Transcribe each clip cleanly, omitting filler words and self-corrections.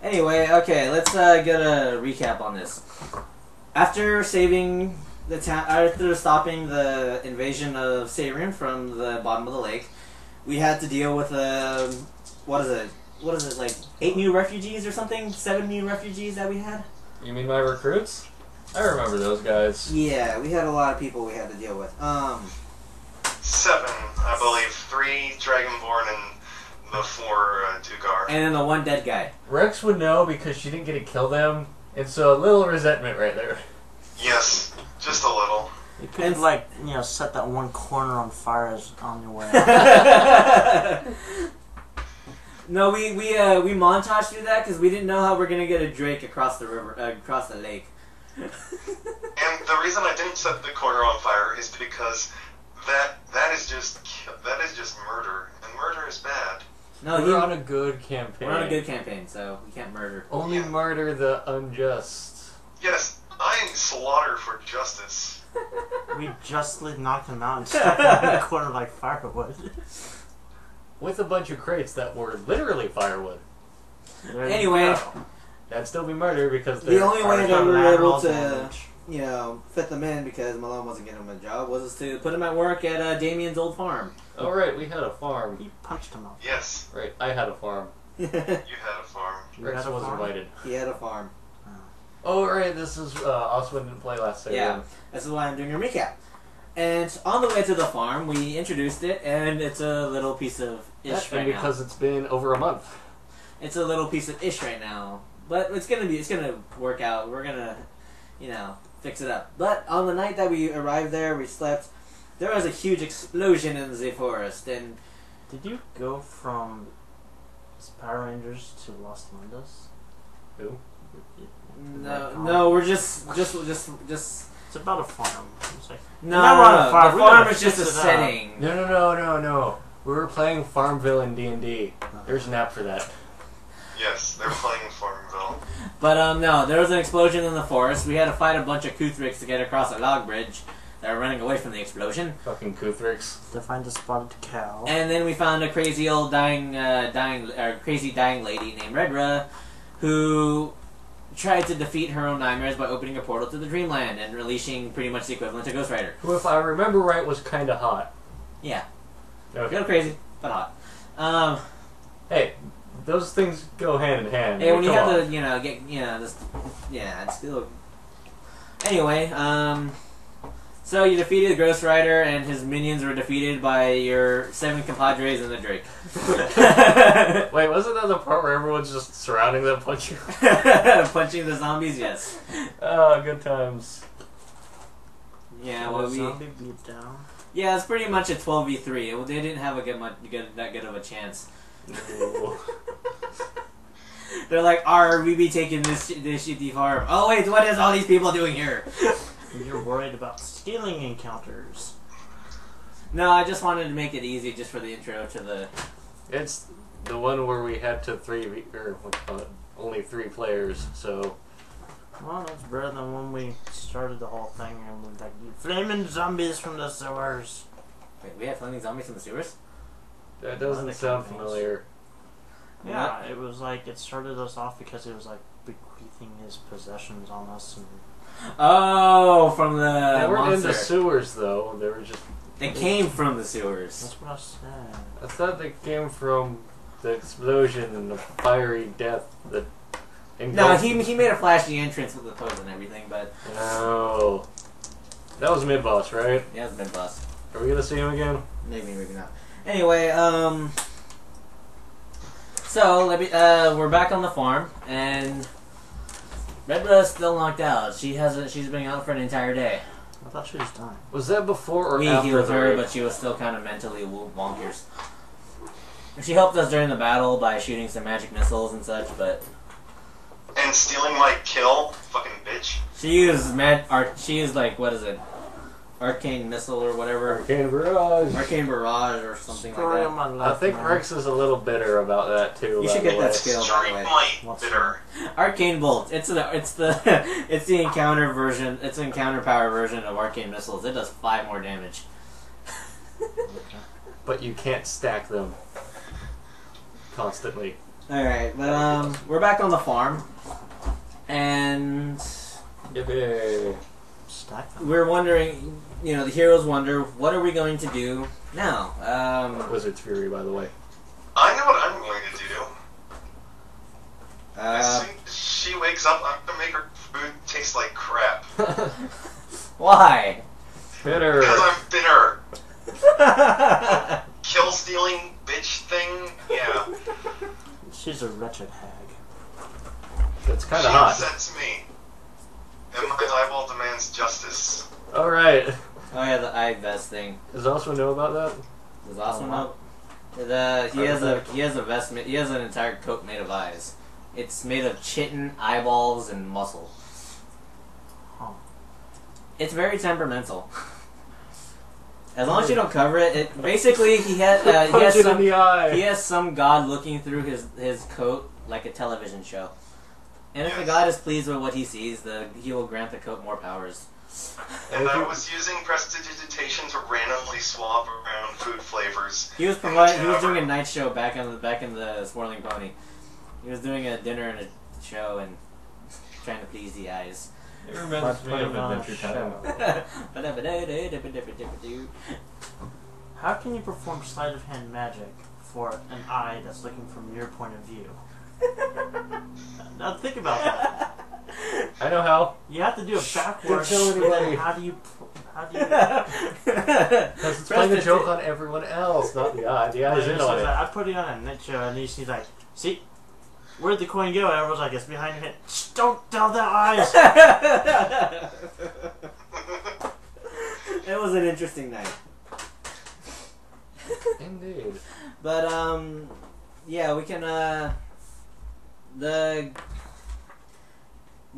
Anyway, okay, let's get a recap on this. After saving the town, after stopping the invasion of Seiryun from the bottom of the lake, we had to deal with what is it? What is it, like 8 new refugees or something? 7 new refugees that we had? You mean my recruits? I remember those guys. Yeah, we had a lot of people we had to deal with. 7, I believe. 3 Dragonborn and the 4 Dugar. And then the 1 dead guy. Rex would know because she didn't get to kill them, and so a little resentment right there. Yes, just a little. You could set that one corner on fire on your way. No, we montaged through that because we didn't know how we're gonna get a Drake across the river, across the lake. And the reason I didn't set the corner on fire is because that is just murder, and murder is bad. No, we're on a good campaign. We're on a good campaign, so we can't murder. Only murder the unjust. Yes, I slaughter for justice. We justly knocked him out and stuck him in the corner like firewood. With a bunch of crates that were literally firewood. Anyway, that'd still be murder because the only way that we were able to, damage. fit them in because Malone wasn't getting them a job was to put them at work at Damien's old farm. Oh right, we had a farm. He punched him up. Yes. Right, I had a farm. You had a farm. Rex was invited. He had a farm. Oh right, this is Oswin didn't play last Saturday. Yeah, this is why I'm doing a recap. And on the way to the farm, we introduced it, and it's a little piece of ish right now. Because it's been over a month. It's a little piece of ish right now, but it's gonna work out. We're gonna, fix it up. But on the night that we arrived there, we slept. There was a huge explosion in the forest, and did you go from Power Rangers to Los Mundos? Who? No, we're just. It's about a farm. It's like, no, the farm is just a setting. No. We were playing Farmville in D&D. There's an app for that. Yes, they're playing Farmville. But no, there was an explosion in the forest. We had to fight a bunch of Kuthricks to get across a log bridge. They were running away from the explosion. Fucking Kuthricks. To find a spotted cow. And then we found a crazy old dying lady named Redra, who tried to defeat her own nightmares by opening a portal to the Dreamland and releasing pretty much the equivalent to Ghost Rider. Who, if I remember right, was kind of hot. Yeah. Okay. A little crazy, but hot. Hey, those things go hand in hand. Hey, when you have to, it's still. Anyway, so you defeated Ghost Rider, and his minions were defeated by your 7 compadres and the Drake. Wait, wasn't that the part where everyone's just surrounding them, punching? Punching the zombies, yes. Oh, good times. Yeah, well, zombie beat down. Yeah, it's pretty much a 12v3. They didn't have that good of a chance. No. They're like, we be taking this shitty farm. Oh wait, what is all these people doing here? You're worried about stealing encounters. No, I just wanted to make it easy just for the intro to the... It's the one where we had to only 3 players, so... Well, that's better than when we started the whole thing and we like, flaming zombies from the sewers. Wait, we had flaming zombies in the sewers? That doesn't sound familiar. Yeah, it was like, it started us off because it was like bequeathing his possessions on us. And oh, from the They weren't monster. in the sewers, though. They were just... They came from the sewers. that's what I said. I thought they came from the explosion and the fiery death that... No, he made a flashy entrance with the pose and everything, but... No. That was mid-boss, right? Yeah, it's mid-boss. Are we gonna see him again? Maybe not. Anyway, so we're back on the farm, and Redbra's still knocked out. She's been out for an entire day. I thought she was done. Was that before or We after healed the her, raid? but she was still kind of mentally wonkers. She helped us during the battle by shooting some magic missiles and such, but And stealing my kill, fucking bitch. she used like, what is it? Arcane missile or whatever. Arcane Barrage. Arcane barrage or something Story like of that. my I life, think man. Rex is a little bitter about that too. You should get that skill, by the Straight way. might bitter. Arcane bolt. It's the encounter version. It's an encounter power version of arcane missiles. It does 5 more damage. But you can't stack them constantly. Alright, but we're back on the farm. And Yippee. Stack them. we're wondering, the heroes wonder, what are we going to do now? Wizard's Fury, by the way. I know what I'm going to do. Uh, As soon as she wakes up, I'm gonna make her food taste like crap. why? Bitter. Because I'm bitter. Kill stealing bitch thing? Yeah. She's a wretched hag. That's kind She of hot. upsets me. And my eyeball demands justice. Alright. Oh yeah, the eye vest thing. Does also know about that? Does Osmo know? He has a vest. He has an entire coat made of eyes. It's made of chitin, eyeballs, and muscle. Huh. It's very temperamental. As long as you don't cover it, basically he has Punch it in the eye. he has some god looking through his coat like a television show. And if the Yes. god is pleased with what he sees, he will grant the coat more powers. And I was using prestidigitation to randomly swap around food flavors. He was doing a night show back in the Swirling Pony. He was doing a dinner and a show and trying to please the eyes. It reminds me of Adventure Time. How can you perform sleight of hand magic for an eye that's looking from your point of view? Now think about that. I know how. You have to do it backwards. Don't tell And then anybody. how do you? Because it's playing the joke on everyone else, not the eye. The eye's in on it. I put it on a night show, and he's like, "See, where'd the coin go?" And everyone's like, "It's behind your head." Shh, don't tell the eyes. It was an interesting night. Indeed. But yeah, we can the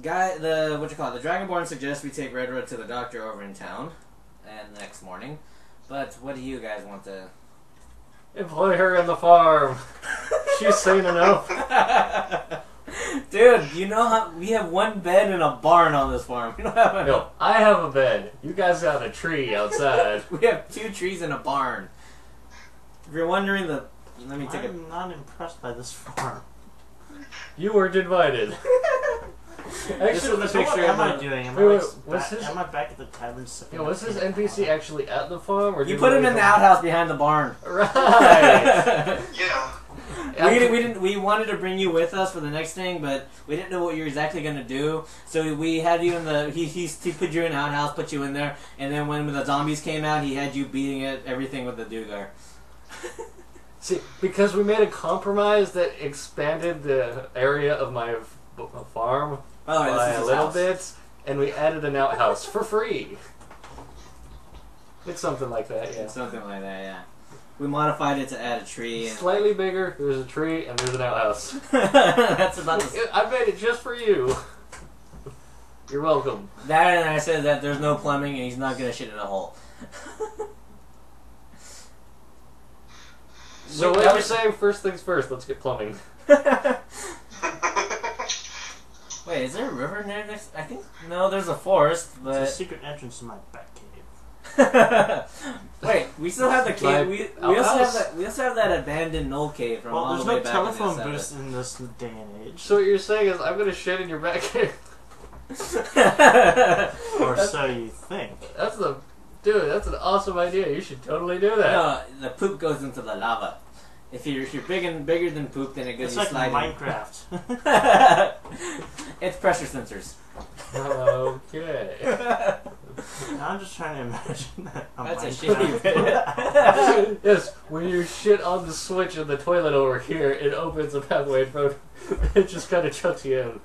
Dragonborn suggests we take Red Road to the doctor over in town and the next morning. But what do you guys want to Employ her in the farm. She's sane enough. Dude, you know how we have one bed and a barn on this farm. We don't have a No, I have a bed. You guys got a tree outside. We have 2 trees and a barn. If you're wondering let me take a I'm not impressed by this farm. You weren't invited. This Actually, was So a what picture am of I the- doing? Am, Wait, I, wait, like, what's back, his- am I back at the tavern sipping? was his NPC actually at the farm? Or You did put we him in the leave outhouse behind the barn. Right. Yeah. We wanted to bring you with us for the next thing, but we didn't know what you were exactly gonna do. So we had you in the he put you in the outhouse, put you in there, and then when the zombies came out, he had you beating everything with the Dugar. See, because we made a compromise that expanded the area of my farm Oh, by this is a his little house. bit, and we added an outhouse for free. It's something like that, yeah. Something like that, yeah. We modified it to add a tree. And Slightly bigger, there's a tree, and there's an outhouse. that's about the I made it just for you. You're welcome. that. And I said that there's no plumbing, and he's not gonna shit in a hole. So what you're saying, first things first, let's get plumbing. Wait, is there a river near next? I think no. There's a forest, It's a but secret entrance to my back cave. wait, we still have the My cave. We also have outhouse. that. We also have that abandoned knoll cave from Well, all there's the way no back telephone in the booths in this day and age. So what you're saying is, I'm gonna shit in your back cave. Or so you think. That's an awesome idea. You should totally do that. No, the poop goes into the lava. If you're bigger than poop, then it goes. It's You like slide in. Minecraft. It's pressure sensors. Okay. I'm just trying to imagine that. That's a Minecraft. shitty bit. Yes, when you shit on the switch in the toilet over here, it opens a pathway in front. It just kind of chucks you in.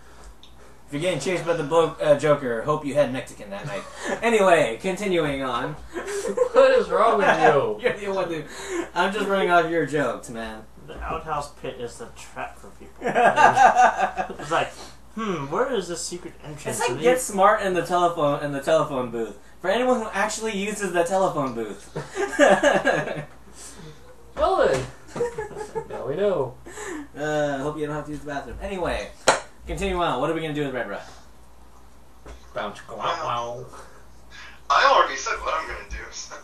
If you're getting chased by the Joker, hope you had Mexican that night. Anyway, continuing on. What is wrong with you? You're the one who. I'm just running off your jokes, man. The outhouse pit is the trap for people. It's like, where is this secret entrance? It's like Get Smart in the telephone booth. For anyone who actually uses the telephone booth. Well then. Now we know. Hope you don't have to use the bathroom. Anyway, continue on. What are we going to do with Red Rock? Bounce. Wow. I already said what I'm gonna do, so.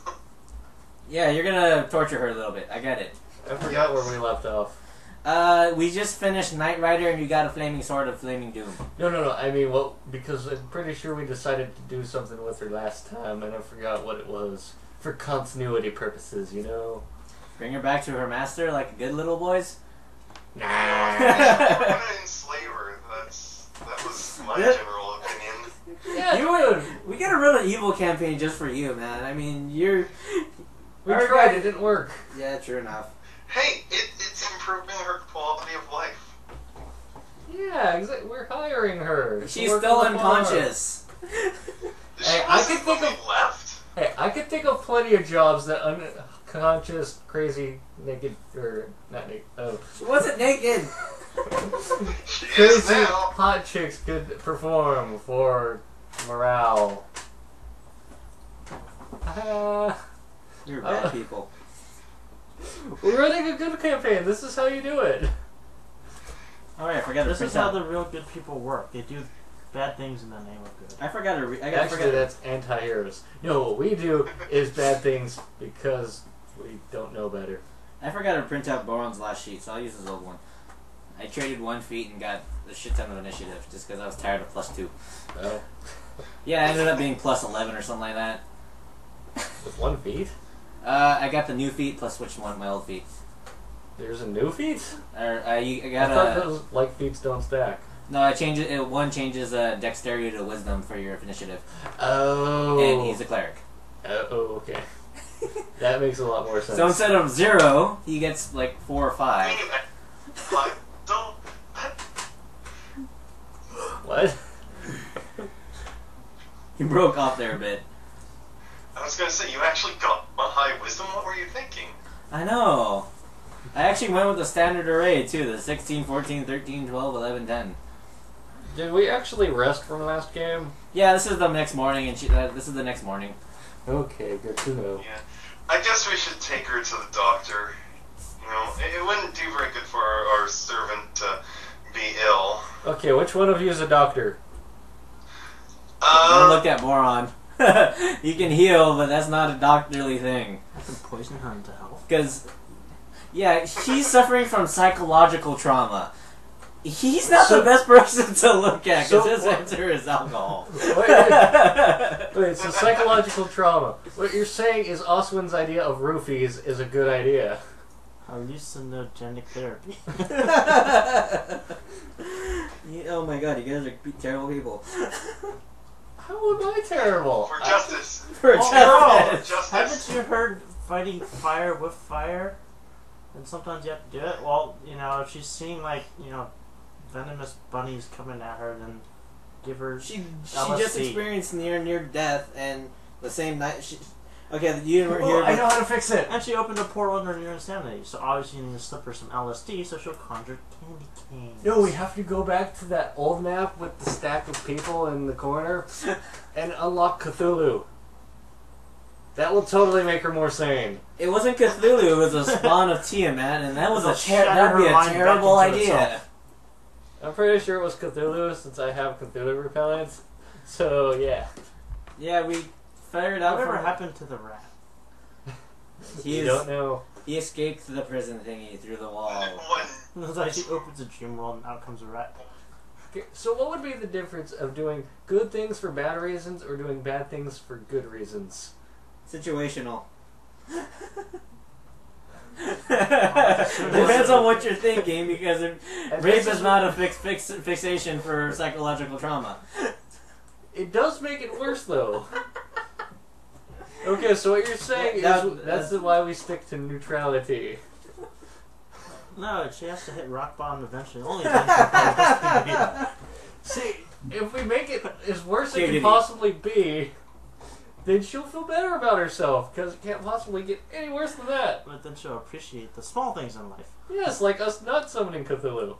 Yeah, you're going to torture her a little bit. I get it. I forgot where we left off. We just finished Knight Rider and you got a flaming sword of Flaming Doom. No. I mean, well, because I'm pretty sure we decided to do something with her last time, and I forgot what it was. For continuity purposes, you know? Bring her back to her master like good little boys? Nah. We're gonna enslave her. That was my general opinion. Yeah, We got a really evil campaign just for you, man. I mean, you're... We tried, it didn't work. Yeah, true enough. Hey, it's improving her quality of life. Yeah, exactly. We're hiring her. She's still unconscious. Hey, I could think of left. Hey, I could think of plenty of jobs that unconscious, crazy, naked, or not naked. Oh, She wasn't naked. She is crazy now. hot chicks could perform for morale. You're bad people. We're running a good campaign. This is how you do it. Alright, I forgot to This print is how out. the real good people work. They do bad things in the name of good. I forgot to Actually, that's anti-heroes. No, what we do is bad things because we don't know better. I forgot to print out Boron's last sheet, so I'll use his old one. I traded 1 feat and got a shit ton of initiative just because I was tired of +2. Oh. Yeah, I ended up being +11 or something like that. With 1 feat? I got the new feat plus switched one of my old feet. There's a new feat? I I got thought a... those like feats don't stack. No, I changed it. One changes dexterity to wisdom for your initiative. Oh. And he's a cleric. Oh, okay. That makes a lot more sense. So instead of 0, he gets like 4 or 5. Don't. What? He broke off there a bit. I was gonna say, you actually got a high wisdom. What were you thinking? I know. I actually went with the standard array too. The 16, 14, 13, 12, 11, 10. Did we actually rest from last game? Yeah, this is the next morning, and this is the next morning. Okay, good to know. Yeah. I guess we should take her to the doctor. You know, it wouldn't do very good for our servant to be ill. Okay, which one of you is a doctor? I looked at Boron. You can heal, but that's not a doctorly thing. I can poison her into health. Because, yeah, she's suffering from psychological trauma. He's not the best person to look at because his answer is alcohol. Wait, so psychological trauma. What you're saying is Oswin's idea of roofies is a good idea. Hallucinogenic therapy. Oh my god, you guys are terrible people. How am I terrible? For justice. For Oh, justice. Haven't you heard fighting fire with fire? And sometimes you have to do it. Well, you know, if she's seeing like, you know, venomous bunnies coming at her, then give her She LSD. just experienced near death, and the same night okay, you weren't here. I know how to fix it. And she opened a portal under your insanity, so obviously you need to slip her some LSD so she'll conjure candy canes. No, we have to go back to that old map with the stack of people in the corner and unlock Cthulhu. That will totally make her more sane. It wasn't Cthulhu; it was a spawn of Tiamat, and that was It'll that'd shatter be her a mind terrible back into idea. itself. I'm pretty sure it was Cthulhu since I have Cthulhu repellent. So, yeah. Yeah, we figured out. Whatever happened to the rat? You don't know. He escaped the prison thingy through the wall. When It's like she opens a dream world and out comes a rat. Okay, so what would be the difference of doing good things for bad reasons or doing bad things for good reasons? Situational. Depends on what you're thinking, because rape is not a fixation for psychological trauma. It does make it worse, though. Okay, so what you're saying that's why we stick to neutrality. No, she has to hit rock bottom eventually. Only then she'll find the See, if we make it as worse as it Giggity. can possibly be, then she'll feel better about herself, because it can't possibly get any worse than that. But then she'll appreciate the small things in life. Yes, like us not summoning Cthulhu.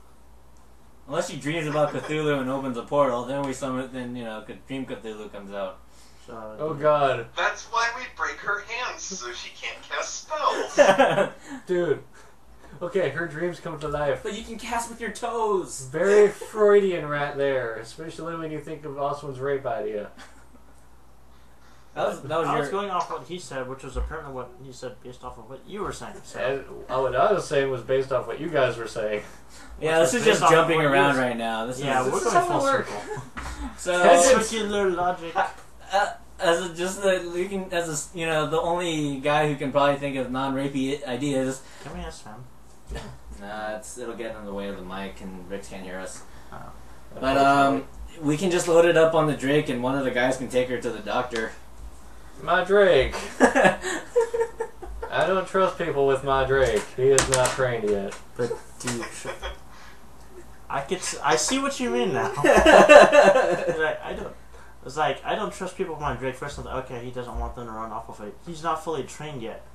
Unless she dreams about Cthulhu and opens a portal, then we summon it. Then Dream Cthulhu comes out. So, Oh god. that's why we break her hands so she can't cast spells. Dude. Okay, her dreams come to life. But you can cast with your toes. Very Freudian right there, especially when you think of Oswin's rape idea. That was I was your. going off what he said, which was apparently what he said based off of what you were saying. So. And what I was saying was based off what you guys were saying. Yeah, this is just jumping around right now. This Yeah, is we're this going is full how it works. circle. So Circular logic. the only guy who can probably think of non-rapey ideas. Give me a Sam. Nah, it'll get in the way of the mic, and Rick can't hear us. But we can just load it up on the Drake, and one of the guys can take her to the doctor. My Drake. I don't trust people with my Drake. He is not trained yet. But dude, I see what you mean now. I don't trust people with my Drake. First, I'm like, okay, he doesn't want them to run off of it. He's not fully trained yet.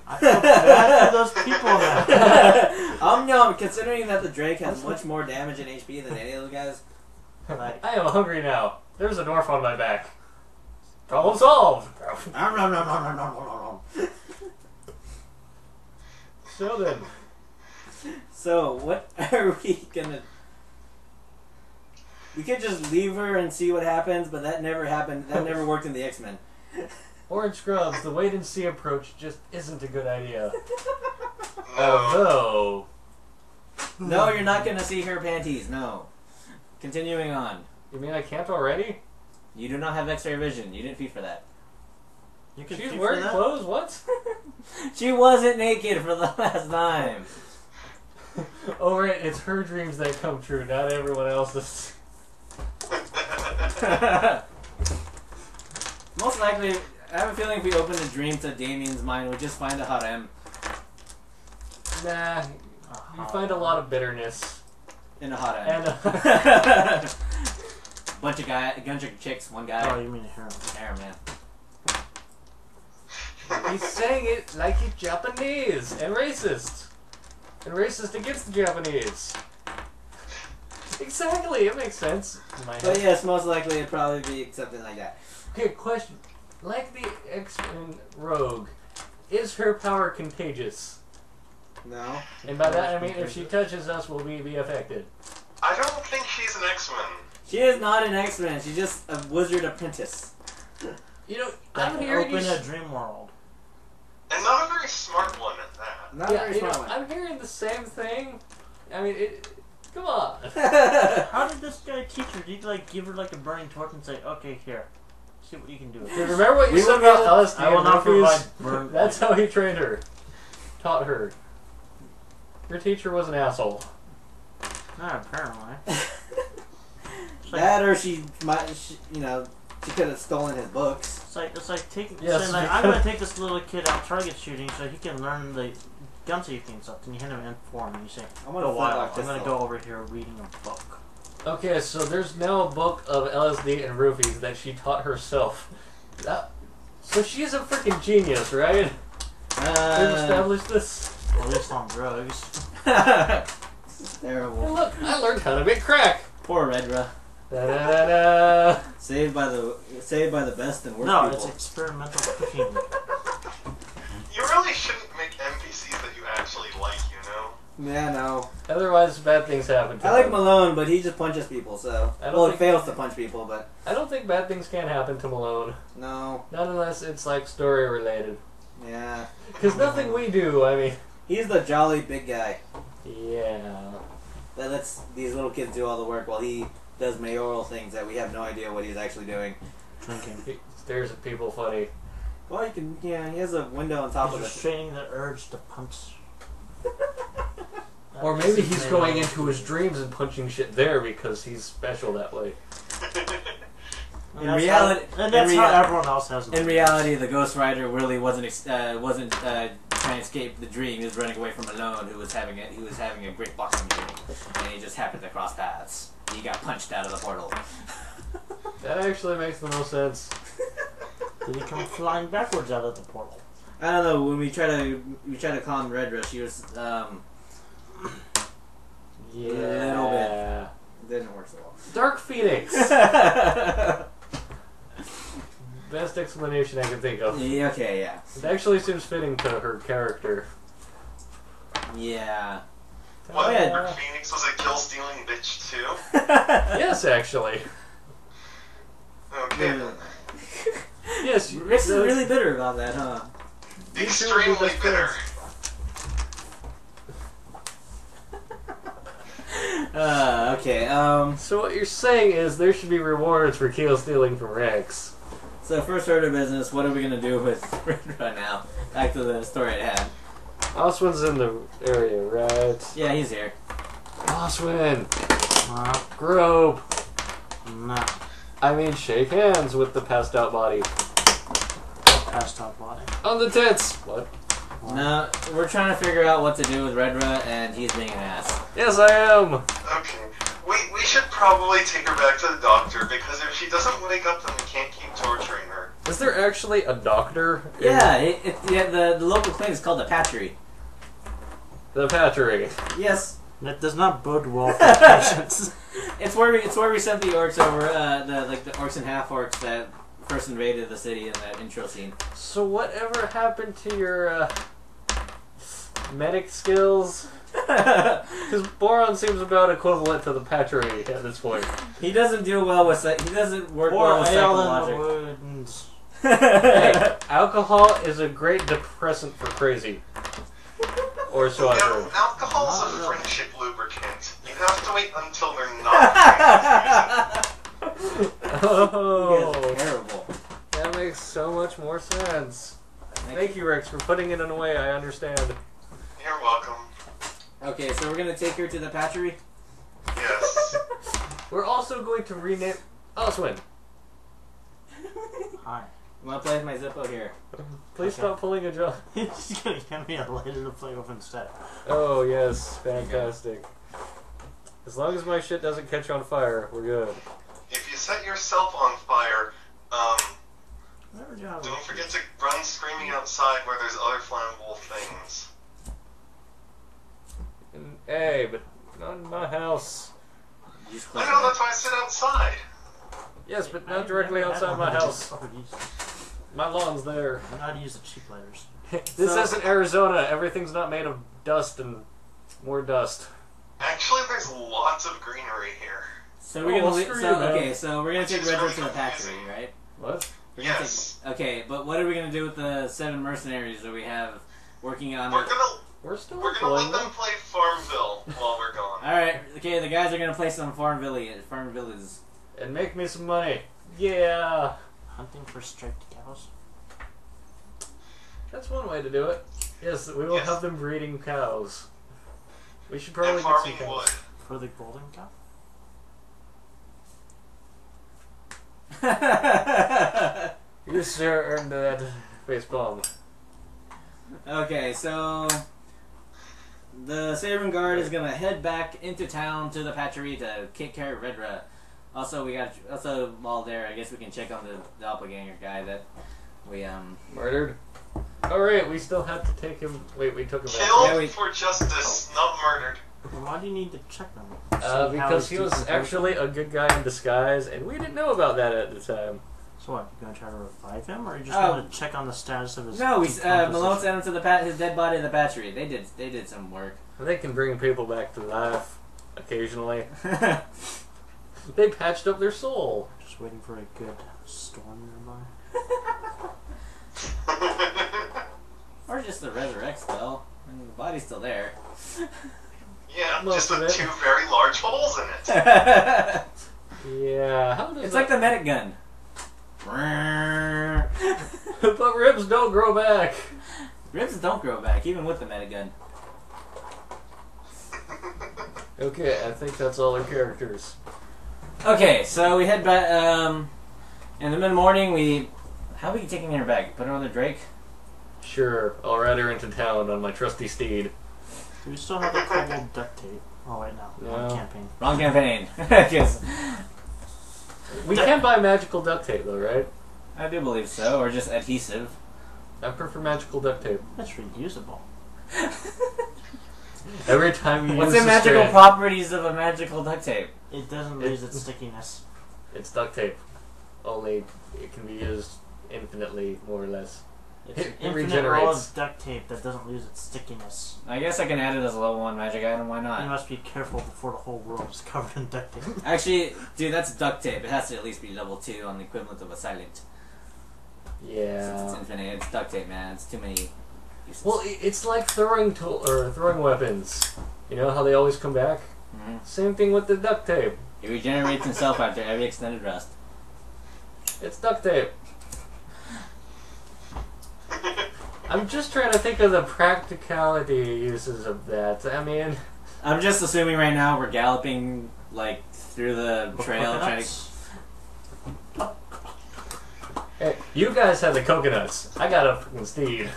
I feel bad for those people now. No, considering that the Drake has much more damage and HP than any of those guys. Like, I am hungry now. There's a dwarf on my back. Problem solved. So then, So, what are we gonna... We could just leave her and see what happens, but that never happened. That never worked in the X-Men. Orange Scrubs, the wait and see approach just isn't a good idea. No. Although, No, you're not gonna see her panties, no. Continuing on. you mean I can't already? You do not have X-ray vision. You didn't feed for that. you can She's feed wearing for that? clothes, what? She wasn't naked for the last time. Oh right, it's her dreams that come true, not everyone else's. Most likely, I have a feeling if we open the dream to Damien's mind, we'll just find a hot M. Nah, you find a lot of bitterness. In a hot M. And bunch of chicks, one guy. Oh, you mean a harem? Man. he's saying it like he's Japanese and racist. And racist against the Japanese. Exactly, it makes sense. In my But head. yes, most likely it'd probably be something like that. Okay, question. Like the X-Men Rogue, is her power contagious? No. And by that I mean if she touches us, will we be affected? I don't think she's an X-Men. She is not an X-Men. She's just a wizard apprentice. You know, Like, I'm hearing open you. a dream world. And not a very smart one at that. Not a Yeah, very you know, smart one. I'm hearing the same thing. I mean, come on. How did this guy teach her? Did he like give her like a burning torch and say, "Okay, here, see what you can do"? Dude, remember what you We said will about LSD I will and not provide roofies? burn. That's how he trained her. Taught her. Your teacher was an asshole. Apparently. That or she might, she could have stolen his books. It's like taking. Yes, saying, like, I'm gonna take this little kid out target shooting so he can learn the gun safety and stuff. And you hand him an form and you say, I want "Go to wild. flintlock I'm gonna pistol. go over here reading a book." Okay, so there's now a book of LSD and roofies that she taught herself. So she's a freaking genius, right? They've established this. At least on drugs. Terrible. And look, I learned how to make crack. Poor Redra. Da da da da. Saved by the best and worst No, people. it's experimental cooking. You really shouldn't make NPCs that you actually like, you know? Yeah, no. Otherwise, bad things happen to I like them. Malone, but he just punches people, so... I don't Well, he think- fails to punch people, but... I don't think bad things can happen to Malone. No. Not unless it's like story related. Yeah. Because nothing we do, I mean... He's the jolly big guy Yeah. that lets these little kids do all the work while he does mayoral things that we have no idea what he's actually doing. Drinking. He stares at people funny. Well, he has a window on top He's of it. restraining the urge to punch. Or maybe he's going into his dreams and punching shit there because he's special that way. In reality- and that's in how rea- everyone else has. In reality, the Ghost Rider really wasn't trying to escape the dream. He was running away from Malone, who was having a great boxing dream, and he just happened to cross paths. He got punched out of the portal. That actually makes the most sense. Did he come flying backwards out of the portal? I don't know. When we try to calm Redra, she was Yeah. didn't work so well. Dark Phoenix. Best explanation I can think of. Yeah, okay, yeah. It actually seems fitting to her character. Yeah. What, Oh, yeah. Dark Phoenix was a kill-stealing bitch, too? Yes, actually. Okay. Yes, Rex is really bitter about that, huh? Extremely bitter. Okay, So what you're saying is there should be rewards for kill stealing from Rex. so first order of business, what are we gonna do with Redra now? Back to the story at hand. Oswin's in the area, right? Yeah, he's here. Oswin! Uh, Grope! nah. I mean, shake hands with the passed out body. Passed out body. On the tits! What? No, we're trying to figure out what to do with Redra, and he's being an ass. Yes, I am! Okay. We should probably take her back to the doctor, because if she doesn't wake up, then we can't keep torturing her. Is there actually a doctor? in Yeah, the local clinic is called the Patchery. The Patchery. Yes, That does not bode well for patients. it's where we sent the orcs over, the orcs and half orcs that first invaded the city in that intro scene. So whatever happened to your, medic skills? Because Boron seems about equivalent to the Patchery at this point. He doesn't do well with he doesn't work Or well with ale in psychological the logic. wounds. Hey, alcohol is a great depressant for crazy. Or so I've Yeah, heard. alcohol's a friendship lubricant. You have to wait until they're not friends to use it. Oh, He is terrible. that makes so much more sense. Thank you, Rex, for putting it in a way I understand. You're welcome. Okay, so we're gonna take her to the Patchery. Yes. We're also going to rename Oswin. Hi. I'm gonna play with my Zippo here. Please Okay. stop pulling a joke. He's gonna give me a lighter to play with instead. Oh, yes, fantastic. As long as my shit doesn't catch on fire, we're good. If you set yourself on fire, Whatever job. don't forget to run screaming outside where there's other flammable things. Hey, but not in my house. You just I know, that's why I sit outside. Yes, but not directly outside my house. My lawn's there. I know how to use the cheap lighters. This So- isn't Arizona. Everything's not made of dust and more dust. Actually, there's lots of greenery here. So we're gonna screw you, man. okay, so we're gonna take Which is Redra really to the Patchery, confusing. right? What? We're gonna Yes. okay, but what are we gonna do with the 7 mercenaries that we have working on? We're still We're gonna employing let them them. play Farmville while we're gone. All right, okay, the guys are gonna play some farm villas. And make me some money. Yeah. Hunting for striped cows. That's one way to do it. Yes, we will Yes. have them breeding cows. We should And probably get some farming cows. wood. For the golden cow? You sir earned that face bomb. Okay, so the Seiryun guard is gonna head back into town to the Patchery to take care of Redra. Also, while there, I guess we can check on the doppelganger guy that we Murdered? Alright, we still have to take him. Wait, we took him out. Killed Yeah, we- for justice, not murdered. Why do you need to check them? Because he was actually a good guy in disguise, and we didn't know about that at the time. So what, you gonna try to revive him, or you just Oh. want to check on the status of his No, we decomposition? Malone sent him to his dead body in the Patchery. They did some work. They can bring people back to life occasionally. They patched up their soul. Just waiting for a good storm nearby. Or just the resurrect spell. I mean, the body's still there. Yeah, Most just of with it. 2 very large holes in it. Yeah, how does It's that... like the medic gun. But ribs don't grow back. Ribs don't grow back, even with the medic gun. Okay, I think that's all our characters. Okay, so we head back. In the mid-morning, how are we taking her back? Put her on the Drake? Sure, I'll ride her into town on my trusty steed. Do we still have the kobold duct tape? Oh wait, no. No. Wrong campaign. Wrong campaign. 'Cause We can buy magical duct tape though, right? I do believe so, or just adhesive. I prefer magical duct tape. That's reusable. Every time you What's use the a magical strand, properties of a magical duct tape? It doesn't lose its stickiness. it's duct tape. Only it can be used infinitely, more or less. It's It an infinite roll regenerates. of duct tape that doesn't lose its stickiness. I guess I can add it as a level 1 magic item, why You not? must be careful before the whole world is covered in duct tape. Actually, dude, that's duct tape. It has to at least be level 2 on the equivalent of a silent. Yeah. Since it's infinite, it's duct tape, man. It's too many uses. Well, it's like throwing throwing weapons. You know how they always come back? Mm-hmm. Same thing with the duct tape. It regenerates itself after every extended rest. It's duct tape. I'm just trying to think of the practicality uses of that. I mean, I'm just assuming right now we're galloping like through the trail, trying to. hey, you guys have the coconuts. I got a freaking steed.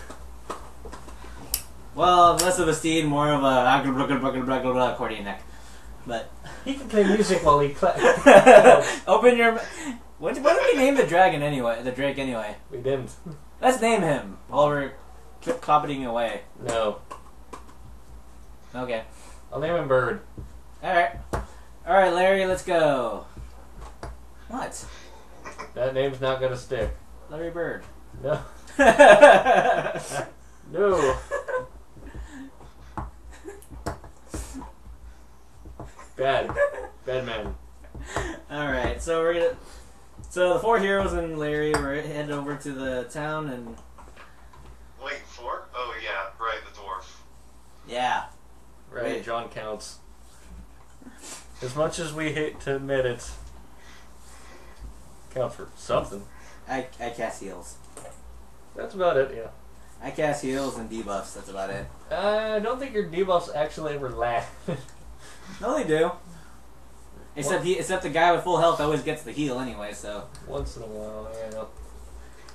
Well, less of a steed, more of a accordion neck. But He can play music while he open your. What did we name the dragon anyway? The drake anyway. We didn't. Let's name him while we're copying away. No. Okay. I'll name him Bird. All right. All right, Larry. Let's go. What? That name's not gonna stick. Larry Bird. No. No. Bad. Bad man. All right. So we're gonna. So the four heroes and Larry were headed over to the town and. Wait, 4? Oh yeah, right, the dwarf. Yeah. Right, Wait. John counts. As much as we hate to admit it, counts for something. I cast heals. That's about it, yeah. I cast heals and debuffs. That's about it. I don't think your debuffs actually ever last. No, they do. Except the guy with full health always gets the heal anyway. So. Once in a while, yeah.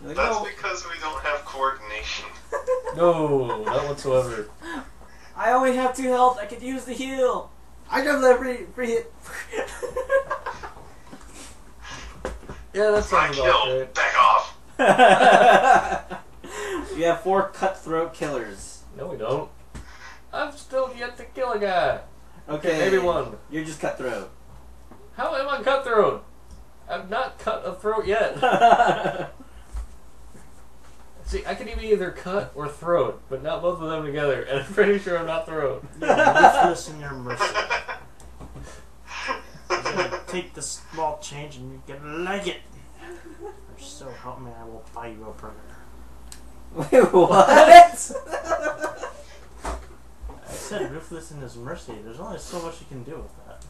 You're like, That's "No, because we don't have coordination. No, not whatsoever. I only have 2 health. I could use the heal. I got the free hit. Yeah, that My sounds about kill. right. Back off. You have 4 cutthroat killers. No, we don't. I've still yet to kill a guy. Okay, Maybe one. You're just cutthroat. How am I cutthroat? I've not cut a throat yet. See, I can either cut or throat, but not both of them together, and I'm pretty sure I'm not throat. You're ruthless in your mercy. You're gonna take the small change and you're gonna like it. Or so help me, I will buy you a burger. Wait, what? I said ruthless in his mercy. There's only so much you can do with that.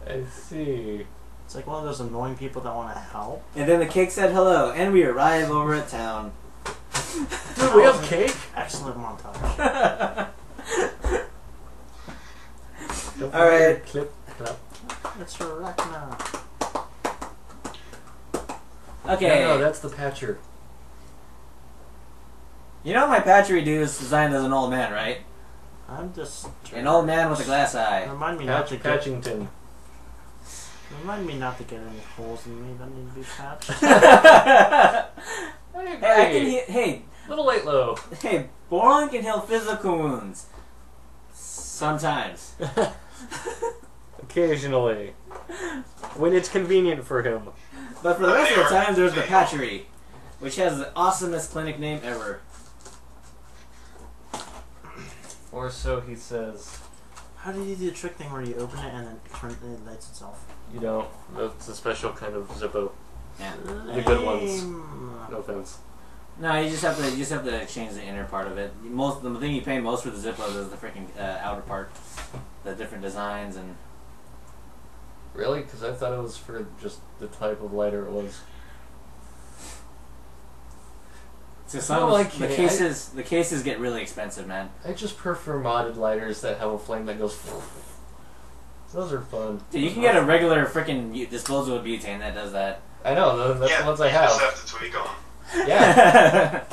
I see. It's like one of those annoying people that want to help. And then the cake said hello, and we arrive over at town. Dude, we have cake? Excellent montage. Don't All right. forget Clip, clap. It's Arachna. Okay. No, that's the patcher. You know my patchery dude is designed as an old man, right? I'm just... An old man with a glass eye. Remind me not to get... Patchington. Remind me not to get any holes in me that need to be patched. I agree. Hey, I can hey, Little late low. hey, Boron can heal physical wounds. Sometimes. Occasionally. When it's convenient for him. But for the rest of the time, there's the patchery, which has the awesomest clinic name ever. Or so he says. How do you do the trick thing where you open it and then it lights itself? You don't. That's a special kind of Zippo. Yeah. The good ones. Lame. No offense. No, you just have to change the inner part of it. The thing you pay most for the Zippos is the freaking outer part, the different designs and. Really? Because I thought it was for just the type of lighter it was. So the cases get really expensive, man. I just prefer modded lighters that have a flame that goes. Those are fun. Dude, you can get a regular freaking disposable butane that does that. I know. That's the ones I You just have. have to tweak them. Yeah.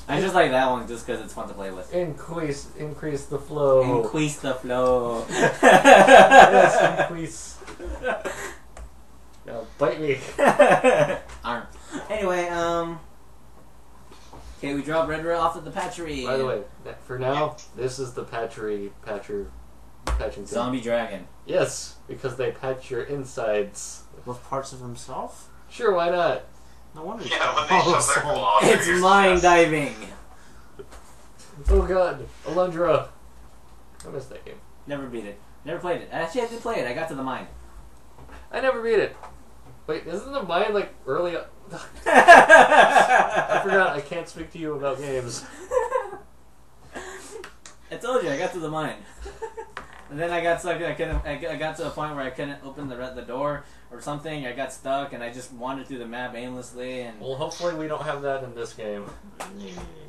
I just like that one just because it's fun to play with. Increase the flow. Increase the flow. Yes, increase. Now bite me. Arm. Anyway, okay, we drop Red off at the patchery. By the way, for now, this is the patching thing. Zombie dragon. Yes, because they patch your insides. With parts of himself? Sure, why not? No wonder he's Yeah, when got they holes. shove their claws It's through your mine chest. diving. Oh god, Alundra. I missed that game. Never beat it. Never played it. Actually, I did play it. I got to the mine. I never beat it. Wait, isn't the mine like early? I forgot. I can't speak to you about games. I told you, I got to the mine. And then I got stuck. I got to a point where I couldn't open the door or something. I got stuck, and I just wandered through the map aimlessly. And Well, hopefully we don't have that in this game.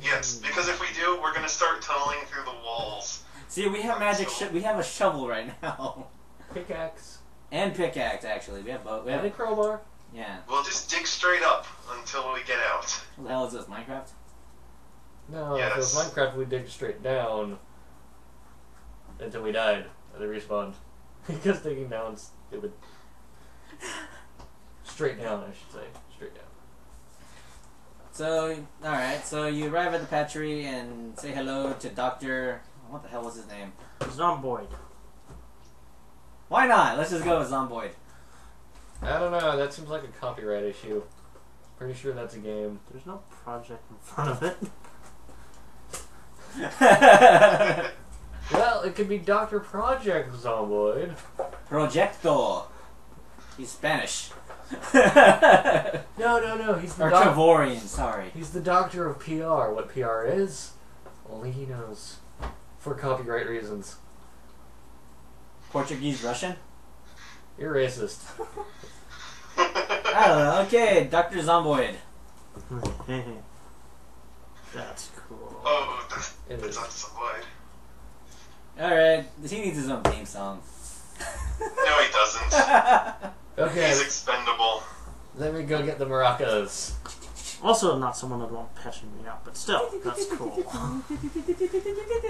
Yes, because if we do, we're gonna start tunneling through the walls. see, we have magic. We have a shovel right now, Pickaxe. and pickaxe. Actually, we have both. We And a have, crowbar. yeah. We'll just dig straight up until we get out. What the hell is this, Minecraft? No, Yes. if it was Minecraft, we'd dig straight down until we died and then respawned. Because digging down, it would straight down, I should say, straight down. So, all right. So you arrive at the patchery and say hello to Doctor. What the hell was his name? Zomboid. Why not? Let's just go with Zomboid. I don't know, that seems like a copyright issue. Pretty sure that's a game. There's no project in front of it. Well, it could be Dr. Project Zomboid. Projecto. He's Spanish. No, he's the Or doc- Trevorian, sorry. He's the doctor of PR. What PR is, only he knows. For copyright reasons. Portuguese Russian? You're racist. I don't know. Okay, Dr. Zomboid. That's cool. Oh, It that's is. not some void. Alright, he needs his own theme song. No, he doesn't. Okay, He's expendable. let me go get the maracas. Also, not someone that won't patching me up, but still, that's cool.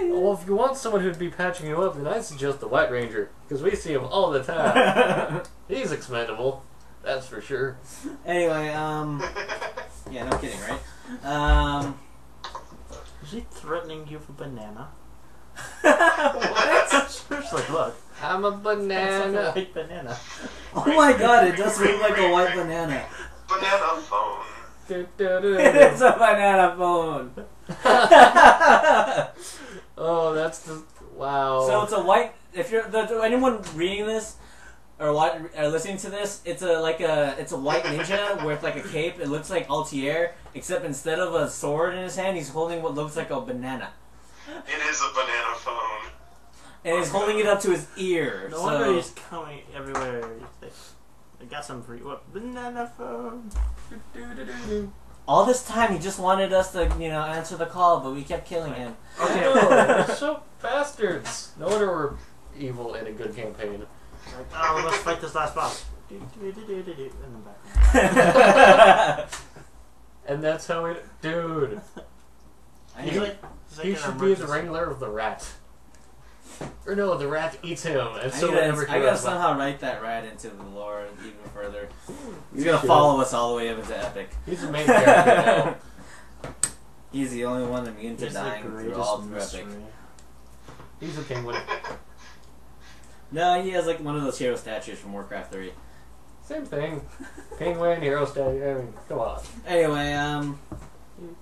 Well, if you want someone who'd be patching you up, then I suggest the White Ranger. Because we see him all the time. He's expendable. That's for sure. Anyway, yeah, no kidding, right? Is he threatening you for banana? What? Seriously, look. I'm a It's like a banana. white banana. Oh my god, it does look like a white banana. Banana phone. It's a banana phone. Oh, that's the... Wow. So it's a white. If you're anyone reading this or listening to this, it's a white ninja with like a cape. It looks like Altair, except instead of a sword in his hand, he's holding what looks like a banana, It is a banana phone. and he's holding it up to his ear. No so wonder he's coming everywhere. He's like, I got some for you. What? Banana phone. all this time he just wanted us to answer the call, but we kept killing him. Okay, we're so bastards. No wonder we're evil in a good campaign. It's like, oh, let's fight this last boss. In the background. And that's how it... Dude. He's like, He should be the wrangler of the rat. Or no, the rat eats him, and so whenever I he gotta runs somehow write that rat into the lore even further. He's You gonna should. follow us all the way up into Epic. He's the main character now. He's the only one immune to He's the dying through greatest all through mystery. Epic. He's a penguin. No, he has like one of those hero statues from Warcraft 3. Same thing. Penguin, hero statue, I mean, come on. Anyway,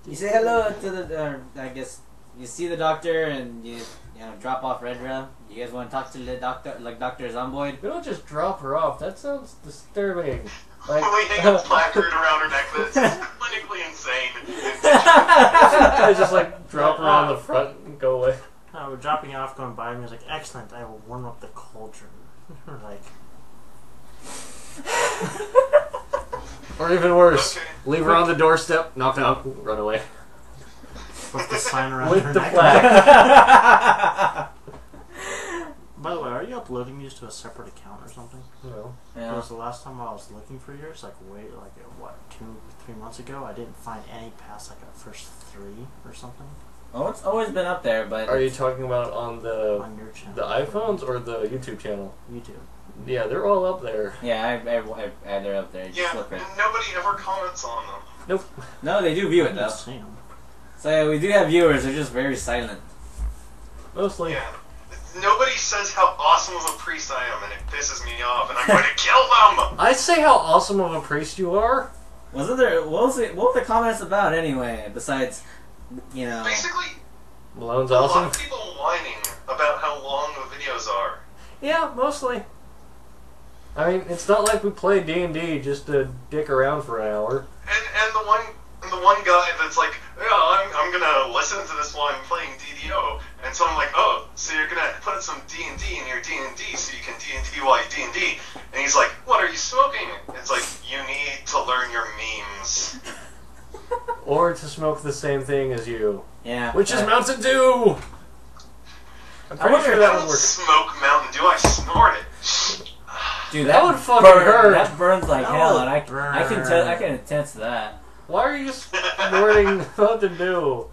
you say hello to the, I guess, you see the doctor and you drop off Redra. You guys want to talk to the doctor, like Dr. Zomboid? We don't just drop her off, that sounds disturbing. Like, We hang a placard around her neck that's clinically insane. I just like drop her on the front and go away. We're dropping it off, going by, and he's like, excellent, I will warm up the cauldron. We're like, Or even worse, Okay. leave her on the doorstep, knock knock, run away. with the sign around With her the neck. flag. By the way, are you uploading these to a separate account or something? No. Yeah. Because the last time I was looking for yours, like 2-3 months ago, I didn't find any past like our first 3 or something Oh, it's always been up there, but Are you talking about on the on your channel. iPhones or the YouTube channel? YouTube. Yeah, they're all up there. yeah, they're up there. Just Yeah, look and right. nobody ever comments on them. Nope. No, they do view it though. See 'em. So yeah, we do have viewers. They're just very silent. Mostly. Yeah. Nobody says how awesome of a priest I am, and it pisses me off, and I'm going to kill them! I say how awesome of a priest you are. Wasn't there? What were the comments about anyway? Besides, Basically, Malone's a lot awesome. of people whining about how long the videos are. Yeah, mostly. I mean, it's not like we play D&D just to dick around for an hour. And the one guy that's like, yeah, I'm gonna listen to this while I'm playing DDO, and so I'm like, oh, so you're gonna put some D&D in your D&D so you can D&D while you D&D, and he's like, what are you smoking? It's like, you need to learn your memes. Or to smoke the same thing as you. Yeah. Which is Mountain Dew! I'm pretty sure I that would don't work. smoke Mountain Dew, I snort it. Dude, That would fucking hurt. That burns like That hell, would and I burn. can attest to that. Why are you snorting Mountain Dew?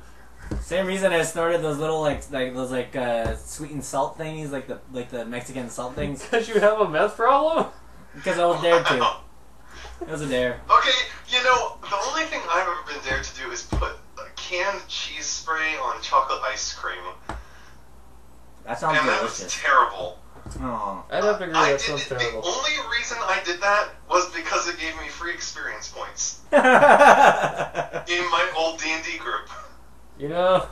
Same reason I snorted those little those sweet and salt thingies, like the Mexican salt things, Because you have a meth problem? because I was dared to. It was a dare. Okay, you know, the only thing I've ever been dared to do is put a canned cheese spray on chocolate ice cream. That sounds And that was delicious. terrible. Oh. I'd have to agree that sounds The terrible. only reason I did that was because it gave me free experience points in my old D&D group. You know,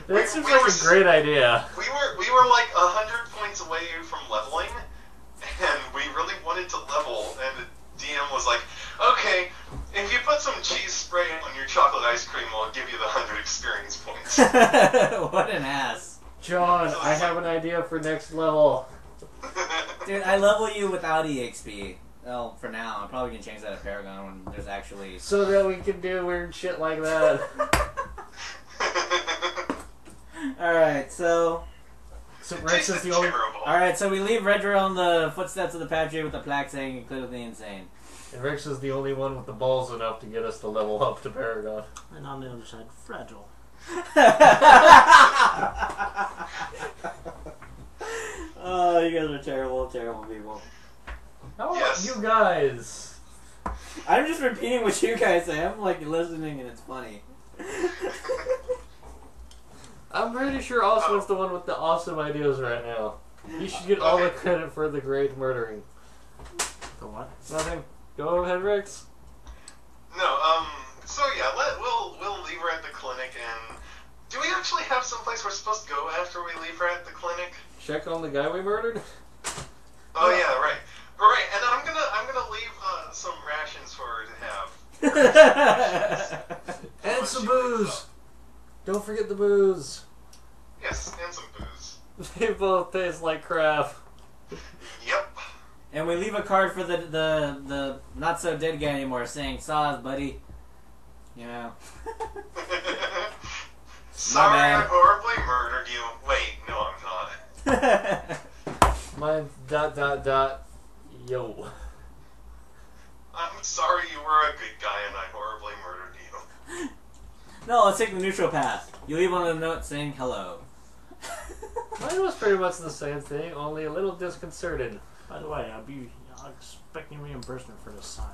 that seems we like were a great idea. We were like 100 points away from leveling, and we really wanted to level, and the DM was like, okay, if you put some cheese spray on your chocolate ice cream, I'll give you the 100 experience points. What an ass. John, I have an idea for next level. Dude, I level you without EXP. Well, for now. I'm probably gonna change that at Paragon when there's actually... So that we can do weird shit like that. Alright, so... So It Rex is tasted the only... terrible. Alright, so we leave Redra on the footsteps of the Padre with the plaque saying incredibly insane. And Rex is the only one with the balls enough to get us to level up to Paragon. And on the other side, fragile. Oh, you guys are terrible, terrible people. How about Yes. you guys? I'm just repeating what you guys say. I'm like listening and it's funny. I'm pretty sure Oswald's the one with the awesome ideas right now. He should get all the credit for the great murdering. The what? Nothing. Go ahead, Rex. No, so yeah, we'll leave her at the clinic, and do we actually have someplace we're supposed to go after we leave her at the clinic? Check on the guy we murdered. Oh yeah, right. Right, and I'm gonna leave some rations for her to have. And some booze. Don't forget the booze. Yes, and some booze. They both taste like crap. Yep. And we leave a card for the not so dead guy anymore saying, "Saws, buddy." You know. Sorry, bad. I horribly murdered you. Wait, no, I'm not. Mine's ... Yo. I'm sorry you were a good guy and I horribly murdered you. No, let's take the neutral path. You leave on a note saying hello. Mine was pretty much the same thing, only a little disconcerted. By the way, I'll be expecting reimbursement for this sign.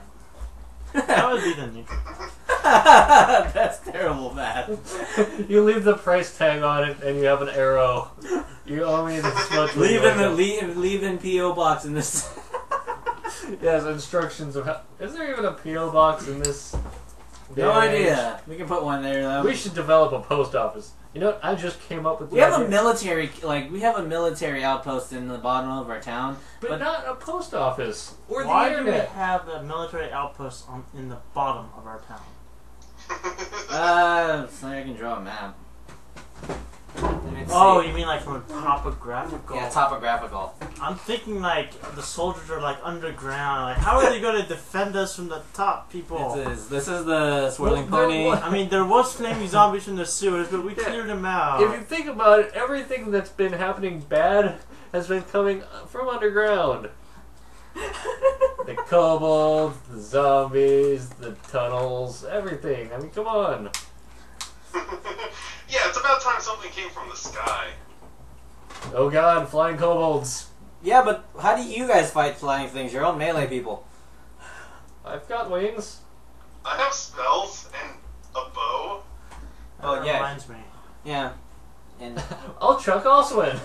That would be the neutral. That's terrible, man. You leave the price tag on it and you have an arrow. You owe me this much. Leave in PO box in this. Yes, instructions of how... Is there even a P.O. box in this? No day and age? idea. We can put one there though. We should develop a post office. You know what? I just came up with the We have idea. a military, we have a military outpost in the bottom of our town, But not a post office. Or the Why do we internet. have a military outpost in the bottom of our town? so I can draw a map. Oh, you mean like from a topographical? Yeah, topographical. I'm thinking like the soldiers are like underground. Like, how are they going to defend us from the top people? This is the swirling Well, pony. I mean, there was flaming zombies from the sewers, but we cleared them out. If you think about it, everything that's been happening bad has been coming from underground. The kobolds, the zombies, the tunnels, everything. I mean, come on. Yeah, it's about time something came from the sky. Oh god, flying kobolds. Yeah, but how do you guys fight flying things? You're all melee people. I've got wings. I have spells and a bow. Oh, That yeah. reminds me. Yeah. And I'll chuck Oswin.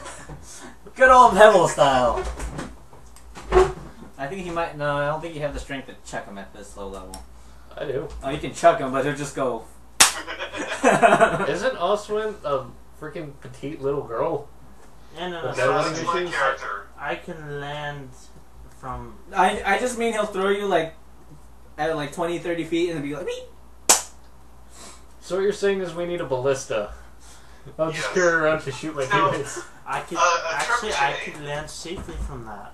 good old Neville style. I think he might. No, I don't think you have the strength to chuck him at this low level. I do. Oh, you can chuck him, but he'll just go. Isn't Oswin a freaking petite little girl? And Okay, So what that's do my you choose? character. I can land from... I just mean he'll throw you like at like 20, 30 feet and then be like, "Beep." So what you're saying is we need a ballista. I'll just Yes. carry around to shoot my No. teammates. I could trebuchet. I could land safely from that.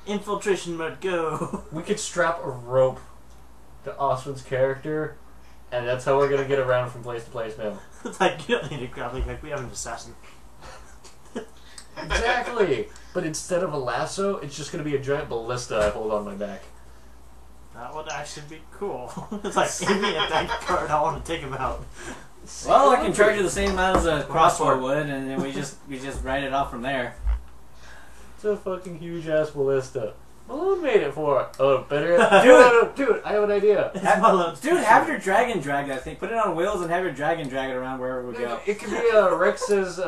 Infiltration mode, go! We could strap a rope to Oswin's character, and that's how we're gonna get around from place to place now. It's like, you don't need a grappling hook, we have an assassin. Exactly! But instead of a lasso, it's just gonna be a giant ballista I hold on my back. That would actually be cool. It's like, any attack card, I want to take him out. Well, I can charge you the same amount as a crossbow sword. would, and then we just write it off from there. It's a fucking huge ass ballista. Balloon made it for it. Oh, better. Dude, I have an idea. Dude, have your dragon drag that thing. Put it on wheels and have your dragon drag it around wherever we go. It could be Rex's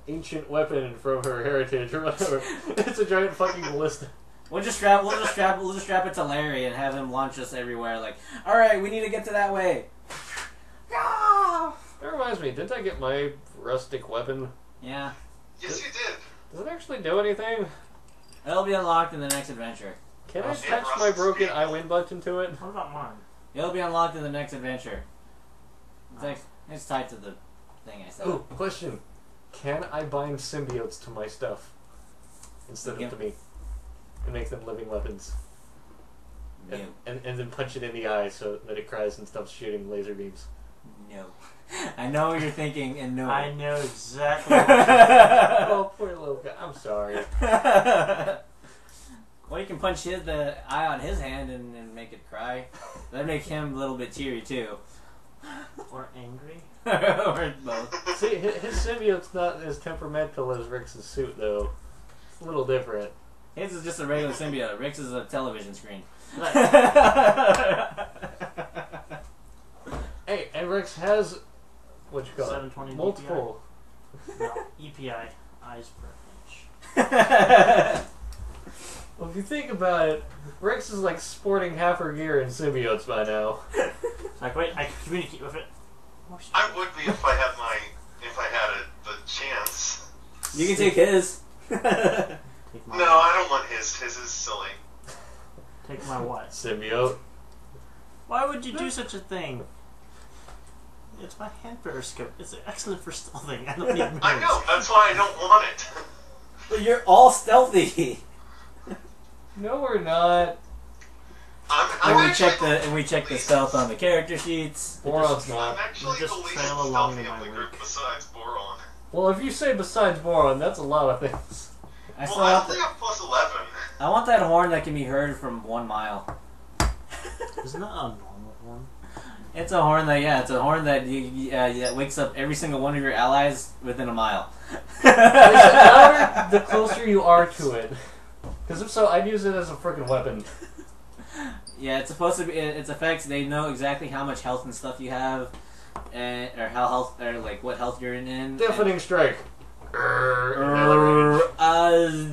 ancient weapon from her heritage or whatever. It's a giant fucking ballista. We'll just strap it to Larry and have him launch us everywhere. Like, all right, we need to get to that way. That reminds me, didn't I get my rustic weapon? Yeah, Yes, you did. Does it actually do anything? it'll be unlocked in the next adventure. Can I Oh, attach yeah, my Rust broken Speed. I win button to it? What about mine? It'll be unlocked in the next adventure. It's tied to the thing I said. Ooh, question. Can I bind symbiotes to my stuff instead Yep. of to me? And make them living weapons? No, And then punch it in the eye so that it cries and stops shooting laser beams. no. I know what you're thinking, and no. I know exactly what you're Oh, poor little guy. I'm sorry. Well, you can punch the eye on his hand and make it cry. That'd make him a little bit teary too. or angry. Or both. See, his symbiote's not as temperamental as Rix's suit, though. It's a little different. His is just a regular symbiote. Rick's is a television screen. Hey, and Rix has what you call 720 it? Multiple. No, EPI, eyes per inch. Well, if you think about it, Rix is like sporting half her gear in symbiotes by now. It's like, wait, I can communicate with it. I would be if I had the chance. You can take his. Take my, No, I don't want his. His is silly. Take my what? Symbiote. Why would you do such a thing? It's my hand periscope. It's excellent for stealthing. I don't need mirrors. I know. That's why I don't want it. But you're all stealthy. No, we're not. I'm And we check the stealth on the character sheets. Boron's I'm not. actually Just the least trail along stealthy in of my the group wake. besides Boron. Well, if you say besides Boron, that's a lot of things. I still Well, I want only have plus 11. I want that horn that can be heard from 1 mile. Isn't that a normal one? It's a horn that wakes up every single one of your allies within a mile. Is it louder the closer you are to it? Because if so, I'd use it as a freaking weapon. Yeah, it's supposed to be. Its effects. They know exactly how much health and stuff you have, and or how health or like what health you're in. Deafening strike.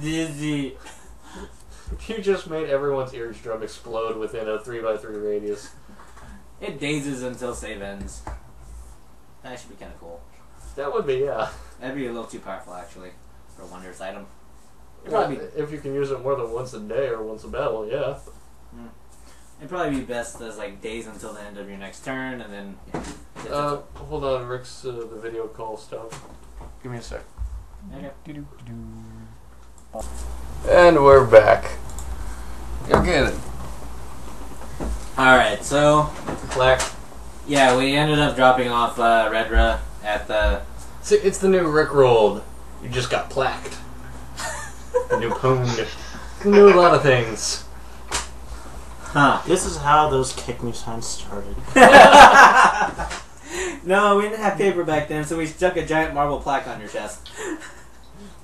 Dizzy. You just made everyone's eardrum explode within a 3x3 radius. It dazes until save ends. That should be kind of cool. That would be, yeah. That'd be a little too powerful, actually, for a wondrous item. Well, if you can use it more than once a day or once a battle, yeah. It'd probably be best as like days until the end of your next turn, and then. Hold on, Rick's the video call stuff. Give me a sec. Okay. And we're back. Go get it. All right, so Clack. yeah, we ended up dropping off Redra at the. See, it's the new Rickrolled. You just got plaqued. The new pwned. Knew a lot of things. Huh. This is how those kick me signs started. No, we didn't have paper back then, so we stuck a giant marble plaque on your chest.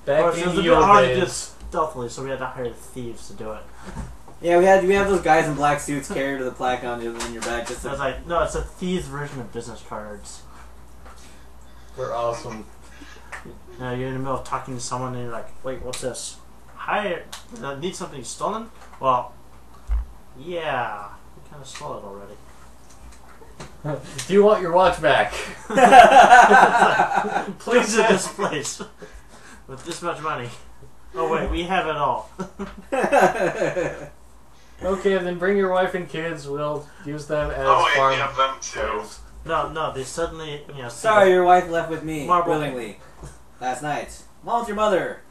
Back Or it was in a the bit old hard to do days. stealthily, so we had to hire thieves to do it. Yeah, we have those guys in black suits carry the plaque on you in your back just So I was to. like, no, it's a thieves version of business cards. We're awesome. You know, you're in the middle of talking to someone and you're like, wait, what's this? Hi, need something stolen? Well, yeah, we kind of stole it already. Do you want your watch back? Please in this place with this much money. Oh wait, we have it all. Okay, then bring your wife and kids. We'll use them as Oh wait, farm we have them too. slaves. No, they suddenly, see Sorry, your wife left with me Marble. willingly last night. Along with your mother.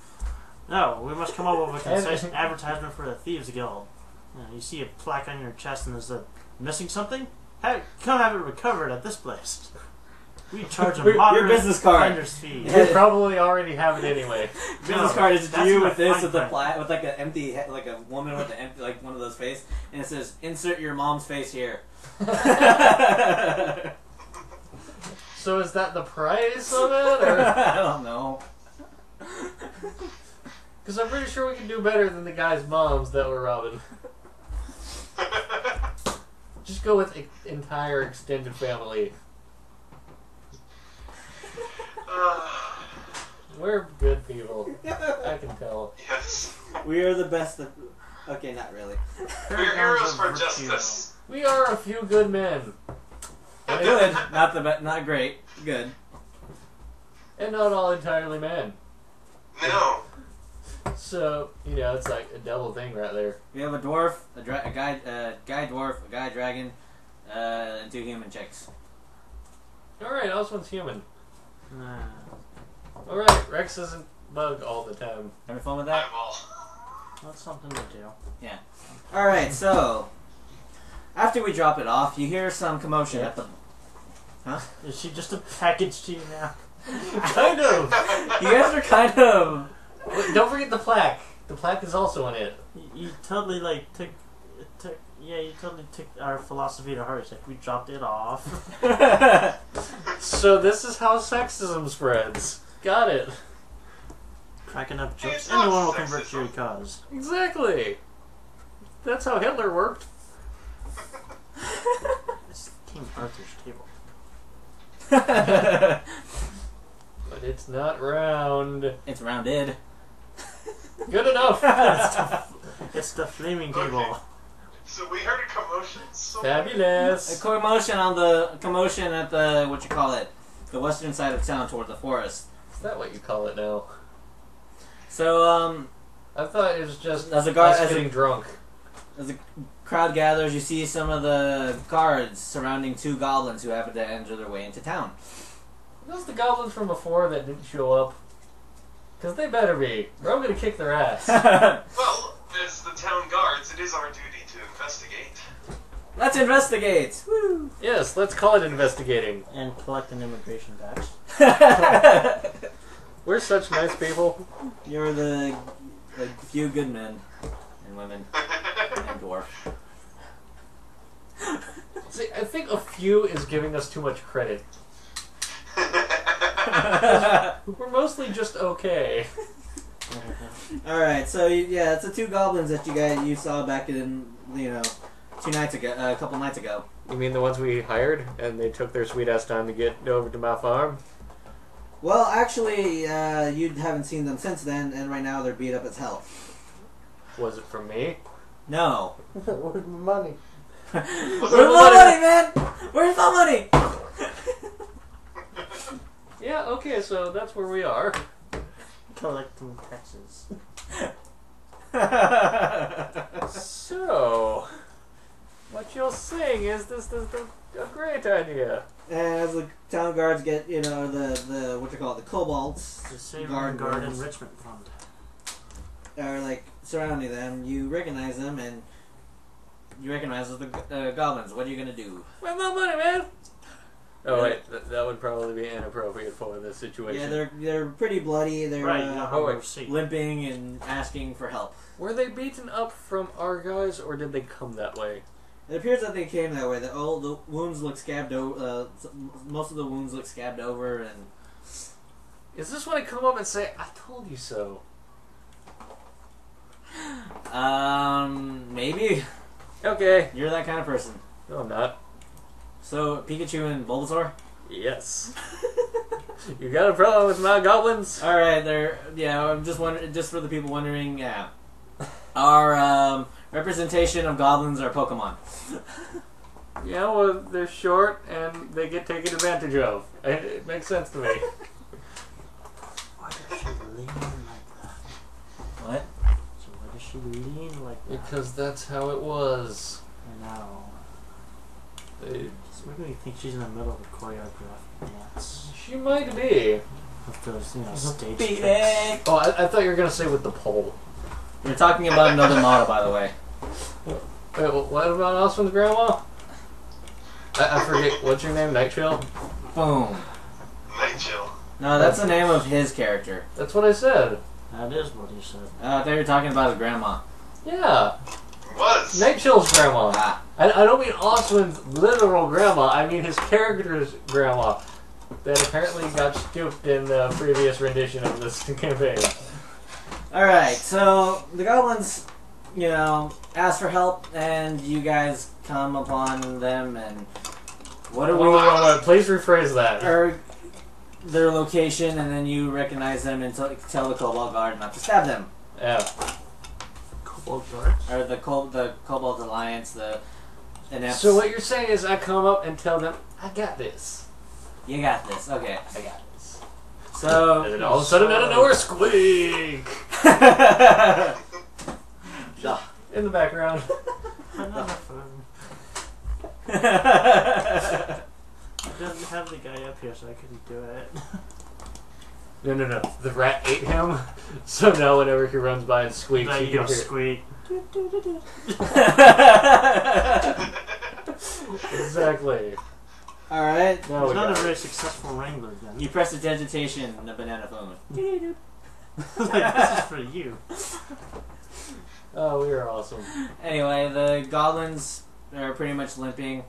No, we must come up with a concise advertisement for the Thieves Guild. You see a plaque on your chest and there's a missing something? Come have it recovered at this place. We charge a Your moderate business card. finder's fee. You probably already have it anyway. Business card is that's you my with this fine with the print. with like an empty like a woman with an empty like one of those face, and it says insert your mom's face here. So is that the price of it? Or? I don't know. Because I'm pretty sure we can do better than the guy's moms that were robbing. Just go with entire extended family. We're good people. I can tell. Yes. We are the best of. Okay, not really. We're heroes for justice. We are a few good men. Good, not great. Good. And not all entirely men. No. So, it's like a double thing right there. We have a dwarf, a guy dwarf, a guy dragon, and 2 human chicks. Alright, last one's human. Nah. Alright, Rex doesn't bug all the time. Having fun with that? I'm all. That's something to do. Yeah. Alright, so after we drop it off, you hear some commotion at the. Huh? Is she just a package to you now? Kind of! You guys are kind of. Wait, don't forget the plaque. The plaque is also in it. You totally took our philosophy to heart. It's like we dropped it off. So this is how sexism spreads. Got it. Cracking up jokes. It's not Anyone will convert to sexism. your cause. Exactly. That's how Hitler worked. It's King Arthur's table. But it's not round. It's rounded. Good enough. It's the flaming Okay. table. So we heard a commotion. So A Fabulous. commotion at the the western side of town toward the forest. Is that what you call it now? So I thought it was just as a us getting drunk. as the crowd gathers, you see some of the guards surrounding 2 goblins who happen to enter their way into town. Are those the goblins from before that didn't show up? Because they better be. Or I'm going to kick their ass. Well, as the town guards, it is our duty to investigate. Let's investigate. Woo! Yes, let's call it investigating. And collect an immigration tax. We're such nice people. You're the few good men and women and dwarf. See, I think a few is giving us too much credit. We're mostly just okay. All right, so yeah, it's the 2 goblins that you saw back in 2 nights ago, a couple nights ago. You mean the ones we hired and they took their sweet ass time to get over to my farm? Well, actually, you haven't seen them since then, and right now they're beat up as hell. Was it from me? No. Where's my money? Where's my money, man? Where's my money? Yeah, okay, so that's where we are. Collecting taxes. So, what you're saying is this is a great idea. And as the town guards get, the kobolds The Seiryun Guard guards Enrichment Fund. are surrounding them. You recognize them, and you recognize the goblins. What are you gonna do? Where's my money, man? Oh wait, that would probably be inappropriate for this situation. Yeah, they're pretty bloody. They're Right, you have oh, a wait. receipt. limping and asking for help. Were they beaten up from our guys, or did they come that way? It appears that they came that way. The wounds look scabbed over. Most of the wounds look scabbed over, and Is this when I come up and say, "I told you so"? maybe Okay. you're that kind of person. No, I'm not. So Pikachu and Bulbasaur. Yes. You got a problem with my goblins? All right, I'm just wondering, just for the people wondering, yeah, our representation of goblins are Pokemon. Yeah, well, they're short and they get taken advantage of. It makes sense to me. Why does she lean like that? What? So why does she lean like that? Because that's how it was. I know. They- It's making me think she's in the middle of a choreographed dance. She might be. With those, you know, stage Beat tricks. it! Oh, I thought you were gonna say with the pole. We're talking about another model, by the way. Wait, what about Osmond's grandma? I forget. What's your name? Nightchill? Boom. Night chill. No, that's the name of his character. That's what I said. That is what he said. I thought you were talking about his grandma. Yeah. It was. Nightchill's grandma. Ah. I don't mean Osmond's literal grandma. I mean his character's grandma. That apparently got stooped in the previous rendition of this campaign. Alright, so the goblins, you know, ask for help, and you guys come upon them, and what are we... Please rephrase that. Or their location, and then you recognize them and tell the Cobalt Guard not to stab them. Yeah. Cobalt guards? Or the Cobalt Alliance, the inept. So what you're saying is I come up and tell them, I got this. You got this. Okay. I got this. So... And then all of a sudden out of nowhere, squeak! In the background. Another phone. I didn't have the guy up here, so I couldn't do it. No. The rat ate him. So now whenever he runs by and squeaks, There you you can go, hear squeak. Exactly. Alright. Now He's we not a got very it. successful wrangler then. You press the digitation on the banana phone. Like, this is for you. Oh, we are awesome. Anyway, the goblins are pretty much limping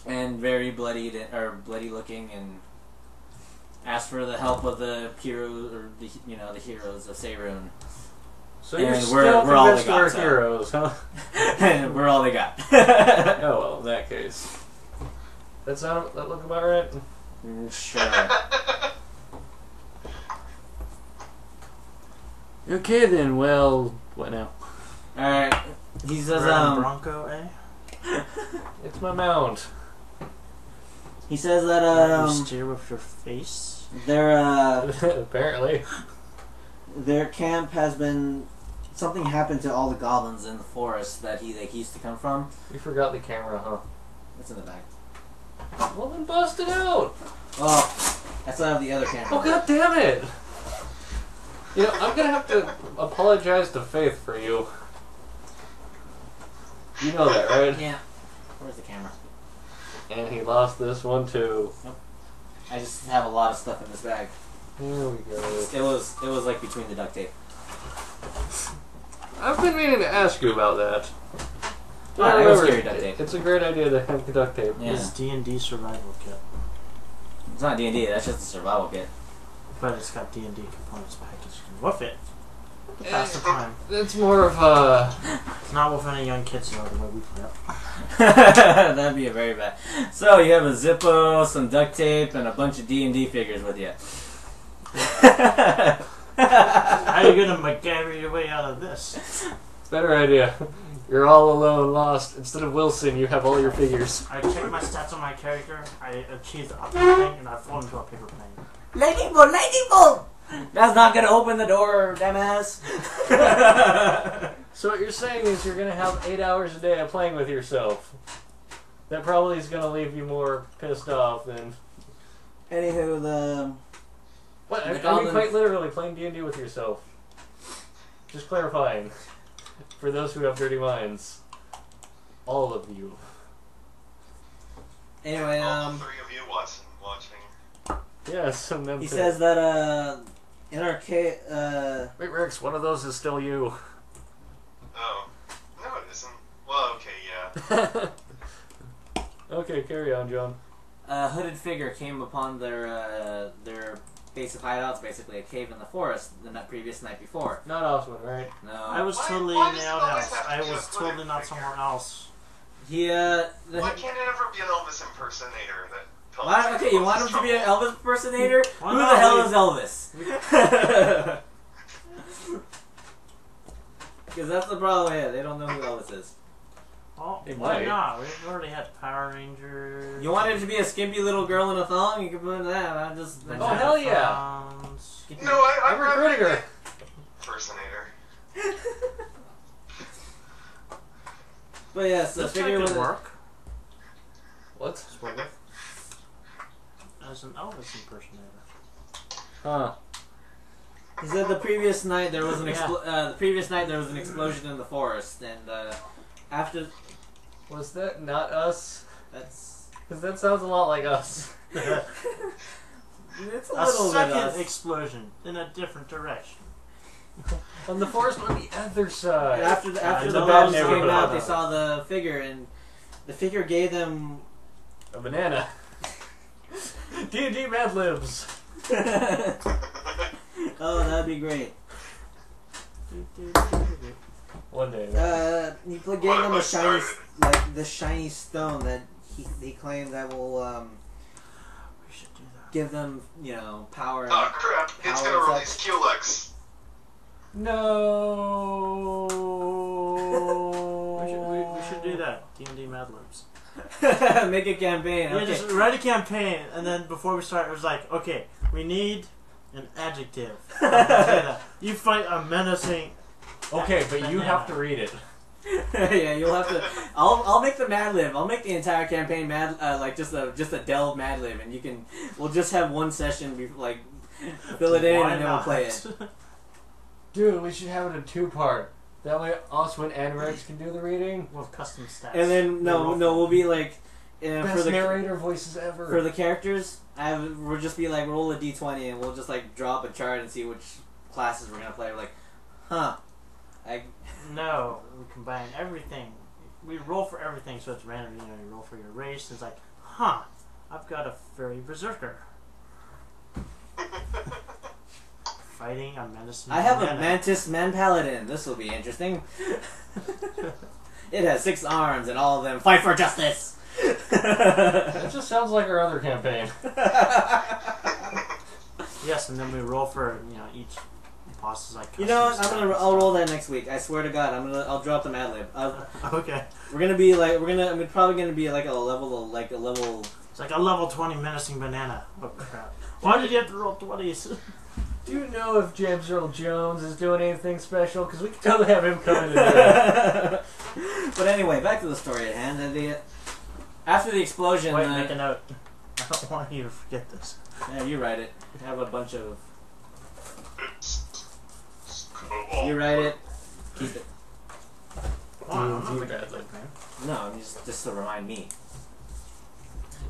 and very bloody looking, and ask for the help of the heroes, or the heroes of Seiryun. So And you're we're still all convinced they we're got, so. heroes, huh? And we're all they got. Oh well, in that case. That look about right? Sure. Okay then, well, what now? Alright. He says, Red Bronco, eh? It's my mount. he says that, You steer with your face? Apparently. their camp has been, something happened to all the goblins in the forest that he used to come from. You forgot the camera, huh? It's in the back. Well then bust it out! Oh, I still have the other camera. Oh god damn it! You know, I'm gonna have to apologize to Faith for you. You know that, right? Yeah. Where's the camera? And he lost this one too. I just have a lot of stuff in this bag. Here we go. It was like between the duct tape. I've been meaning to ask you about that. Oh, it was scary duct tape. It's a great idea to have the duct tape. Yeah. It's D&D survival kit. It's not D&D, that's just a survival kit. But it's got D&D components packaged with it. To pass the time. It's more of a... It's not with any young kids, though, the way we play it. That'd be a very bad. So you have a Zippo, some duct tape, and a bunch of D&D figures with you. How are you gonna MacGyver your way out of this? Better idea. You're all alone, lost. Instead of Wilson, you have all your figures. I check my stats on my character, I achieve the optimal thing, and I fall into a paper plane. Lightning bolt! Lightning bolt! That's not gonna open the door, dumbass. So what you're saying is you're gonna have 8 hours a day of playing with yourself. That probably is gonna leave you more pissed off than... Anywho, What? The I mean goblins- quite literally playing D&D with yourself. Just clarifying. For those who have dirty minds. All of you. Anyway, All three of you watching. Yes, and them he too. says that in our cave, Wait, Rex, one of those is still you. Oh. No, it isn't. Well, okay, yeah. Okay, carry on, John. a hooded figure came upon their base of hideouts, basically a cave in the forest, the previous night before. Not Osmond, right? No. I was totally why in does the it always outhouse. have to I be a was hooded totally not figure? somewhere else. He Why can't it ever be an Elvis impersonator that tells Why, you okay, you want him to be an trouble? Elvis impersonator? Why Who the not? hell is Elvis? Because that's the problem here. They don't know who Elvis is. Oh, It why might. not? We've already had Power Rangers. You want him to be a skimpy little girl in a thong? You can put that. I'm just. Oh, hell yeah. Phones. No, I'm I'm recruiting her. impersonator. But yeah, so This figure guy with could it. work What? as an Elvis impersonator. Huh. He said the previous night there was an Yeah. the previous night there was an explosion in the forest, and after Was that not us? that's Because that sounds a lot like us. it's a A little bit second us. explosion in a different direction. On the forest on the other And side. after in the the bombs bad came neighborhood. out, they saw the figure, and the figure gave them. A banana. D&D Mad Libs. Oh, that'd be great. One day. He gave them a shiny, like the shiny stone that he claimed that will We should do that. give them, power. Oh crap! It's Power gonna such. release QLEX. No. We should do that. D&D Mad Libs. Make a campaign. Yeah, Okay. just write a campaign, and then before we start, it was like, okay, we need an adjective. Say that. You fight a menacing. Okay, but you have to read it. Yeah, you'll have to. I'll make the Mad Lib. I'll make the entire campaign Mad, like just a delve Mad Lib, and we'll just have one session, like fill it in, Why and then we'll not? play it. Dude, we should have it a 2-part. That way us and Anrex can do the reading. We'll have custom stats. And then we'll be like for Best the narrator voices ever. for the characters. We'll just be like roll a d20, and we'll just like draw up a chart and see which classes we're gonna play. We're like, huh? No, we combine everything. We roll for everything, so it's random. You roll for your race. And it's like, huh? I've got a fairy berserker fighting a menacing. I have a banana. mantis man paladin. This will be interesting. It has 6 arms, and all of them fight for justice. That just sounds like our other campaign. Yes, and then we roll for each boss is like. You know what? custom I'll stats. roll that next week. I swear to God, I'll drop the Mad Lib. Okay, I'm probably gonna be like a level. it's like a level 20 menacing banana. Oh crap! Why did you have to roll 20s? Do you know if James Earl Jones is doing anything special? Because we can totally have him come in and do it. But anyway, back to the story at hand. After the explosion, Wait, make a note. I don't want you to forget this. yeah, you write it. I have a bunch of. Cobalt. You write it. Keep it. Wow, I'm D&D not Mad bad, Lib. man. No, just to remind me.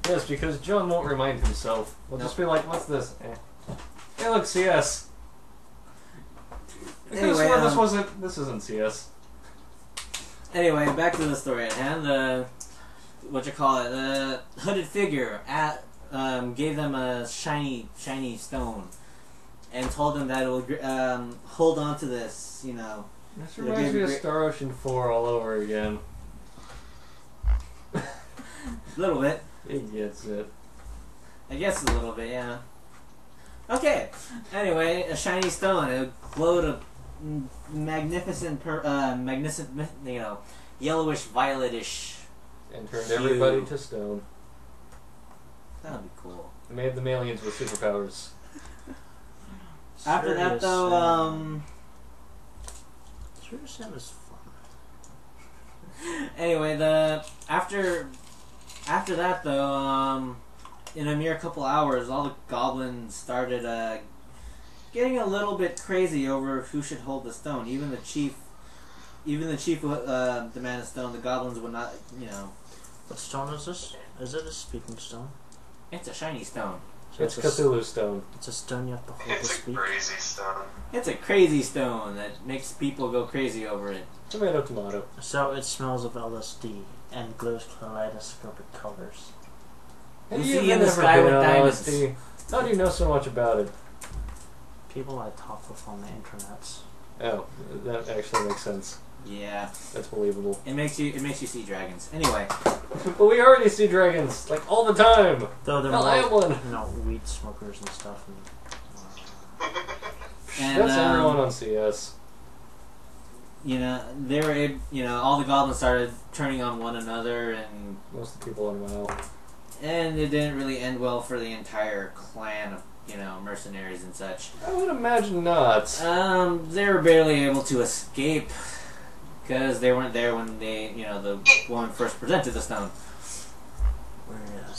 Yes, because John won't remind himself. We'll just be like, what's this? Hey, look, CS. I could've Anyway, sworn this isn't CS. Anyway, back to the story at hand. The hooded figure gave them a shiny stone, and told them that it will hold on to this. This It'll reminds give me you of great- Star Ocean 4 all over again. A little bit. It gets it. I guess a little bit, yeah. Okay. Anyway, a shiny stone. It glowed a magnificent, yellowish, violetish. And turned Phew. everybody to stone. That would be cool. It made them aliens with superpowers. After that, Serious though, Sam. Serious Sam is fun. Anyway, after that, though, in a mere couple hours, all the goblins started getting a little bit crazy over who should hold the stone. Even the chief demanded stone. The goblins would not, What stone is this? Is it a speaking stone? It's a shiny stone. So It's a, Cthulhu stone. it's a stone you have to hold to It's a speak. crazy stone. It's a crazy stone that makes people go crazy over it. Tomato, tomato. So it smells of LSD and glows kaleidoscopic colors. You Have see you in the never sky been with on diamonds. LSD? How do you know so much about it? People I talk with on the internets. Oh, that actually makes sense. Yeah, That's believable. it makes you see dragons. Anyway, But we already see dragons, like, all the time! Though they're Hell, I am more, one! weed smokers and stuff. and That's everyone on CS. they were all the goblins started turning on one another, and Most of the people on WoW. it didn't really end well for the entire clan of mercenaries and such. I would imagine not. They were barely able to escape because they weren't there when the woman first presented the stone.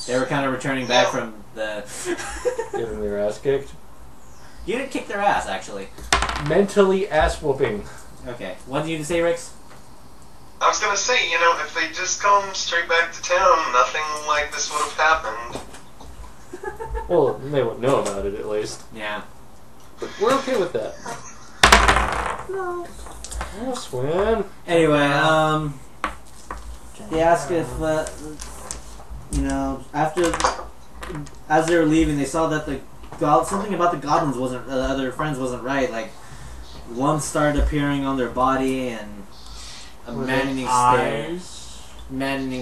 They were kind of returning back from the... Getting their ass kicked. You didn't kick their ass, actually. Mentally ass whooping. Okay. What did you say, Rix? I was gonna say, if they just come straight back to town, nothing like this would have happened. Well, they wouldn't know about it, at least. Yeah. But we're okay with that. No. Oh, Swin. Anyway, they asked if, as they were leaving, they saw that something about the goblins wasn't, their friends wasn't right. Like, lumps started appearing on their body and a maddening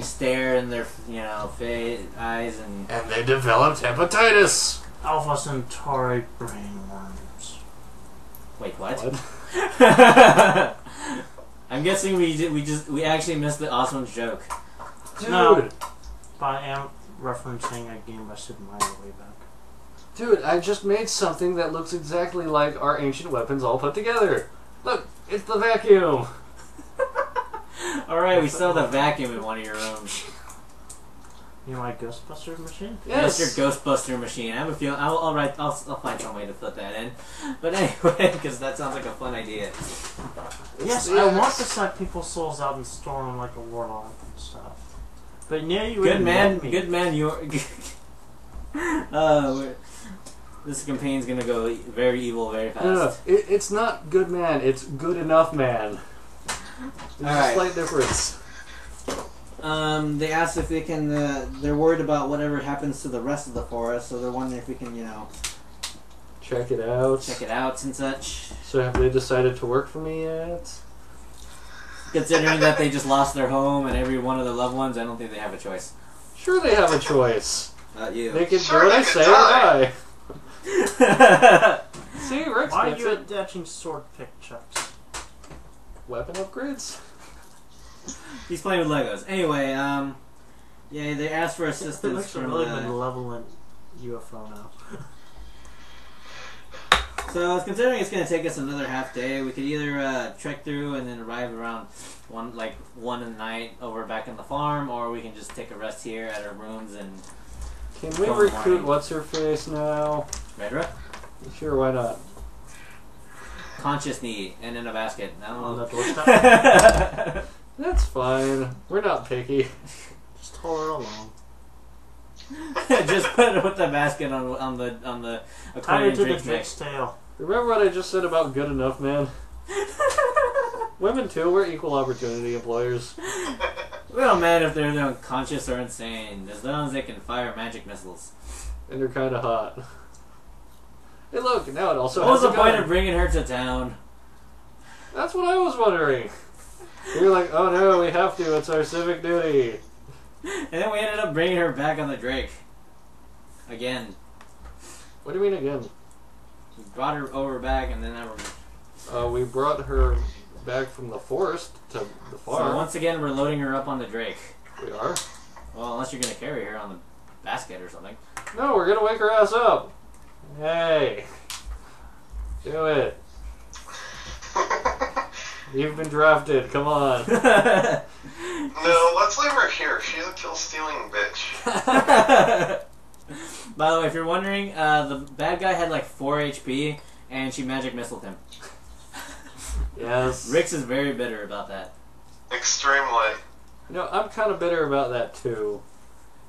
stare in their, eyes and they developed hepatitis. Alpha Centauri brain worms. Wait, what? I'm guessing we actually missed the awesome joke. Dude. No, but I am referencing a game I Sid Meier way back. Dude, I just made something that looks exactly like our ancient weapons all put together. Look, it's the vacuum. Alright, we still have the vacuum in one of your rooms. You know my Ghostbusters machine? Yes, your Ghostbuster machine. I have a feeling I'll find some way to put that in. But anyway, because that sounds like a fun idea. Yes, I want to suck people's souls out and store them like a warlock and stuff. But yeah, you good man, me. good man. This campaign's gonna go very evil very fast. No, it's not good man. It's good enough man. There's a slight difference. They asked if they can. They're worried about whatever happens to the rest of the forest, so they're wondering if we can, check it out. check it out and such. So have they decided to work for me yet? Considering that they just lost their home and every one of their loved ones, I don't think they have a choice. Sure, they have a choice. Not you. They can Sure, do what they I could say die. or die. See, Rex Why are gets you it. attaching sword pick chucks? Weapon upgrades. He's playing with Legos. Anyway, yeah, they asked for It assistance looks a from really the... malevolent UFO now. So, considering it's going to take us another half day, we could either trek through and then arrive around 1 in the night over back in the farm, or we can just take a rest here at our rooms and... Can we recruit what's-her-face now? Redra? Sure, why not? Conscious need, and in a basket. On the No. doorstep. That's fine. We're not picky. Just haul her along. Just put the basket on the Tie her aquarium to the drinks dick's tail. Remember what I just said about good enough, man? Women too, we're equal opportunity employers. We don't matter if they're unconscious or insane, as long as they can fire magic missiles. And they're kinda hot. Hey look, now it also What was has the a point gun. of bringing her to town? That's what I was wondering. You're like, oh no, we have to, it's our civic duty. And then we ended up bringing her back on the Drake. Again. What do you mean again? We brought her over back and then We brought her back from the forest to the farm. So once again, we're loading her up on the Drake. We are? Well, unless you're going to carry her on the basket or something. No, we're gonna wake her ass up. Hey. Do it. You've been drafted, come on. No, let's leave her here. She's a kill-stealing bitch. By the way, if you're wondering, the bad guy had like 4 HP, and she magic missiled him. Yes. Rix is very bitter about that. Extremely. You know, I'm kind of bitter about that too.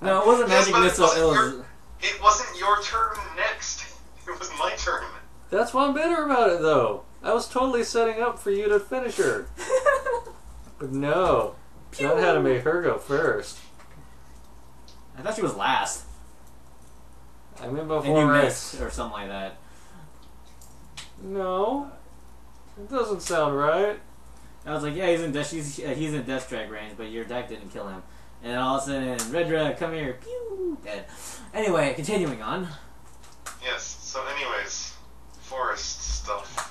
No, it wasn't Yes, magic but missile. it wasn't your turn next. It was my turn. That's why I'm bitter about it though. I was totally setting up for you to finish her. But no. John had to make her go first. I thought she was last. I mean And before you Rex. missed, or something like that. No. It doesn't sound right. I was like, yeah, he's in death strike range, but your deck didn't kill him. And all of a sudden, Redra, come here, pew, dead. Anyway, continuing on. Yes, so anyways, forest stuff.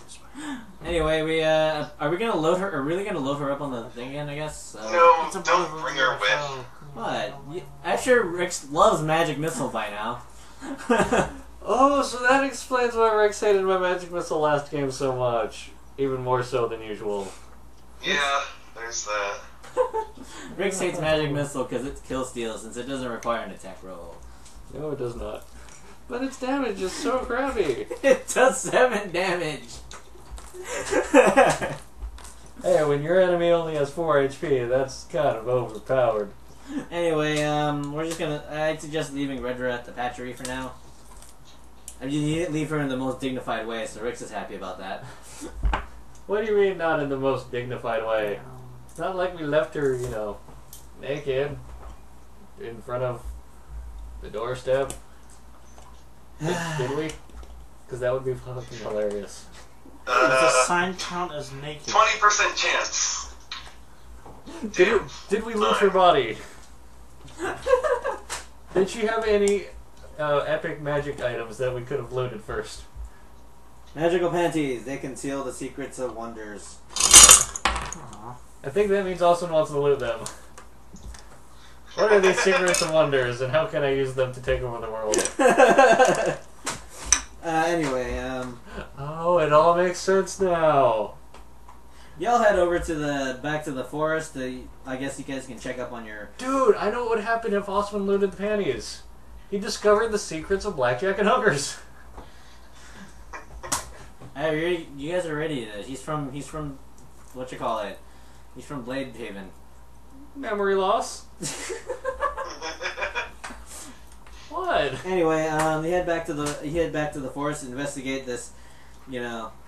Anyway, we are we gonna load her? Are we really gonna load her up on the thing again? I guess. No, It's a don't bit of bring a her with. show. What? I'm sure Rick loves magic missile by now. Oh, so that explains why Rex hated my magic missile last game so much. Even more so than usual. Yeah, there's that. Rick hates magic missile because it's kill steal since it doesn't require an attack roll. No, it does not. But its damage is so crappy. It does 7 damage. Hey, when your enemy only has 4 HP, that's kind of overpowered. Anyway, we're just gonna. I'd suggest leaving Redra at the patchery for now. I mean, you leave her in the most dignified way, so Rix is happy about that. What do you mean not in the most dignified way? It's not like we left her, you know, naked in front of the doorstep. Did we? Because that would be fucking hilarious. Does the sign count as naked? 20% chance. Did we loot her body? Did she have any epic magic items that we could have looted first? Magical panties. They conceal the secrets of wonders. Aww. I think that means Austin wants to loot them. What are these secrets and wonders, and how can I use them to take over the world? Anyway, Oh, it all makes sense now. y'all head over to back to the forest. I guess you guys can check up on your. Dude, I know what would happen if Osman looted the panties. He discovered the secrets of blackjack and hookers. You guys are ready. He's from what you call it? He's from Blade Haven. Memory loss? What? Anyway, he head back to the forest to investigate this,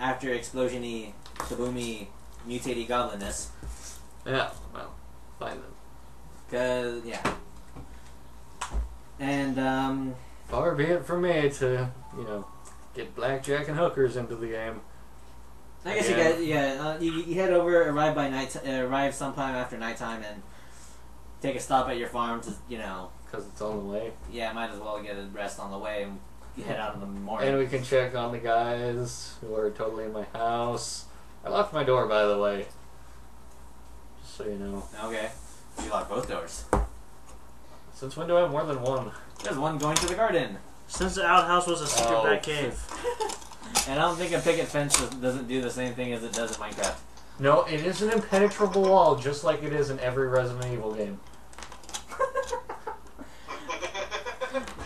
after explosion-y, kaboomy, mutaty goblinness. Yeah, well, fine then. 'Cause and Far be it from me to, get blackjack and hookers into the game. I guess you head over, arrive sometime after nighttime, and take a stop at your farm to, Because it's on the way. yeah, might as well get a rest on the way and head out in the morning. And we can check on the guys who are totally in my house. I locked my door, by the way. Just so you know. Okay. You lock both doors. Since when do I have more than one? There's one going to the garden. Since the outhouse was a secret Oh. back cave. And I don't think a picket fence doesn't do the same thing as it does in Minecraft. No, it is an impenetrable wall, just like it is in every Resident Evil game.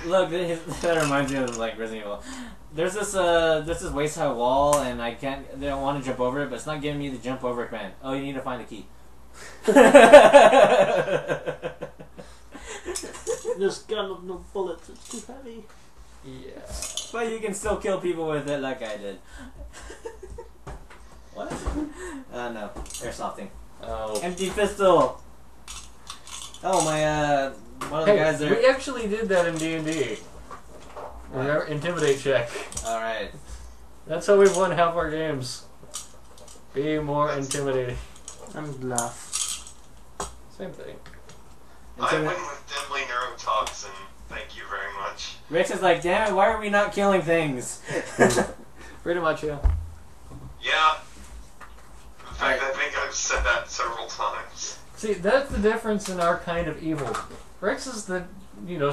Look, that reminds me of Resident Evil. There's this waist high wall, and I don't want to jump over it, but it's not giving me the jump over command. Oh, you need to find the key. This gun with no bullets, it's too heavy. Yeah. But you can still kill people with it like I did. What? No. Airsofting. Oh. Empty pistol! Oh, my, one of the Hey, guys there. we actually did that in D&D. Remember? Intimidate check. Alright. That's how we've won half our games. Be more intimidating. And bluff. Same thing. I went with deadly neurotoxin. Thank you very much. Rich is like, damn it, why are we not killing things? Pretty much, yeah. Yeah. In fact, I think I've said that several times. See, that's the difference in our kind of evil. Rex is the,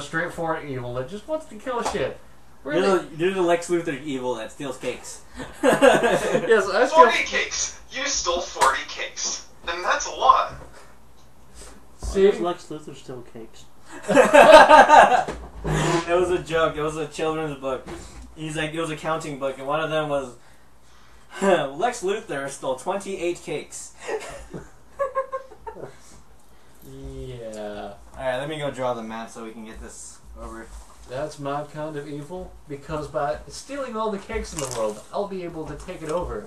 straightforward evil that just wants to kill shit. You're the Lex Luthor evil that steals cakes. Yes, I 40 still... cakes! You stole 40 cakes. And that's a lot. See? Lex Luthor still cakes. It was a joke. It was a children's book. He's like, it was a counting book, and one of them was Lex Luthor stole 28 cakes. Yeah. Alright, let me go draw the map so we can get this over. That's my kind of evil, because by stealing all the cakes in the world, I'll be able to take it over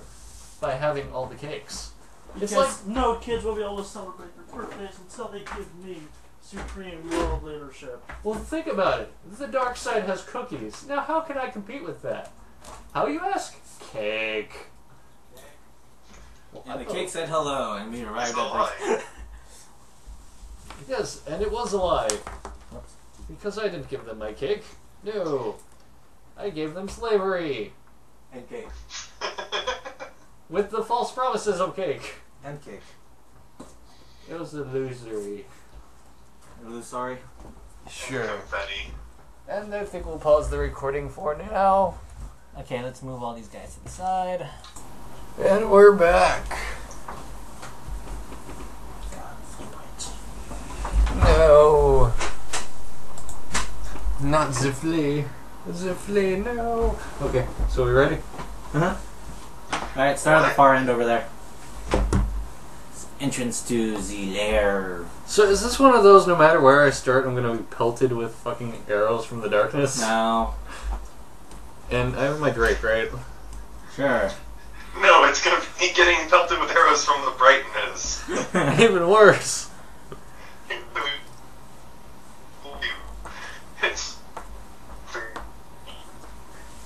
by having all the cakes. It's Because no kids will be able to celebrate their birthdays until they give me supreme world leadership. well, think about it. The dark side has cookies. Now, how can I compete with that? How, you ask? Cake. Well, And the thought- cake said hello, and we It's arrived a at lie. Yes, and it was a lie. Because I didn't give them my cake. No. I gave them slavery. And cake. With the false promises of cake. And cake. It was illusory. Really sorry. Sure. Confetti. And I think we'll pause the recording for now. Okay, let's move all these guys to the side. And we're back. No. Not the flea. The flea, no. Okay, so we ready? Uh-huh. Alright, start at the far end over there. Entrance to the lair. So is this one of those, no matter where I start, I'm gonna be pelted with fucking arrows from the darkness? No. And I have my Drake, right? Sure. No, it's gonna be getting pelted with arrows from the brightness. Even worse. It's...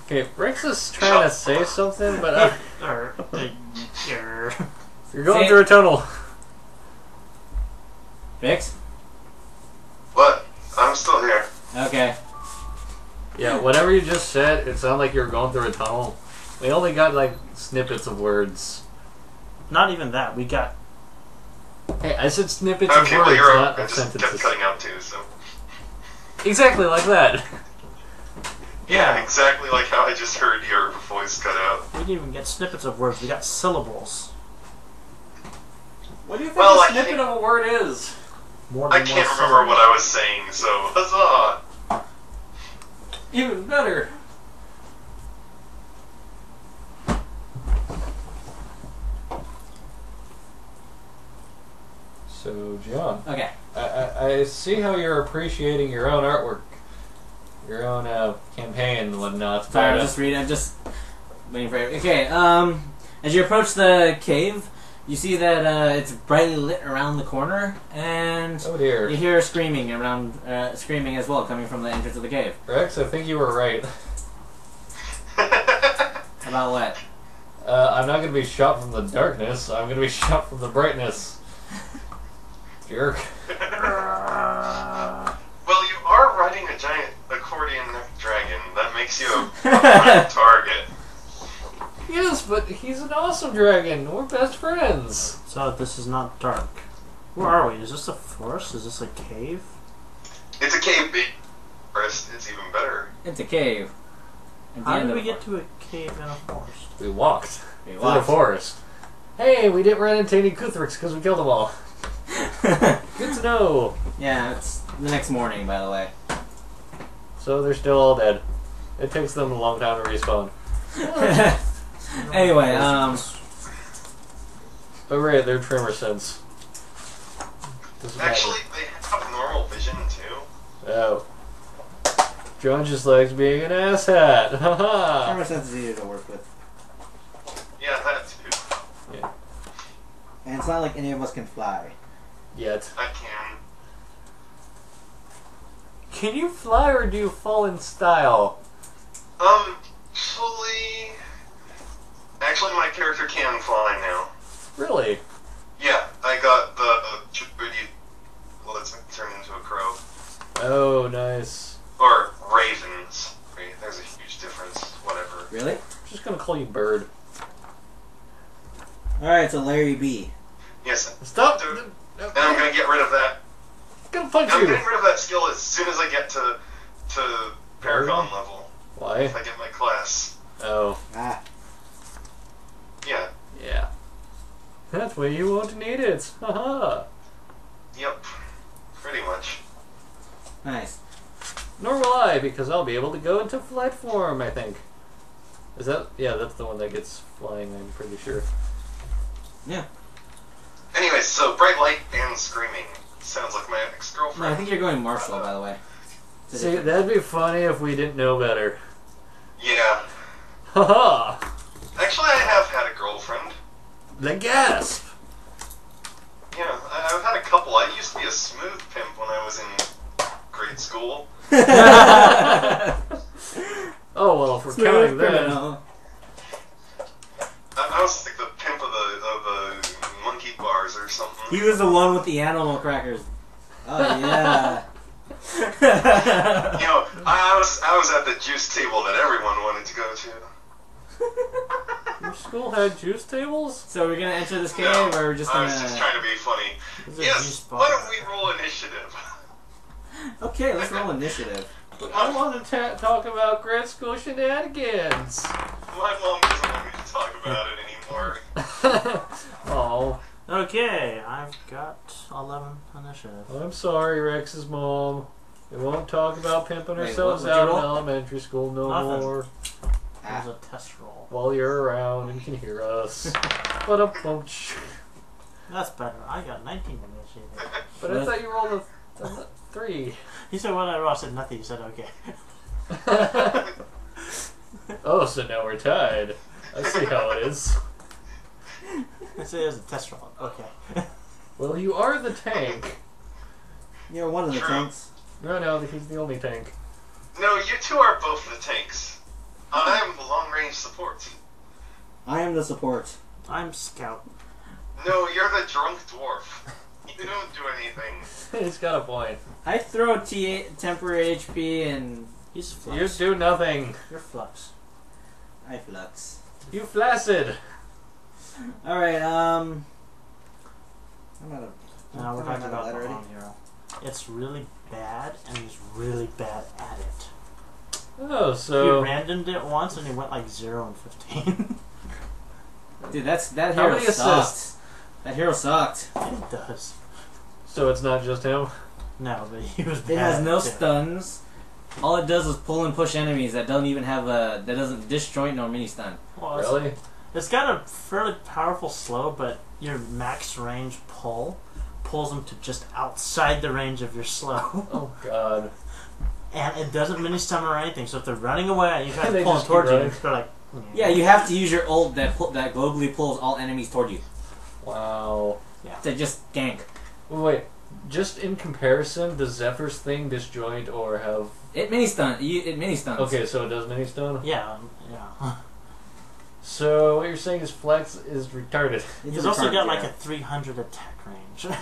Okay, Rex is trying to say something, but you're going through a tunnel. Vix? What? I'm still here. Okay. Yeah, whatever you just said, it sounded like you were going through a tunnel. We only got like snippets of words. Not even that. We got. Hey, I said snippets Okay, of well, words, you're not I of just sentences. kept cutting out too, so... Exactly like that. Yeah, exactly like how I just heard your voice cut out. We didn't even get snippets of words. We got syllables. What do you think Well, a I snippet think- of a word is? More I than can't one remember what I was saying, so huzzah! Even better. So, John, Okay. I see how you're appreciating your own artwork, your own campaign and whatnot. Sorry, but, I'm just reading. I'm just waiting for it. Okay, as you approach the cave, you see that it's brightly lit around the corner, and oh dear. you hear screaming around, screaming as well, coming from the entrance of the cave. Rex, I think you were right. About what? I'm not going to be shot from the darkness. I'm going to be shot from the brightness. Jerk. Well, you are riding a giant accordion neck dragon. That makes you a prime target. Yes, but he's an awesome dragon. We're best friends. So this is not dark. Where are we? Is this a forest? Is this a cave? It's a cave big forest. It's even better. It's a cave. At the How end did of we the get to a cave in a forest? We walked We through the walked. forest. Hey, we didn't run into any Kuthricks because we killed them all. Good to know. Yeah, it's the next morning, by the way. So they're still all dead. It takes them a long time to respawn. Anyway, Oh right, they're tremor sense. Doesn't matter. Actually, they have normal vision too. Oh. John just likes being an asshat. Haha. Tremor sense is easier to work with. Yeah, that too. Yeah. And it's not like any of us can fly. Yet. I can. Can you fly or do you fall in style? Fully... Actually, my character can fly now. Really? Yeah, I got the well, it's turned into a crow. Oh, nice. Or ravens. Wait, there's a huge difference. Whatever. Really? I'm just gonna call you Bird. Alright, so Larry B. Yes. Stop! And I'm gonna get rid of that. I'm gonna punch I'm you! getting rid of that skill as soon as I get to Paragon level. Why? If I get my class. Oh. Ah. Yeah. Yeah. That's why you won't need it. Haha. Yep. Pretty much. Nice. Nor will I, because I'll be able to go into flight form, I think. Is that... Yeah, that's the one that gets flying, I'm pretty sure. Yeah. Anyways, so bright light and screaming. Sounds like my ex-girlfriend. No, I think you're going Marshall, by the way. It's a See, different- that'd be funny if we didn't know better. Yeah. Haha! Actually, I have had a girlfriend. The gasp! Yeah, I've had a couple. I used to be a smooth pimp when I was in grade school. Oh, well, if we're Smooth counting that... criminal. I was like the pimp of the monkey bars or something. He was the one with the animal crackers. Oh, yeah. You know, I was at the juice table that everyone wanted to go to. Your school had juice tables? So we're gonna enter this cave, No, or we're just I gonna... was just trying to be funny. This is a Yes, juice why bar. don't we roll initiative? Okay, let's roll initiative. I want to talk about grad school shenanigans. My mom doesn't want me to talk about it anymore. Oh, Okay, I've got 11 initiative. I'm sorry, Rex's mom. We won't talk about pimping Wait, ourselves what'd you out in roll? elementary school no Nothing. more. It was a test roll. While you're around and you can hear us. But a punch. That's better. I got 19 initiative. But I thought you rolled a 3. He said when I rolled, I said nothing. He said okay. Oh, so now we're tied. I see how it is. I said it was a test roll. Okay. Well, you are the tank. You're one of the True. tanks. No, he's the only tank. No, you two are both the tanks. I'm the long-range support. I am the support. I'm scout. No, you're the drunk dwarf. You don't do anything. He's got a point. I throw temporary HP and He's You flux. do nothing. You're flux. I flux. You flaccid. Alright, I'm out of... Now we're I'm talking out of about lead the already. wrong hero. It's really bad, and he's really bad at it. Oh, He so randomed it once, and he went like 0 and 15. Dude, that How hero many sucked. assists? That hero sucked. It does. it's not just him. No, but he was bad. It has no too. stuns. All it does is pull and push enemies that don't even have a... That doesn't disjoint nor mini stun. Well, Really? It's got a fairly powerful slow, but your max range pull pulls them to just outside the range of your slow. Oh God. And it doesn't mini stun or anything, so if they're running away and you try They to pull them just keep towards you, running. they're like... Yeah, you have to use your ult that globally pulls all enemies toward you. Wow. To just gank. Wait, just in comparison, does Zephyr's thing disjoint or have? It mini stuns. It mini stuns. Okay, so it does mini stun. Yeah. So what you're saying is Flex is retarded. It's He's a also retarded got like hero. a 300 attack range.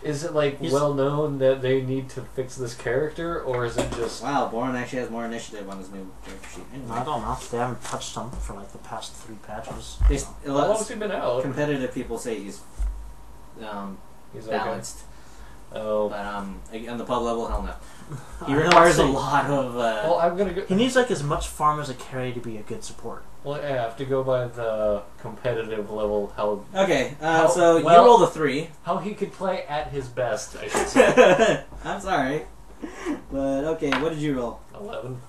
Is it like He's- well known that they need to fix this character, or is it just? Wow, Boron actually has more initiative on his new character sheet. I Anyway, don't know. They haven't touched him for like the past 3 patches. they, How long has he been out? competitive people say he's He's balanced, Oh. but on the pub level, hell no. He I know requires a it's- lot of. Well, I'm gonna go. He needs like as much farm as a carry to be a good support. Well, I have to go by the competitive level. Okay, How- so well- you rolled a 3. How he could play at his best, I should say. I'm sorry, but okay. What did you roll? 11.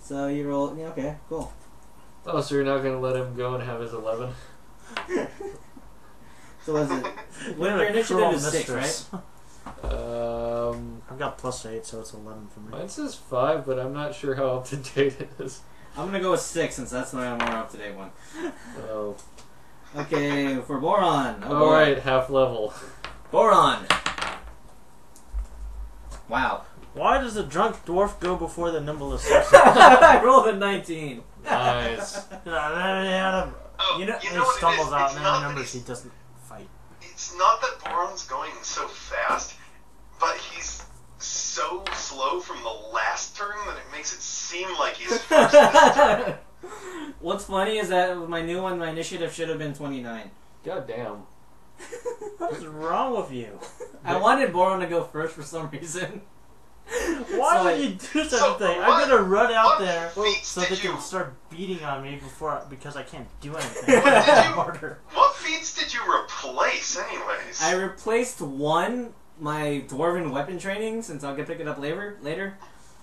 So you rolled. Yeah, okay, cool. Oh, so you're not gonna let him go and have his 11? So was it? What You're your a initiative cruel is 6, right? mistress. Um, I've got +8, so it's 11 for me. mine says 5, but I'm not sure how up to date it is. I'm gonna go with 6 since that's the more up to date one. Oh. Okay, for Boron. Oh, All right, half level. Boron. Wow. Why does the drunk dwarf go before the nimble assassin? I rolled a 19. Nice. Oh, You know- He what it is? stumbles out It's and then not that remembers he he's- doesn't fight. It's not that Boron's going so fast, but he's so slow from the last turn that it makes it seem like he's first this turn. What's funny is that with my new one, my initiative should have been 29. God damn. What's wrong with you? I wanted Boron to go first for some reason. Why So would I- you do such So a thing? what- I'm gonna run out what there feats so did they can you- start beating on me because I can't do anything. What did you- Harder. What feats did you replace, anyways? I replaced my dwarven weapon training since I'll get pick it up later.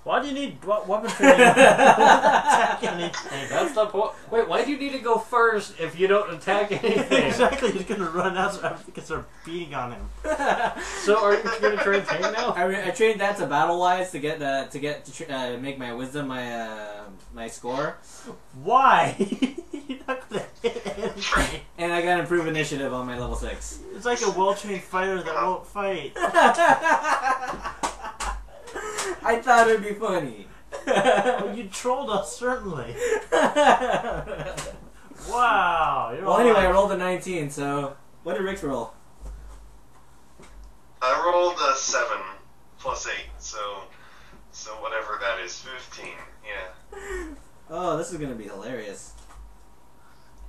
Why do you need weapon training? Attack anything. That's the point. Wait, why do you need to go first if you don't attack anything? Exactly, he's gonna run out so everything can start beating on him. So are you going to train tank now? I trained that to battle wise to make my wisdom my score, Why? You're not gonna hit anything. and I got improved initiative on my level 6. It's like a well-trained fighter that won't fight. I thought it'd be funny. Well, you trolled us, certainly. Wow. You're Well, all anyway, I right. rolled a 19. So what did Rick roll? I rolled a 7 plus 8, so whatever that is, 15. Yeah. Oh, this is gonna be hilarious.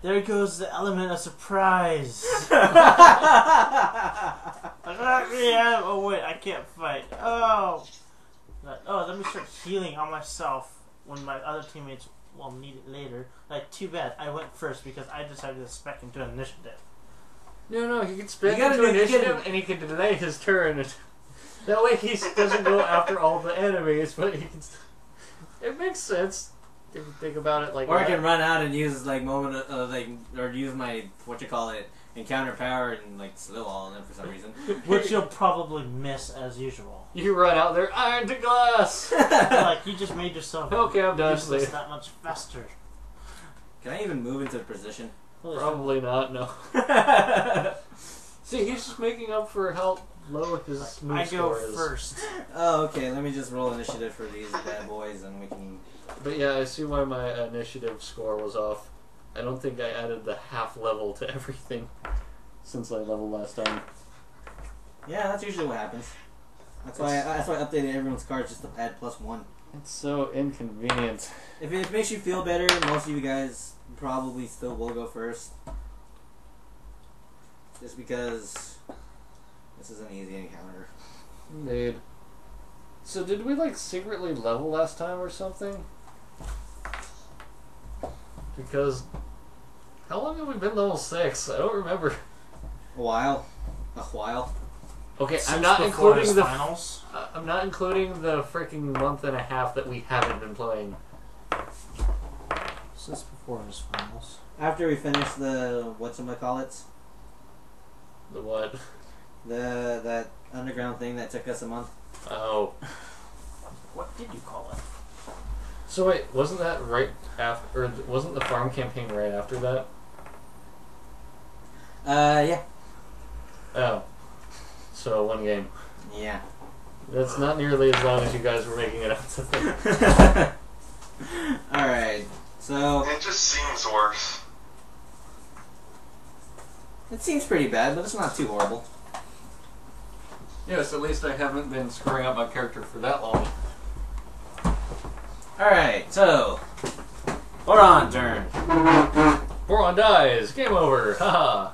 There goes the element of surprise. I don't really have. Oh wait, I can't fight. Oh, Like, oh, let me start healing on myself when my other teammates will need it later. Like, too bad I went first because I decided to spec into an initiative. No, he can spend You gotta into do- you initiative gotta- and he can delay his turn. That way he doesn't go after all the enemies, but he can. It makes sense if you think about it like Or I that. can run out and use like or use my encounter power and like slow all of them for some reason. Which you'll probably miss as usual. You run out there, iron to glass! Like, you just made yourself Okay, I'm done. useless that much faster. Can I even move into the position? Probably not, no. See, he's just making up for how low his move I go score is. first. Oh, okay. Let me just roll initiative for these bad boys, and we can. But yeah, I see why my initiative score was off. I don't think I added the half level to everything since I leveled last time. Yeah, that's usually what happens. That's why I updated everyone's cards just to add +1. It's so inconvenient. If it makes you feel better, most of you guys probably still will go first. Just because this is an easy encounter. Indeed. So did we like secretly level last time or something? Because how long have we been level 6? I don't remember. A while. Okay, Since I'm not before including his the finals. I'm not including the freaking month and a half that we haven't been playing. Since before his finals. After we finish the whatchamacallits, The what? that underground thing that took us a month. Oh. What did you call it? So wait, wasn't that right after, or wasn't the farm campaign right after that? Yeah. Oh. So one game. Yeah. That's not nearly as long as you guys were making it out to think. Alright, so It just seems worse. it seems pretty bad, but it's not too horrible. Yes, at least I haven't been screwing up my character for that long. Alright, so Boron turn. Boron dies. Game over. Haha.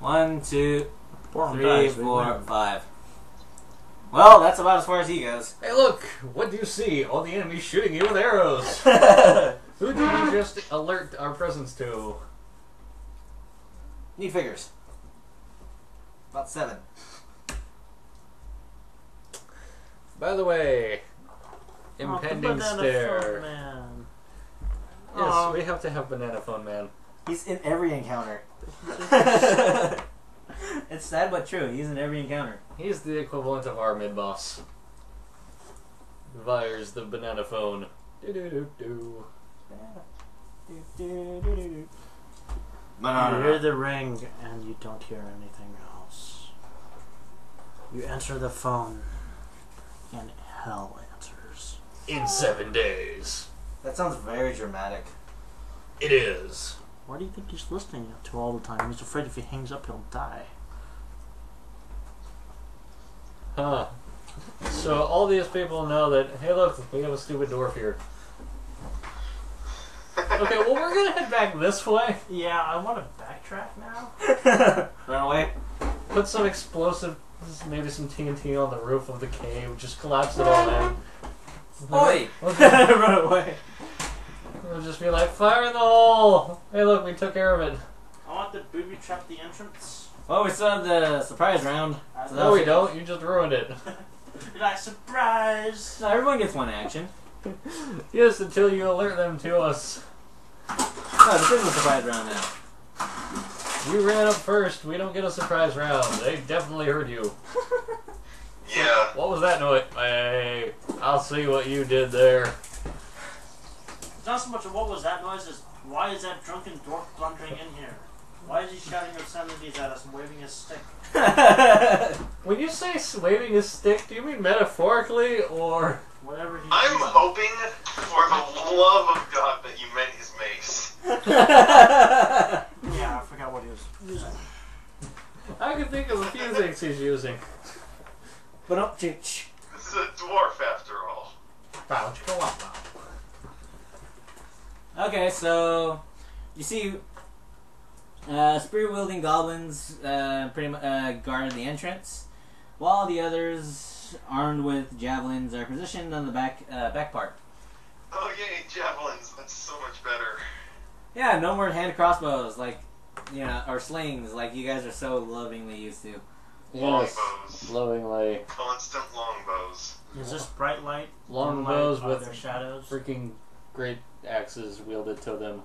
1, 2, Boron 3, dies, we 4, win. 5. Well, that's about as far as he goes. Hey, look! What do you see? All the enemies shooting you with arrows. Who did you just alert our presence to? Need figures. About 7. By the way, Oh, the impending banana stare. phone man. Yes, Oh. we have to have Banana Phone Man. He's in every encounter. It's sad but true. He's in every encounter. He's the equivalent of our mid-boss. Vires the Banana Phone. Do-do-do-do. You hear the ring and you don't hear anything else. You answer the phone and hell answers. In 7 days. That sounds very dramatic. It is. Why do you think he's listening to all the time? He's afraid if he hangs up he'll die. Huh. So all these people know that, hey look, we have a stupid dwarf here. Okay, well we're gonna head back this way. Yeah, I want to backtrack now. Run away. Put some explosive, maybe some TNT on the roof of the cave, just collapse it all in. Oi! We'll just, Run away. we'll just be like, fire in the hole! Hey look, we took care of it. I want to booby trap the entrance. Well, we still have the surprise round. So No we don't, you just ruined it. Like, surprise! No, everyone gets one action. Yes, until you alert them to us. No, this is a surprise round now. You ran up first, we don't get a surprise round. They definitely heard you. Yeah. What was that noise? Hey, I'll see what you did there. It's not so much of what was that noise as why is that drunken dwarf blundering in here? Why is he shouting obscenities at us and waving his stick? When you say waving his stick, do you mean metaphorically or? Whatever he I'm using. hoping, for the love of God, that you meant his mace. Yeah, I forgot what he was using. I can think of a few things he's using. But don't. This is a dwarf, after all. Okay, so you see, spear-wielding goblins pretty much guard the entrance, while the others armed with javelins, are positioned on the back part. Oh yay, javelins! That's so much better. Yeah, no more hand crossbows, like, you know, or slings, like you guys are so lovingly used to. Yes, Longbows. lovingly. Constant longbows. Is this bright light? Long dim bows light, are with there shadows? freaking great axes wielded to them.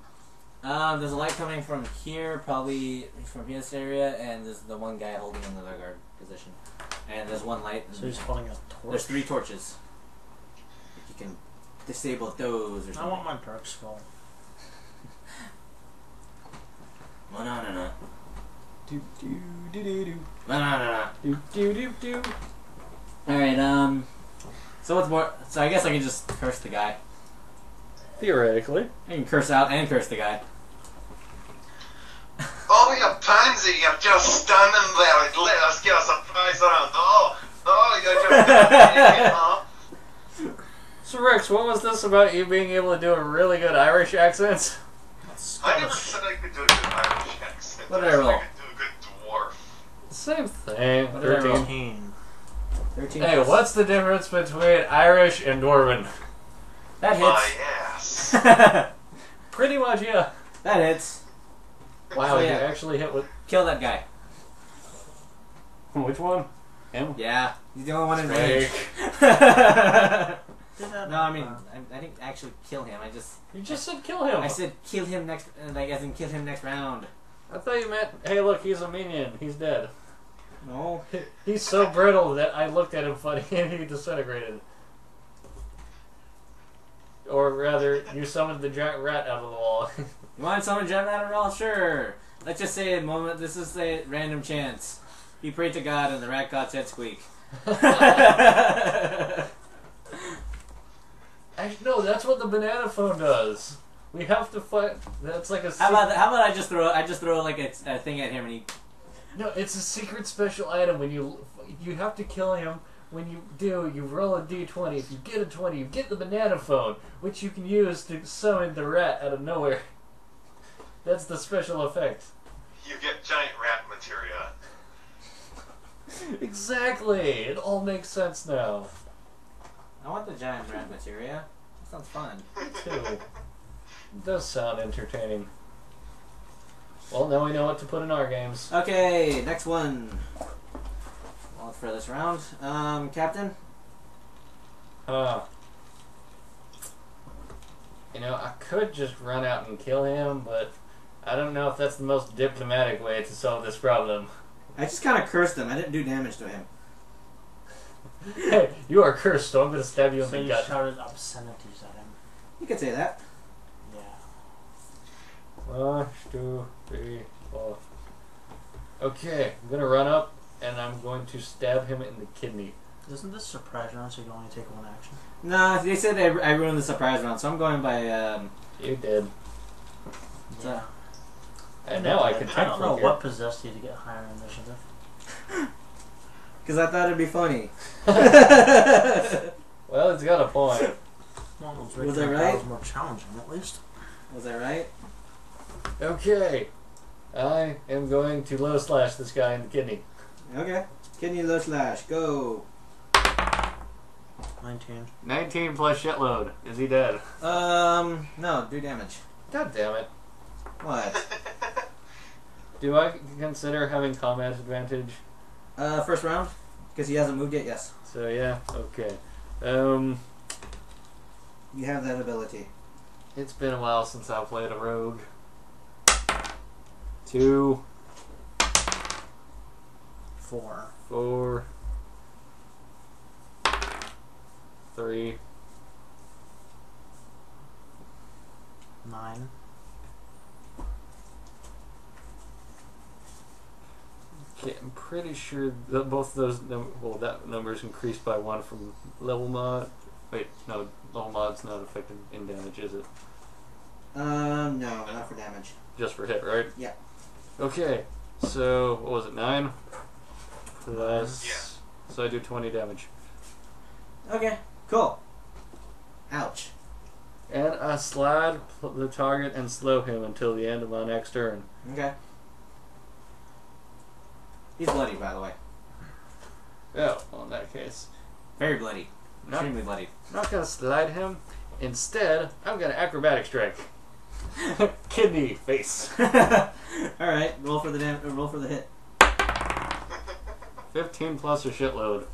There's a light coming from here, probably from this area, and there's the one guy holding in the guard position. And there's one light. So he's holding a torch. There's 3 torches. You can disable those or something. I want my dark skull. Banana. Do do do do do Banana. do do do do. Alright, so what's more? So I guess I can just curse the guy. Theoretically. I can curse out and curse the guy. Oh, you pansy! You're just standing there. Let us get a surprise round. Oh, you're just huh? So Rex, what was this about you being able to do a really good Irish accent? I never said I could do a good Irish accent. What did I I said roll? I could do a good dwarf. Same thing. What did I roll? 13. 13. Hey, plus- what's the difference between Irish and Dwarven? That My hits. ass. That Pretty much, yeah. hits. Wow, So, you yeah. actually hit with... Kill that guy. Which one? Him? Yeah, he's the only one in range. No, I mean, I didn't actually kill him. You just said kill him. I said kill him next, like as in kill him next round. I thought you meant, hey look, he's a minion. He's dead. No. He's so brittle that I looked at him funny and he disintegrated. Or rather, you summoned the giant rat out of the wall. You want someone jump out of roll? Sure. Let's just say a moment. This is a random chance. He prayed to God, and the rat god said squeak. Actually, no, that's what the banana phone does. We have to fight. That's like a. How about I just throw like a thing at him and he. No, it's a secret special item. When you have to kill him. When you do, you roll a d20. If you get a 20, you get the banana phone, which you can use to summon the rat out of nowhere. That's the special effect. You get giant rat materia. Exactly. It all makes sense now. I want the giant rat materia. That sounds fun. Too. It does sound entertaining. Well, now we know what to put in our games. Okay, next one. Well, for this round, Captain. You know, I could just run out and kill him, but I don't know if that's the most diplomatic way to solve this problem. I just kind of cursed him. I didn't do damage to him. Hey, you are cursed, so I'm going to stab you in So the you gut. shouted obscenities at him. You could say that. Yeah. 1, 2, 3, 4. Okay, I'm going to run up, and I'm going to stab him in the kidney. Isn't this surprise round so you can only take one action? No, they said I ruined the surprise round, so I'm going by. You did. So- And now I can I take don't from know here. what possessed you to get higher initiative. Because I thought it'd be funny. Well, it's got a point. Well, Was I right? was more challenging, at least. Was I right? Okay. I am going to low slash this guy in the kidney. Okay. Kidney low slash. Go. 19. 19 plus shitload. Is he dead? No. Do damage. God damn it. What? Do I consider having combat advantage? First round? Because he hasn't moved yet, yes. So yeah, okay. You have that ability. It's been a while since I played a rogue. 2, 4. 4, 3, 9. Okay, I'm pretty sure that both those that number's increased by 1 from level mod. Wait, no, level mod's not affected in damage, is it? No, not for damage. Just for hit, right? Yeah. Okay, so what was it, 9? Plus, Yeah. so I do 20 damage. Okay, cool. Ouch. And I slide the target and slow him until the end of my next turn. Okay. He's bloody, by the way. Oh, well, in that case. Very bloody. Not- Extremely bloody. I'm not gonna slide him. Instead, I'm gonna acrobatic strike. Kidney face. Alright, roll for the hit. 15 plus a shitload.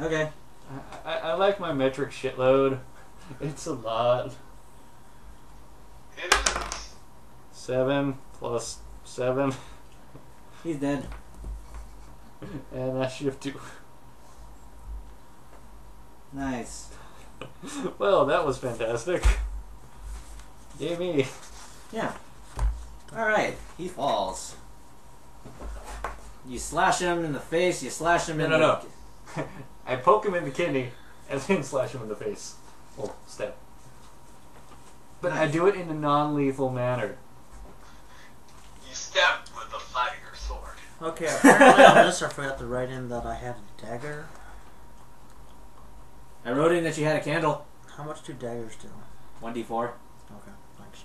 Okay. I like my metric shitload. It's a lot. It is. 7 plus 7. He's dead. And I shift 2. Nice. Well, that was fantastic. Yay me. Yeah. Alright, he falls. You slash him in the face, you slash him in the... No. I poke him in the kidney and then slash him in the face. Well, stab. But I do it in a non-lethal manner. You stab with the fire sword. Okay, apparently on this I forgot to write in that I had a dagger. I wrote in that you had a candle. How much do daggers do? 1d4. Okay, thanks.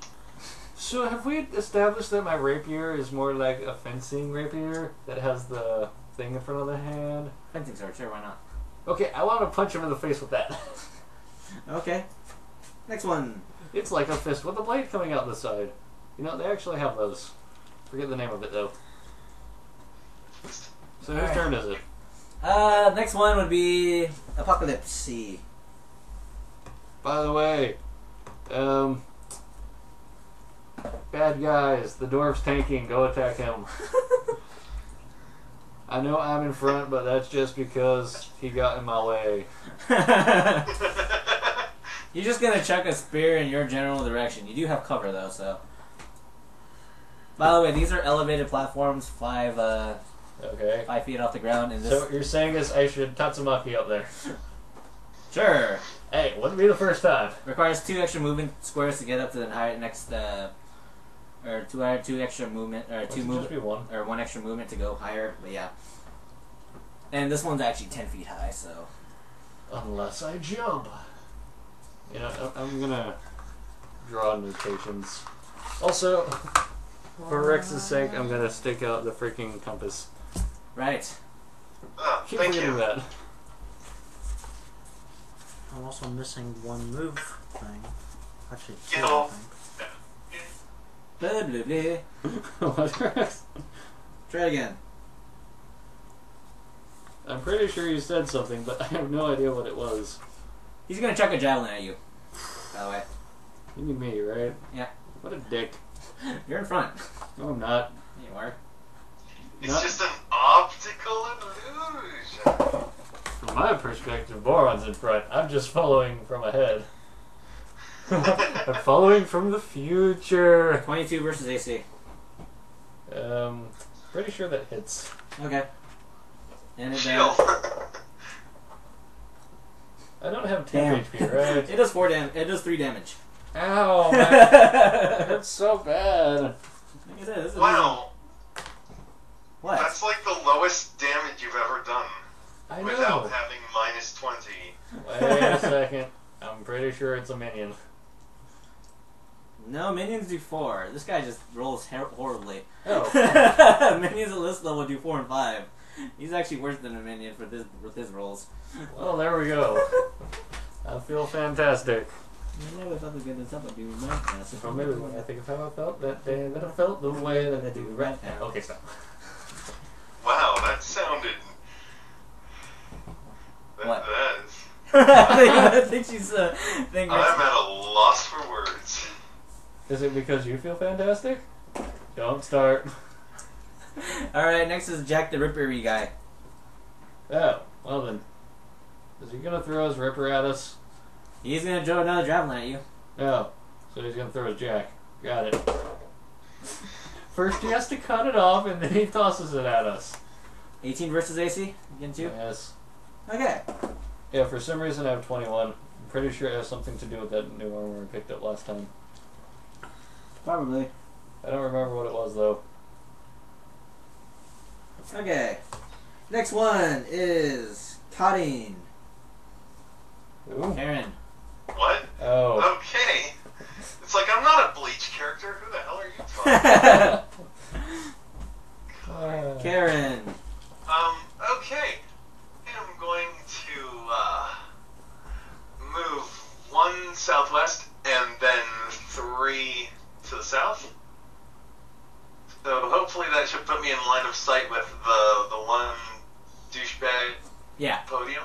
So have we established that my rapier is more like a fencing rapier that has the thing in front of the hand? Fencing sword, sure, why not? Okay, I want to punch him in the face with that. Okay. Next one. It's like a fist with a blade coming out the side. You know, they actually have those. Forget the name of it, though. So whose Alright. turn is it? Next one would be Apocalypse. By the way, bad guys, the dwarf's tanking, go attack him. I know I'm in front, but that's just because he got in my way. You're just gonna chuck a spear in your general direction. You do have cover though, so. By the way, these are elevated platforms, 5 Okay. 5 feet off the ground. And this. So what you're saying is I should Tatsumaki up there. Sure. Hey, wouldn't be the first time. Requires 2 extra movement squares to get up to the higher next. Or 2 extra movement, or Must 2 it movement, just be 1? or 1 extra movement to go higher. But yeah. And this one's actually 10 feet high, so. Unless I jump. You know, I'm gonna draw notations. Also, for Rex's sake, I'm gonna stick out the freaking compass. Right. Keep Thank forgetting you. that. I'm also missing 1 move thing. Actually, 2, Get I off. think. Blah blah blah. What, Rex? Try it again. I'm pretty sure you said something, but I have no idea what it was. He's gonna chuck a javelin at you. By the way. You mean me, right? Yeah. What a dick. You're in front. No, I'm not. You are. It's Not- just an optical illusion. From my perspective, Boron's in front. I'm just following from ahead. I'm following from the future. 22 versus AC. Pretty sure that hits. Okay. And it Shield. I don't have 2 Damn. HP, right? It does 4 damage. It does 3 damage. Ow, man. That hurts so bad. Like I said, this is Wow. What? That's like the lowest damage you've ever done I without know. having -20. Wait a second. I'm pretty sure it's a minion. No, minions do 4. This guy just rolls horribly. Oh. Minions at this level do 4 and 5. He's actually worse than a minion for this with his rolls. Well, there we go. I feel fantastic. I never felt the goodness of a dude, man. Or maybe I think of how I felt that day that I felt the way that I do right now. Okay, stop. Wow, that sounded. What? That is. I think she's think I'm at a loss for words. Is it because you feel fantastic? Don't start. Alright, next is Jack the Ripper-y guy. Oh, well then. Is he gonna throw his ripper at us? He's gonna throw another javelin at you. Oh, so he's gonna throw his jack. Got it. First he has to cut it off and then he tosses it at us. 18 versus AC? Again, 2? Yes. Okay. Yeah, for some reason I have 21. I'm pretty sure it has something to do with that new armor I picked up last time. Probably. I don't remember what it was though. Okay. Next one is Karin. Ooh. Karen. What? Oh. Okay. It's like I'm not a Bleach character. Who the hell are you talking? Karen. Okay. I'm going to southwest, and then 3 to the south. So hopefully that should put me in line of sight with the one douchebag Yeah. podium.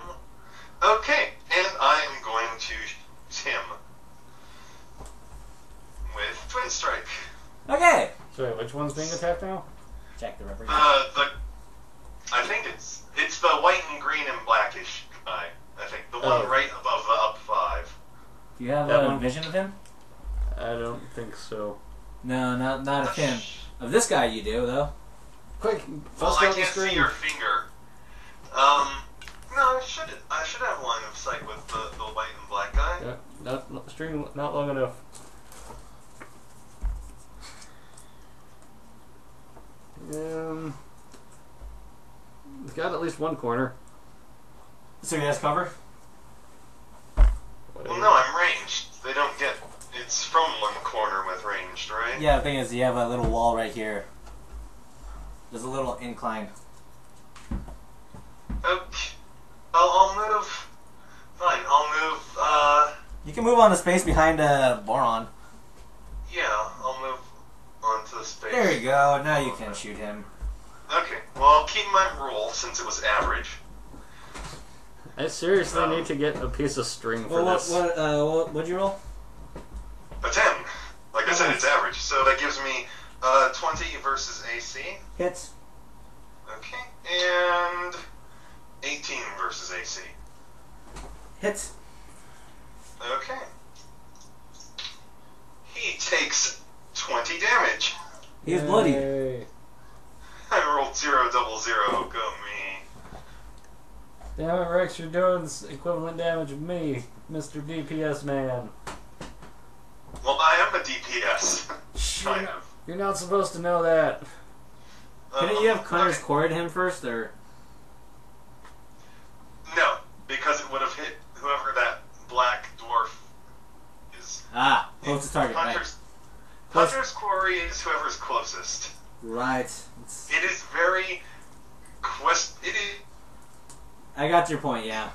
Okay, and I am going to shoot him with Twin Strike. Okay. Sorry, which one's being attacked now? Check the rubber. I think it's the white and green and blackish guy. I think the one right above the up 5. Do you have That a one. vision of him? I don't think so. No, not of him. Of this guy you do, though. Quick, Well, bust I out the can't see screen. your finger. No, I should have line of sight with the white and black guy. Yeah, not string not long enough. It's got at least one corner. So he has cover? Well, no, I'm ranged. They don't get. It's from one corner with ranged, right? Yeah, the thing is, you have a little wall right here. There's a little incline. Okay. I'll move. Fine, I'll move. You can move on the space behind Boron. Yeah, I'll move onto the space. There you go. Now you can shoot him. Okay, well, I'll keep my rule since it was average. I seriously need to get a piece of string for Well, this. what'd you roll? A 10. Like I said, it's average. So that gives me 20 versus AC. Hits. Okay. And 18 versus AC. Hits. Okay. He takes 20 damage. He's bloodied. Yay. I rolled 0 double 0. Go me. Damn it, Rex, you're doing this equivalent damage of me, Mr. DPS man. Well, I am a DPS. kind of. You're not supposed to know that. Couldn't you have Connor's okay. cord him first, or? No, because it would have hit whoever that black dwarf is. Ah, closest target, right. Hunter's quarry is whoever's closest. Right. It is very It is I got your point, yeah.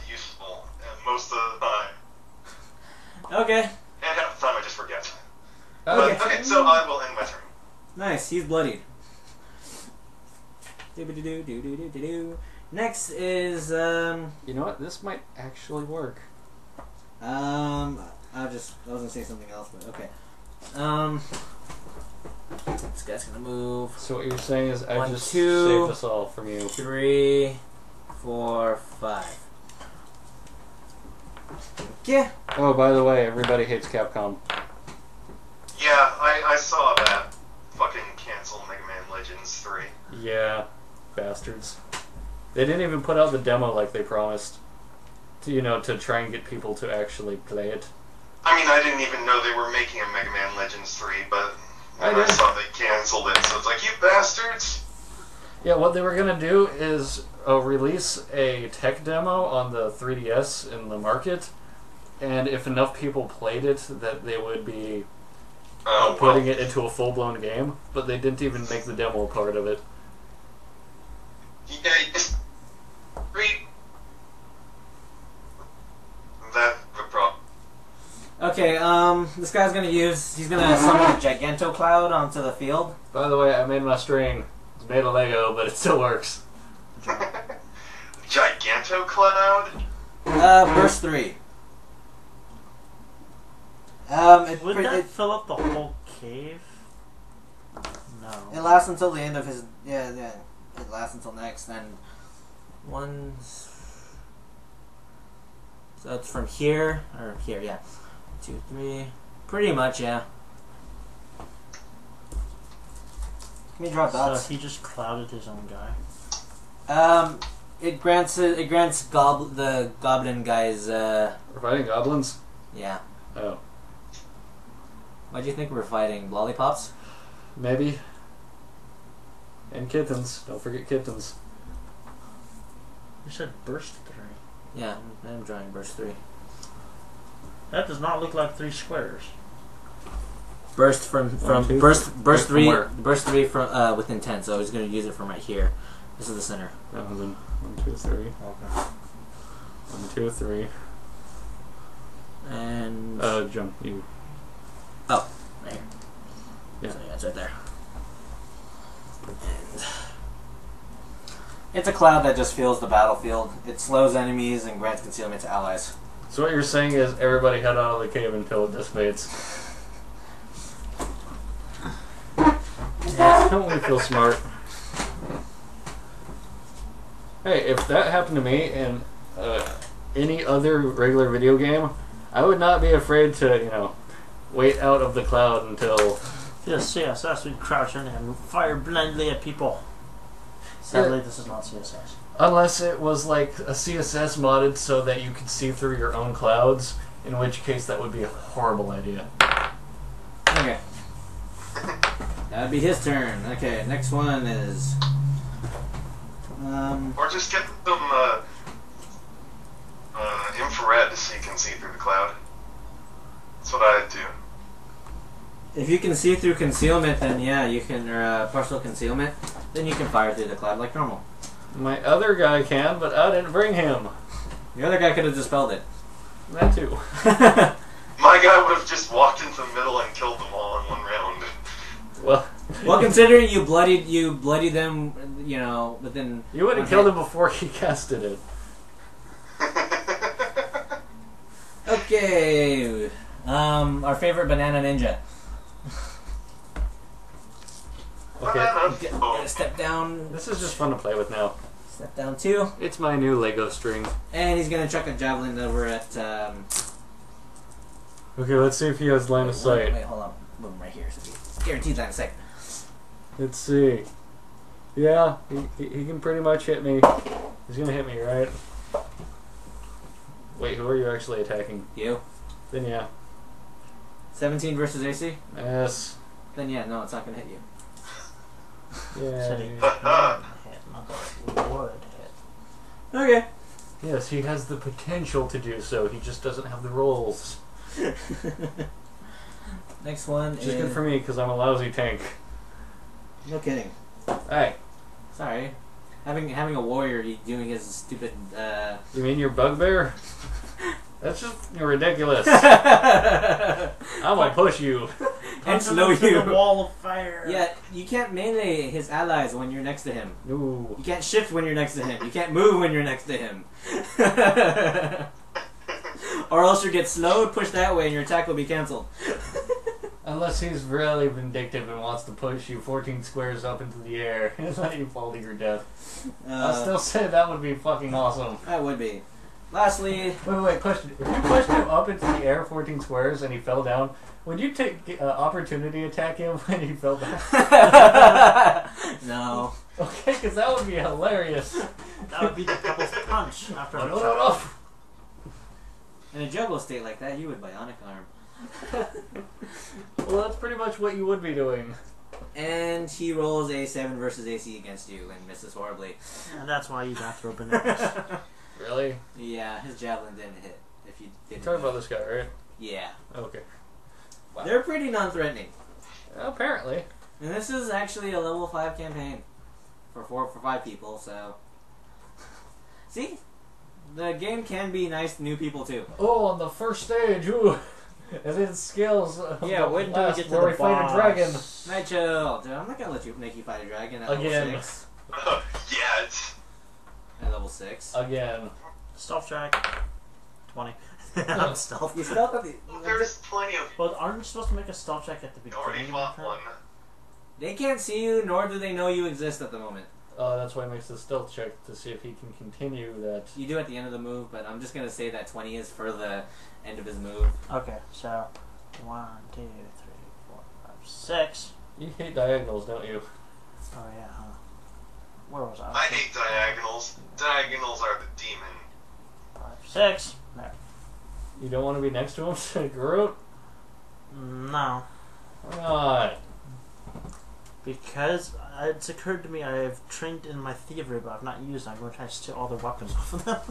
useful most of the time, Okay. and half the time I just forget. Okay. But, okay, so I will end my turn. Nice, he's bloodied. Do-do-do-do-do-do-do. Next is, You know what? This might actually work. I was gonna say something else, but okay. This guy's gonna move. So what you're saying is I 1, just 2, saved us all from you. 3, 4, 5. Yeah. Oh, by the way, everybody hates Capcom. Yeah, I saw that. Fucking cancel Mega Man Legends 3. Yeah, bastards. They didn't even put out the demo like they promised. To try and get people to actually play it. I mean, I didn't even know they were making a Mega Man Legends 3, but when I I did. saw they canceled it, so it's like, you bastards! Yeah, what they were gonna do is release a tech demo on the 3DS in the market, and if enough people played it, that they would be putting it into a full-blown game. But they didn't even make the demo part of it. Yeah, you just read. That's the problem. Okay, this guy's he's gonna summon a Giganto Cloud onto the field. By the way, I made my string. It's made of Lego, but it still works. Giganto Cloud? Burst 3. Would that fill up the whole cave? No. It lasts until the end of his. Yeah. It lasts until next. Then one. So it's from here or here. Yeah. 2, 3. Pretty much, yeah. Let me draw dots. So he just clouded his own guy. It grants the goblin guys. We're fighting goblins? Yeah. Oh. Why do you think we're fighting lollipops? Maybe. And kittens. Don't forget kittens. You said burst 3. Yeah, I'm drawing burst 3. That does not look like 3 squares. Burst from One, two, burst from 3 where? burst 3 from within 10. So he's gonna use it from right here. This is the center. Then 1, 2, 3. Okay. 1, 2, 3. And Jump you. oh, there. Yeah. So yeah, it's right there. And it's a cloud that just fills the battlefield. It slows enemies and grants concealment to allies. So what you're saying is everybody head out of the cave until it dissipates. Don't we feel smart? Hey, if that happened to me in any other regular video game, I would not be afraid to, wait out of the cloud until... Yes, CSS, we crouch in and fire blindly at people. Sadly, this is not CSS. Unless it was like a CSS modded so that you could see through your own clouds, in which case that would be a horrible idea. Okay. That'd be his turn. Okay, next one is... Or just get them infrared so you can see through the cloud. That's what I'd do. If you can see through concealment, then yeah, you can, or partial concealment, then you can fire through the cloud like normal. My other guy can, but I didn't bring him. The other guy could have dispelled it. That too. My guy would have just walked into the middle and killed them all in one round. Well, considering you bloodied them, within... You would have killed him before he casted it. Okay, our favorite banana ninja. Okay. Step down. This is just fun to play with now. Step down 2. It's my new Lego string. And he's gonna chuck a javelin over at. Okay, let's see if he has line of sight. Wait, hold on. Move him right here. So he's guaranteed line of sight. Let's see. Yeah, he can pretty much hit me. He's gonna hit me, right? Wait, who are you actually attacking? You. Then yeah. 17 versus AC? Yes. Then yeah, no, it's not gonna hit you. Said he Yeah. could hit, not that we would hit. Okay. Yes, he has the potential to do so. He just doesn't have the rolls. Next one Which is good for me because I'm a lousy tank. No kidding. Hey, Sorry. Having a warrior doing his stupid, you mean your bugbear? That's just ridiculous. and I'm gonna push you. slow Punch him into you. the wall of fire. Yeah, you can't melee his allies when you're next to him. Ooh. You can't shift when you're next to him. You can't move when you're next to him. Or else you get slowed, pushed that way, and your attack will be cancelled. Unless he's really vindictive and wants to push you 14 squares up into the air and let you fall to your death. I'll still say that would be fucking awesome. That would be. Lastly... Wait, question. If you pushed him up into the air 14 squares and he fell down, would you take opportunity attack him when he fell down? No. Okay, because that would be hilarious. That would be the devil's punch after Oh, a no. In a juggle state like that, you would bionic arm. Well, that's pretty much what you would be doing. And he rolls a 7 versus AC against you and misses horribly. And that's why you got throw bananas. Really? Yeah, his javelin didn't hit. If you You're didn't talking know. about this guy, right? Yeah. Okay. Wow. They're pretty non-threatening. Apparently. And this is actually a level 5 campaign. For 5 people, so... See? The game can be nice to new people too. Oh, on the first stage, ooh. And then skills. Yeah, wait until we get to where the we fight a dragon. Night chill. Dude, I'm not gonna make you fight a dragon at Again. level 6. Yet. At level 6. Again. Stealth check. 20. I'm stealth. You stealth at the... There's plenty of. Well, aren't you supposed to make a stealth check at the You already beginning? fought one. They can't see you, nor do they know you exist at the moment. That's why he makes the stealth check to see if he can continue that. You do at the end of the move, but I'm just gonna say that 20 is for the end of his move. Okay, so 1, 2, 3, 4, 5, 6. You hate diagonals, don't you? Oh yeah, huh? Where was I? I hate diagonals. Diagonals are the demon. 5, 6. There. You don't want to be next to him, Groot? No, Why not? because it's occurred to me I have trained in my thievery, but I've not used it. I'm going to try to steal all the weapons off of them.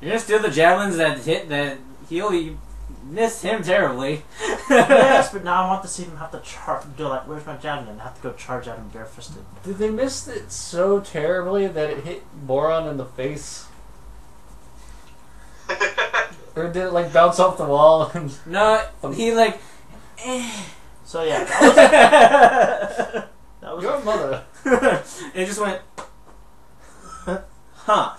You're gonna steal the javelins that hit that you missed him terribly. Yes, but now I want to see them have to do like, where's my javelin? Have to go charge at him barefisted. Did they miss it so terribly that it hit Boron in the face? Or did it like bounce off the wall? And No, he like. So yeah, that was your mother. It just went. Huh.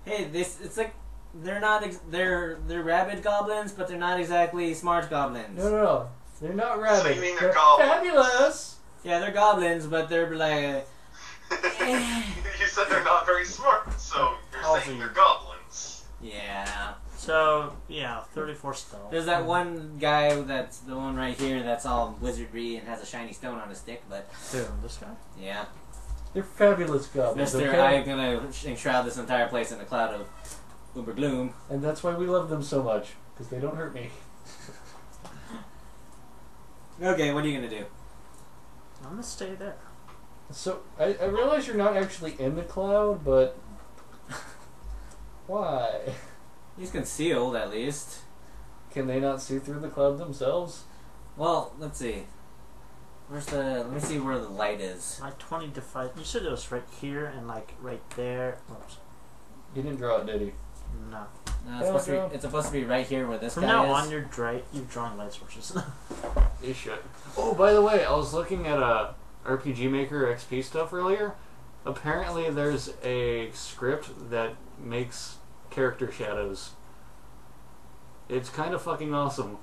Hey, it's like they're not they're rabid goblins, but they're not exactly smart goblins. No. They're not rabid. So you mean they're goblins? Fabulous. Yeah, they're goblins, but they're like. You said they're not very smart, so you're saying they're goblins. Yeah. so yeah, 34 stealth. There's that one guy that's the one right here that's all wizardry and has a shiny stone on his stick, but Dude, this guy. yeah. They're fabulous goblins. Mister, Okay? I'm gonna enshroud this entire place in a cloud of uber gloom. And that's why we love them so much, because they don't hurt me. Okay, what are you gonna do? I'm gonna stay there. So, I realize you're not actually in the cloud, but... why? He's concealed, at least. Can they not see through the cloud themselves? Well, let's see. Let me see where the light is. Like 20 to 5. You said it was right here and like right there. Oops. He didn't draw it, did he? No. No, it's supposed to be right here where this From guy now is. on, you're drawing light sources. You should. Oh, by the way, I was looking at RPG Maker XP stuff earlier. Apparently there's a script that makes character shadows. It's kind of fucking awesome.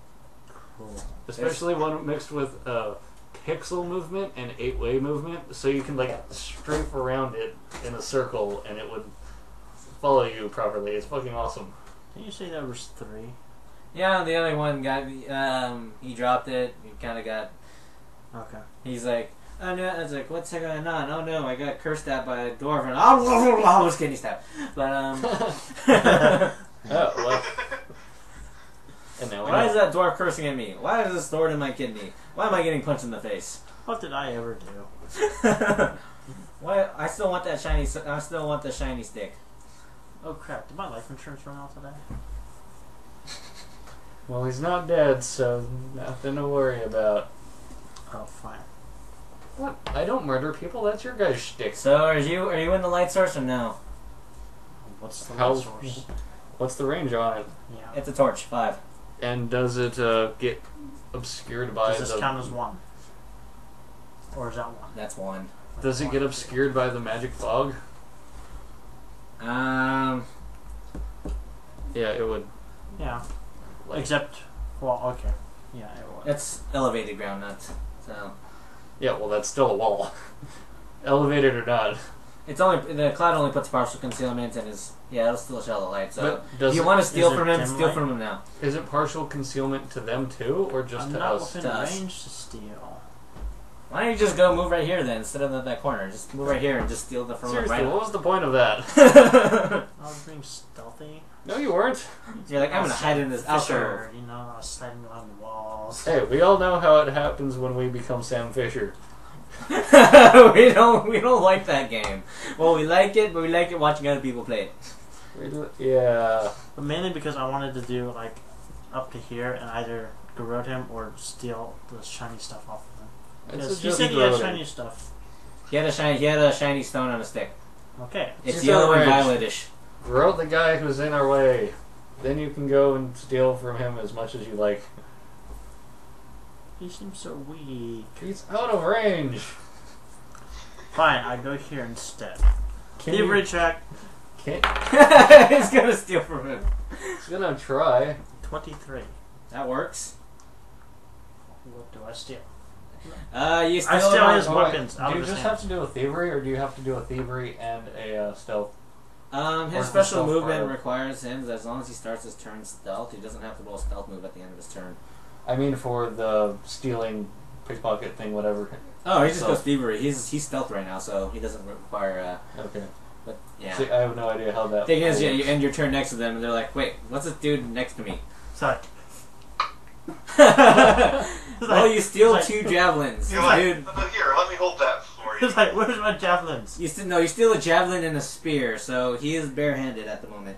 Cool. Especially one mixed with pixel movement and 8-way movement, so you can like strafe around it in a circle and it would follow you properly. It's fucking awesome. Didn't you say there was 3? Yeah, the other one got, he dropped it. He kind of got, Okay. he's like, oh no, I was like, what's going on? Oh no, I got cursed at by a dwarf and I was kidney stabbed. But, Oh, well. And now we why know. is that dwarf cursing at me? Why is this sword in my kidney? Why am I getting punched in the face? What did I ever do? Why? I still want that shiny. I still want the shiny stick. Oh crap! Did my life insurance run out today? Well, he's not dead, so nothing to worry about. Oh, fine. What? I don't murder people. That's your guy's shtick. So are you in the light source or no? What's the How- light source? What's the range on it? Yeah. It's a torch. 5. And does it get obscured by Does this count as 1? Or is that 1? That's 1. Does it get obscured by the magic fog? Yeah, it would. Yeah. Like, Except, well, okay. Yeah, it was. It's elevated ground, not so. yeah, well, that's still a wall. Elevated or not. It's only the cloud only puts partial concealment and is it'll still show the light. So But if does you it, want to steal is it from him, dim steal light? from him now. is it partial concealment to them too, or just I'm to not us? within To us. range to steal. Why don't you just go move right here then instead of that corner? Just move right here and just steal the from Seriously, right. what was the point of that? I was being stealthy. No, you weren't. You're like, I'm gonna hide in this alcove. Fisher, you know, I was sliding along the walls. Hey, we all know how it happens when we become Sam Fisher. we don't like that game. Well, we like it, but we like it watching other people play it. Yeah. But mainly because I wanted to do, like, up to here and either garrote him or steal the shiny stuff off of him. Because he said he had shiny stuff. He had a shiny stone on a stick. Okay. It's She's yellow and outraged. violetish. Route the guy who's in our way. Then you can go and steal from him as much as you like. He seems so weak. He's out of range. Fine, I go here instead. Can Thievery check. Can't. He's gonna steal from him. He's gonna try. 23. That works. What do I steal? You steal. I steal his Oh, wait, weapons out do you of his just hands. have to do a thievery, or do you have to do a thievery and a stealth? His Or the special stealth movement part. requires him, as long as he starts his turn stealth, he doesn't have to roll a stealth move at the end of his turn. I mean, for the stealing, pickpocket thing, whatever. Oh, he just So- goes thievery. He's stealth right now, so he doesn't require. Okay. But yeah. See, I have no idea how that. Thing is, yeah, you end your turn next to them, and they're like, "Wait, what's this dude next to me?" Sorry. Well, you steal like- 2 javelins, You're like, dude. here, let me hold that for you. He's like, where's my javelins? You steal a javelin and a spear, so he is barehanded at the moment.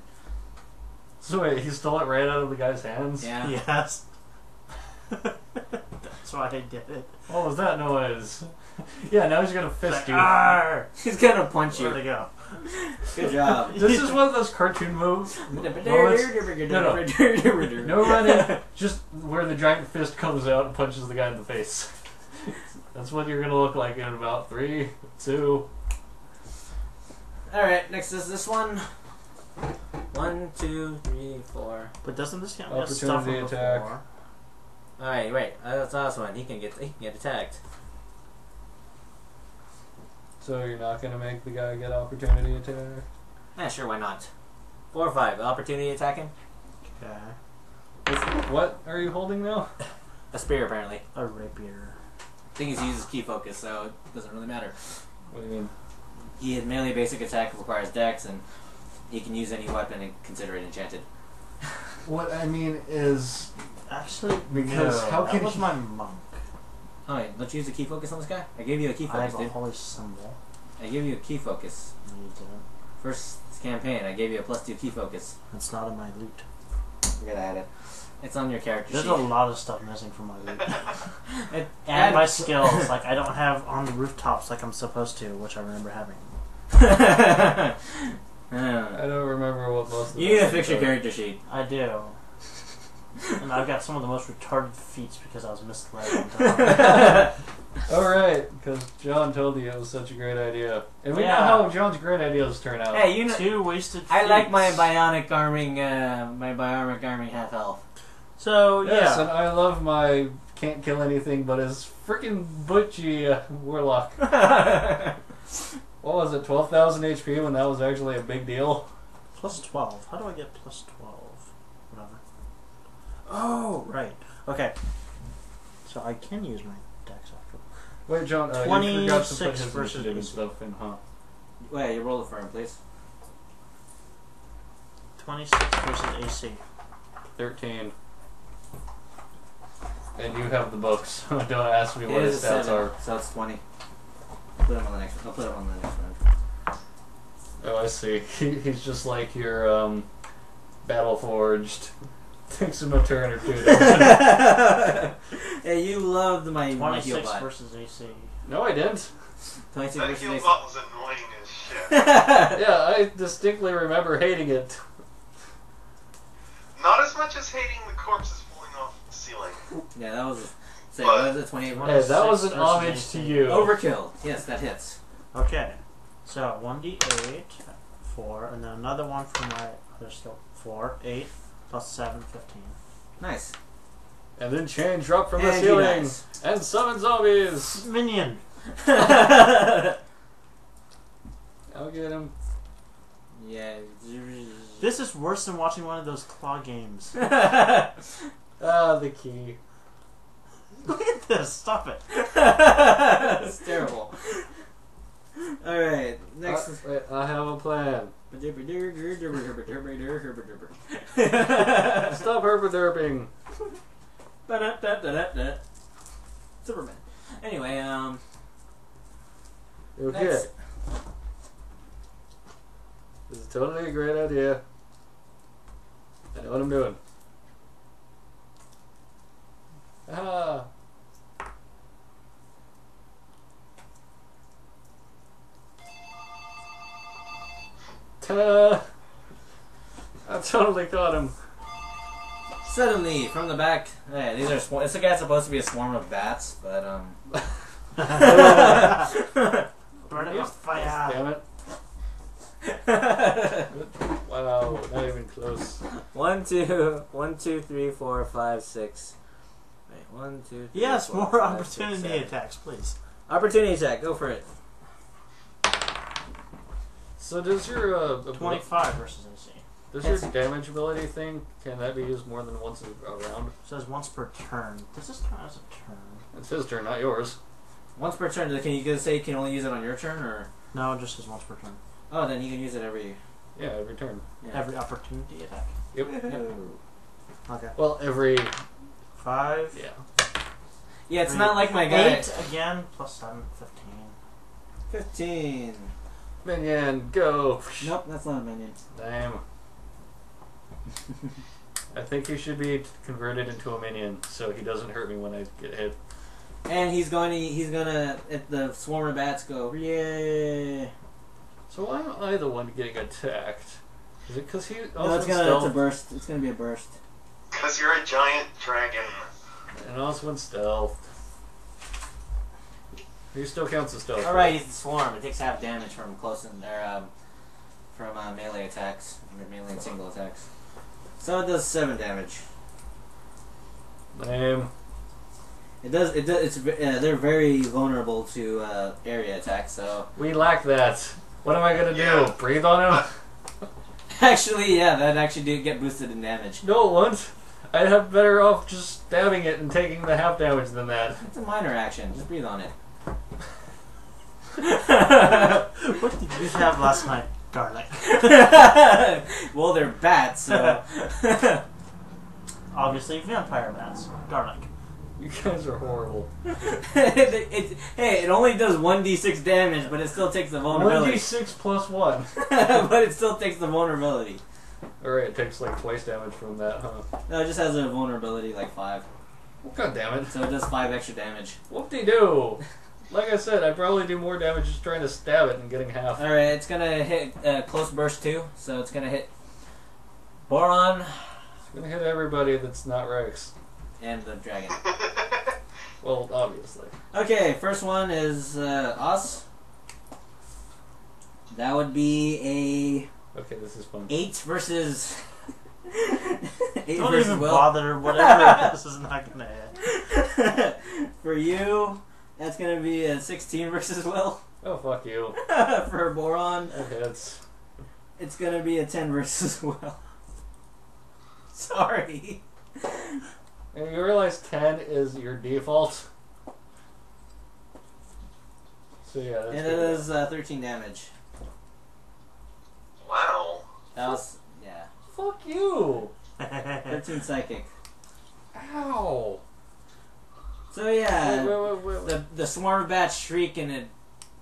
So wait, he stole it right out of the guy's hands? Yeah. Yes. That's why I did it. What was that noise? Yeah, now he's gonna fist Like, you. "Arr!" He's gonna punch Where'd you. it go? Good job. This is one of those cartoon moves. No running, just where the giant fist comes out and punches the guy in the face. That's what you're gonna look like in about 3, 2. Alright, next is this one. 1, 2, 3, 4. But doesn't this count Opportunity as stuff from attack. before? Alright, wait. That's the last one. He can get attacked. So you're not gonna make the guy get opportunity attack? Yeah, sure, why not? 4 or 5. Opportunity attacking? Okay. What are you holding now? A spear, apparently. A rapier. Thing is, he uses key focus, so it doesn't really matter. What do you mean? He had melee basic attack requires dex, and he can use any weapon and consider it enchanted. What I mean is, Actually, because no, how that can was he- my monk. Oh wait, don't you use a key focus on this guy? I gave you a key I focus, have a dude. holy symbol. I gave you a key focus. No, you didn't. First campaign, I gave you a +2 key focus. It's not in my loot. Forget I had it. It's on your character There's sheet. a lot of stuff missing from my loot. It- And my skills, like I don't have on the rooftops like I'm supposed to, which I remember having. I don't remember what most of the You need to rest fix your are. character sheet. I do. And I've got some of the most retarded feats because I was misled into Alright, because John told you it was such a great idea. And we know Yeah. how John's great ideas turn out. Hey, you know, 2 wasted feats. I like my bionic arming, half elf. So, Yes, yeah. and I love my can't kill anything but his freaking butchy warlock. What was it, 12,000 HP when that was actually a big deal? Plus 12. How do I get plus 12? Whatever. Oh, right. Okay. So I can use my dex after. Wait, John, you forgot to put 26 his versus initiative and AC. stuff in, huh? Wait, you roll it for him, please. 26 versus AC. 13. And you have the books. Don't ask me what It his is a stats 7, are. so it's 20. Put him on the next. I'll put him on the next one. Oh, I see. He's just like your, battle forged. Takes him a turn or two. Hey, you loved my heal 26 bot. versus AC. No, I didn't. 26 That versus heal AC. bot was annoying as shit. Yeah, I distinctly remember hating it. Not as much as hating the corpses falling off the ceiling. Yeah, that was. Say, But- what was it? 28. Hey, that was an 26 homage versus to AC. you. Overkill. Yes, that hits. Okay. So 1d8, 4, and then another one for my other skill. 4, 8, plus 7, 15. Nice. And then chain drop from the And he ceiling. dies. And summon zombies. Minion! I'll get him. Yeah. This is worse than watching one of those claw games. Ah, the key. Look at this, stop it. It's terrible. Alright, next. Wait, I have a plan. Stop herpaderping. Superman. Anyway, Okay. next. This is totally a great idea. I know what I'm doing. Ah. Ta-da! I totally caught him. Suddenly, from the back, hey, these are this guy's supposed to be a swarm of bats, but Burn it with fire. Damn it. Wow, not even close. 1, 2, 1, 2, 3, 4, 5, 6. Wait, 1, 2, 3, Yes, 4, more 5, opportunity 6, 7. attacks, please. Opportunity attack, go for it. So does your 25 versus AC. does your damage ability thing, can that be used more than once a round? It says once per turn. Does this count as a turn? It's his turn, not yours. Once per turn. Can you say you can only use it on your turn, or? No, it just says once per turn. Oh, then you can use it every. Yeah, every turn. Yeah. Every opportunity attack. Yep. Okay. Well, every 5. yeah. Yeah, it's not like my guy. 8 again, plus 7, 15. 15. Minion, go. Nope, that's not a minion. Damn. I think he should be converted into a minion, so he doesn't hurt me when I get hit. And he's gonna, if the swarm of bats go, yeah. So why am I the one getting attacked? Is it because he also No, it's a burst. It's gonna be a burst. Because you're a giant dragon. And also in stealth. He still counts as stealth. All right, he's the swarm. It takes half damage from close and from melee attacks, melee and single attacks. So it does 7 damage. Lame. It does. It's they're very vulnerable to area attacks. So We lack that. What am I gonna do? Yeah. Breathe on him? actually, yeah, that actually did get boosted in damage. No, it won't. I'd have better off just stabbing it and taking the half damage than that. It's a minor action. Just breathe on it. What did you have last night? Garlic. Well, they're bats, so. Obviously, vampire bats. Garlic. You guys are horrible. Hey, it only does 1d6 damage, but it still takes the vulnerability. 1d6 plus 1. But it still takes the vulnerability. Alright, it takes like twice damage from that, huh? No, it just has a vulnerability like 5. God damn it. So it does 5 extra damage. Whoop-de-doo! Like I said, I'd probably do more damage just trying to stab it and getting half. Alright, it's gonna hit close burst 2, so it's gonna hit Boron It's gonna hit everybody that's not Rex. and the dragon. Well, obviously. Okay, first one is us. That would be Okay, this is fun. a 8 versus 8 Don't versus even Will. bother. Whatever. This is not gonna hit. For you, that's gonna be a 16 versus Will. Oh, fuck you. For Boron, That hits. it's gonna be a 10 versus Will. Sorry. And you realize 10 is your default? So yeah, that's And it good. is 13 damage. Wow. That was, yeah. Fuck you! 13 psychic. Ow! So yeah, Wait. the swarm of bats shriek and it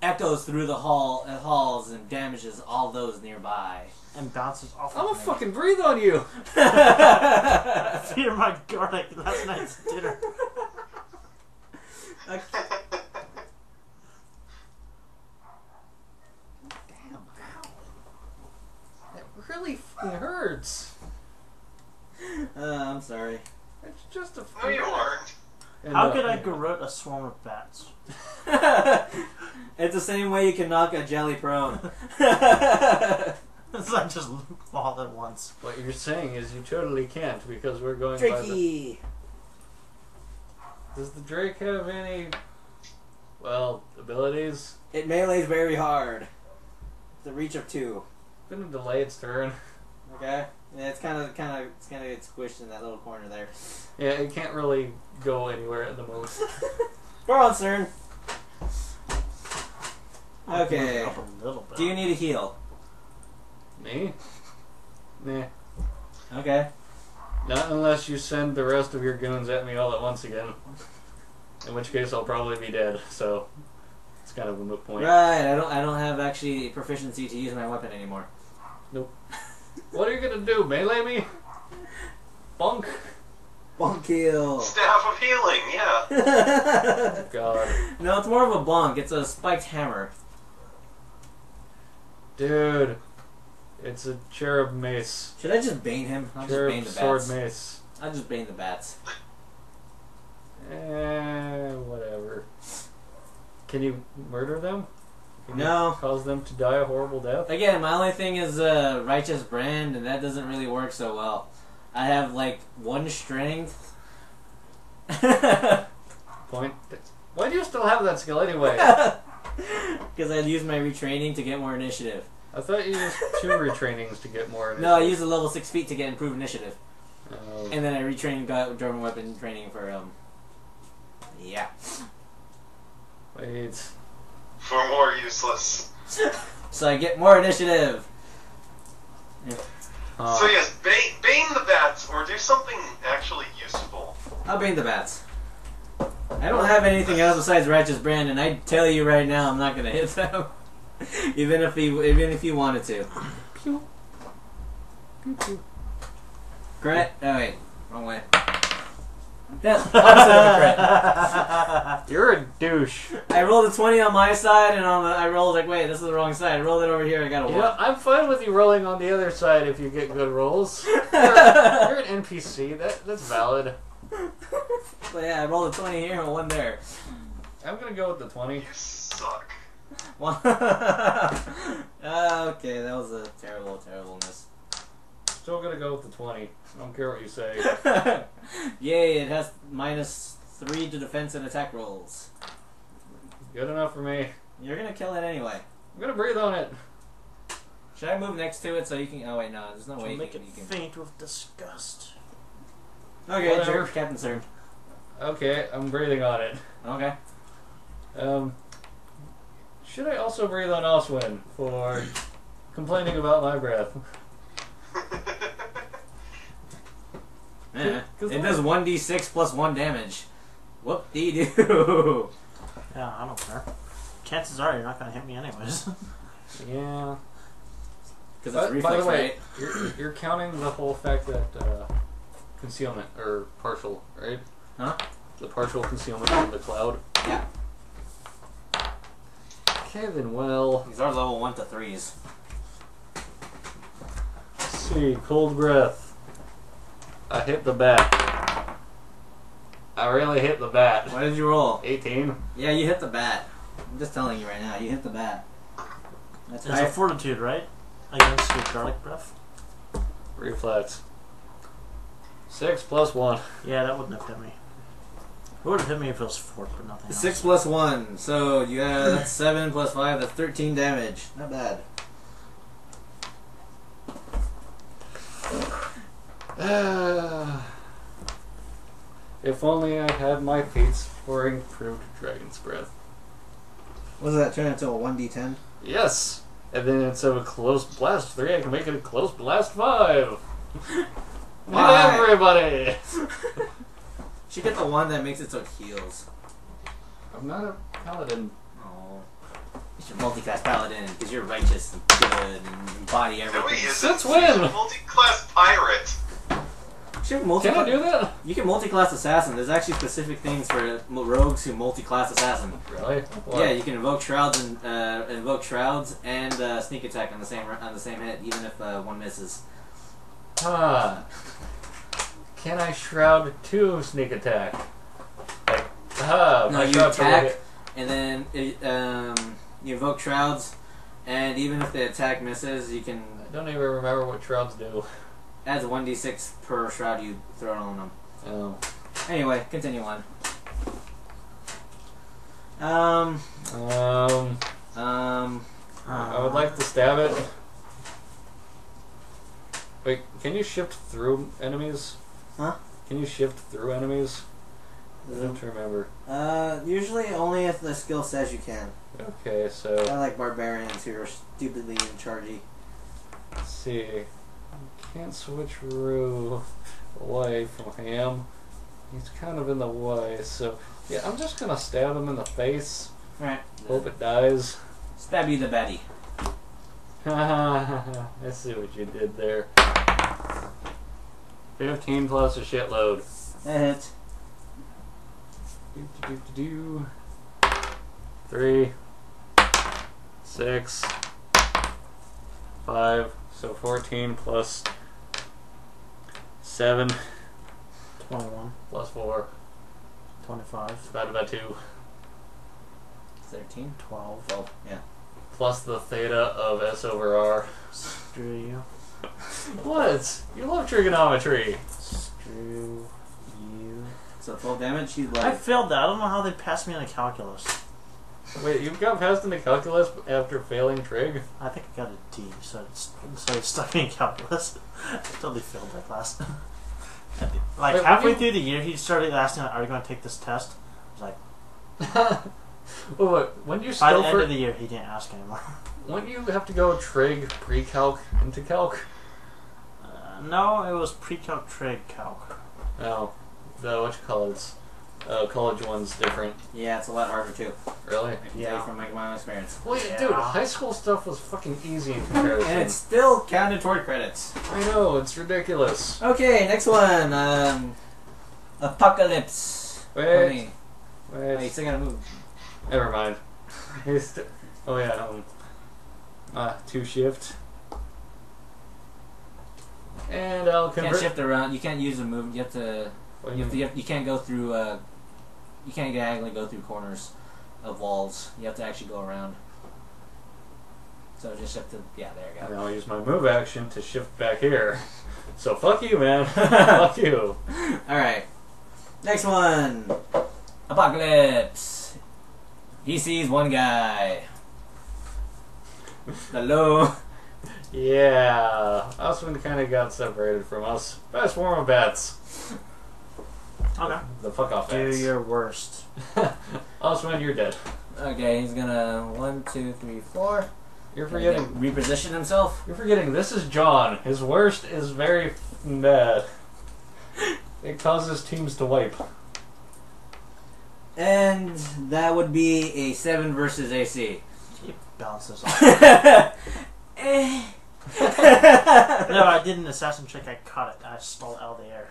echoes through the halls and damages all those nearby. And bounces off I'm of gonna me. fucking breathe on you! Fear my garlic last night's dinner. Okay. That really fucking hurts. I'm sorry. It's just a No, you aren't. How could I garrote a swarm of bats? It's the same way you can knock a jelly prone. It's not just all at once. What you're saying is you totally can't because we're going by the... Tricky. Does the Drake have any, well, abilities? It melees very hard. It's a reach of 2. It's gonna delay its turn. Okay. Yeah, it's kind of get squished in that little corner there. Yeah, it can't really go anywhere at the most. Boron's turn. Okay. Up a little bit. Do you need a heal? Me? Nah. Okay. Not unless you send the rest of your goons at me all at once again. In which case I'll probably be dead, so it's kind of a moot point. Right. I don't have actually proficiency to use my weapon anymore. What are you gonna do? Melee me? Bunk? Bonk heal. Staff of healing, yeah. God. No, it's more of a bonk. It's a spiked hammer. Dude. It's a cherub mace. Should I just bane him? I'll just Cherub bane the sword bats. mace. I'll just bane the bats. Whatever. Can you murder them? Can No. you cause them to die a horrible death? Again, my only thing is righteous brand, and that doesn't really work so well. I have like 1 strength. Point. Why do you still have that skill anyway? Because I'd use my retraining to get more initiative. I thought you used 2 retrainings to get more initiative. No, I use the level 6 feat to get improved initiative. Oh. And then I retrained got German weapon training for yeah. Wait. For more useless. So I get more initiative. So yes, bane the bats or do something actually useful. I'll bane the bats. I don't have anything else besides righteous brand, and I tell you right now, I'm not gonna hit them. even if you wanted to. Pew. Pew pew. Gret. Oh wait, wrong way. That's opposite of a You're a douche. crit. I rolled a 20 on my side, and I rolled like, wait, this is the wrong side. I rolled it over here. I got a 1. You know, I'm fine with you rolling on the other side if you get good rolls. You're an NPC. That's valid. But yeah, I rolled a 20 here and a 1 there. I'm gonna go with the 20. You suck. One. Okay, that was a terribleness. Still gonna go with the 20. I don't care what you say. Yay! It has -3 to defense and attack rolls. Good enough for me. You're gonna kill it anyway. I'm gonna breathe on it. Should I move next to it so you can? Oh wait, no. There's no way She'll you make can. it You can... faint with disgust. Okay, Whatever. jerk, Captain Sir. Okay, I'm breathing on it. Okay. Should I also breathe on Oswin for complaining about my breath? Yeah. 'Cause It does 1d6 plus 1 damage. Whoop-dee-doo. Yeah, I don't care. Chances are you're not gonna hit me anyways. Yeah. Because it's By reflex, the way, right? you're counting the whole fact that concealment or partial, right? Huh? The partial concealment of the cloud. Yeah. Okay, then. Well, These are level 1 to 3s. let's see. Cold breath. I hit the bat. I really hit the bat. What did you roll? 18. Yeah, you hit the bat. I'm just telling you right now, you hit the bat. That's It's a fortitude, right? Against your garlic breath? Reflex. 6 plus 1. Yeah, that wouldn't have hit me. It would have hit me if it was 4, but nothing else. 6 plus 1, so yeah, that's 7 plus 5, that's 13 damage. Not bad. If only I had my feats for improved Dragon's Breath. What does that turn into, a 1d10? Yes! And then instead of a close blast 3, I can make it a close blast 5! Why? Everybody! Should get the one that makes it so it heals. I'm not a paladin. Oh. You should multi-class paladin, because you're righteous and good and embody No, he everything. isn't. Since He's when? a multi-class pirate. Can I do that? You can multi-class assassin. There's actually specific things for rogues who multi-class assassin. Really? What? Yeah, you can invoke shrouds and sneak attack on the same hit, even if one misses. Ah. Can I shroud 2 sneak attack? Like, No, my you shrouds are attack, really- and then you invoke shrouds, and even if the attack misses, you can I don't even remember what shrouds do. adds 1d6 per shroud you throw on them. Oh. Anyway, continue on. I would like to stab it. Wait, can you shift through enemies? Huh? Can you shift through enemies? I don't remember. Usually only if the skill says you can. Okay, so I like barbarians who are stupidly in chargey. let's see. Can't switch Rue away from him. He's kind of in the way, so yeah, I'm just gonna stab him in the face. Alright. Hope it dies. Stab you the Betty. I see what you did there. 15 plus a shitload. That hits. Do. 3, 6, 5, so 14 plus 7 21, plus 4, 25, divided by 2, 13? 12. 12, yeah. plus the theta of S over R. Screw you. What? You love trigonometry. Screw you. So 12 damage, he's I like... failed that. I don't know how they passed me on a calculus. Wait, you got passed into calculus after failing trig? I think I got a D, so it stuck me in calculus. I totally failed that class. Like, Wait, halfway you- through the year, he started asking, are you going to take this test? I was like, Wait, when you by still the end of the year, he didn't ask anymore. when you have to go trig, pre-calc, into calc? No, it was pre-calc, trig, calc. No, the college one's different. Yeah, it's a lot harder too. Really? I can tell Yeah. you from my own experience. Wait, Yeah. dude, high school stuff was fucking easy in comparison. And it's still counted toward credits. I know, it's ridiculous. Okay, next one. Apocalypse. Wait. Oh, you still gotta move. Never mind. Oh yeah. 2 shift. And I'll You can't convert. shift around. You can't use a move. You have to. What do You can't go through. You can't diagonally go through corners of walls. You have to actually go around. So just have to. Yeah, there you And go. I'll use my move action to shift back here. So fuck you, man. Fuck you. All right. Next one. Apocalypse. He sees one guy. Hello. Yeah. Oswin kind of got separated from us by a swarm of bats. Okay. The fuck off Do bats. your worst. Oswin, you're dead. Okay, he's gonna 1, 2, 3, 4. You're Gonna forgetting. reposition himself. You're forgetting. This is John. His worst is very f***ing bad. It causes teams to wipe. And that would be a 7 versus AC. He bounces off. Eh. No, I did an assassin trick. I caught it. I stole it out of the air.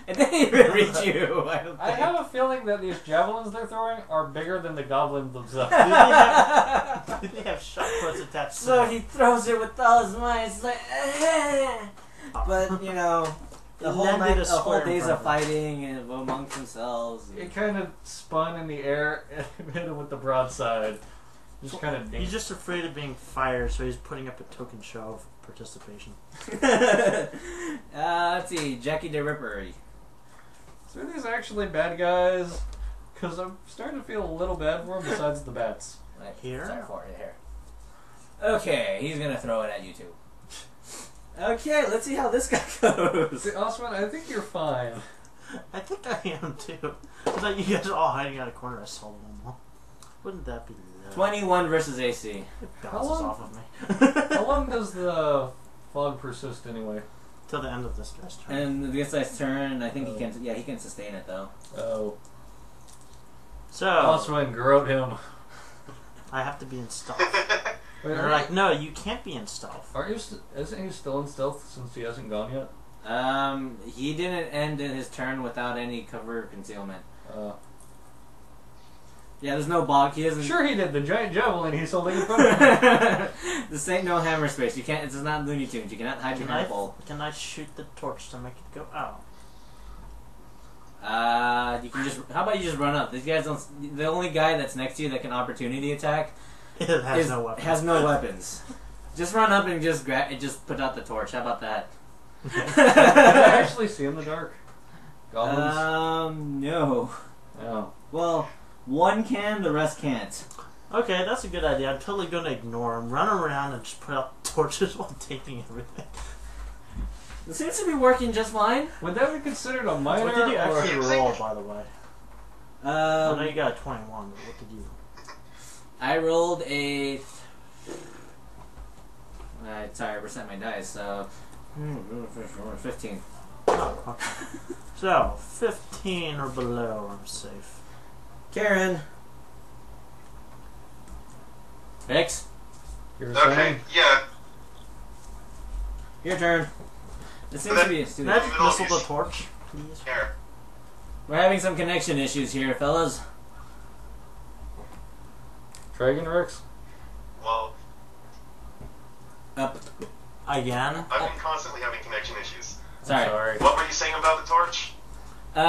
It didn't even reach you. I don't I think. have a feeling that these javelins they're throwing are bigger than the goblins themselves. They have shot puts attached to So them. he throws it with all his might. It's like, but you know, the whole Landed night, a the whole square in days front of of him. fighting and amongst themselves. It kind of spun in the air and hit him with the broadside. Just kind of He's just afraid of being fired, so he's putting up a token show of participation. Let's see, Jackie the Ripper. So are these actually bad guys? Because I'm starting to feel a little bad for them besides the bats. Right, Here? sorry for it, here. Okay, he's gonna throw it at you too. Okay, let's see how this guy goes. See, Osman, I think you're fine. I think I am too. It's like you guys are all hiding out of a corner. I saw them. Wouldn't that be low? 21 versus AC. It How bounces long? off of me. How long does the fog persist anyway? Till the end of this guy's turn. And this guy's turn, I think he can. Yeah, he can sustain it though. Oh. So Osman, garrote him. I have to be in stealth. Wait, They're like, no, you can't be in stealth. aren't you? Isn't he still in stealth since he hasn't gone yet? He didn't end in his turn without any cover or concealment. Yeah, there's no block. He doesn't. Sure he did. The giant javelin he's holding in front of him. This ain't no hammer space. You can't. It's not Looney Tunes. You cannot hide Can behind a pole. I shoot the torch to make it go out? You can just. How about you just run up? These guys don't. The only guy that's next to you that can opportunity attack It has no weapon. Has no weapons. Just run up and just grab. Just put out the torch. How about that? Can I actually see in the dark? Goblins? No. Oh. Well, one can, the rest can't. Okay, that's a good idea. I'm totally going to ignore him, run around, and just put out torches while taking everything. It seems to be working just fine. Would that be considered a minor What did you or... actually roll, by the way? I know you Um, got a 21, but what did you... I rolled a. Sorry, I reset my dice. So, 15. Oh, okay. So, 15 or below, I'm safe. Karen. Rex, You're Okay, saying? yeah. your turn. It seems to be a student. Magic missile the torch, please. Here. We're having some connection issues here, fellas. Dragon Rex? Well, Up. Again? I've been constantly having connection issues. Sorry. Sorry. What were you saying about the torch?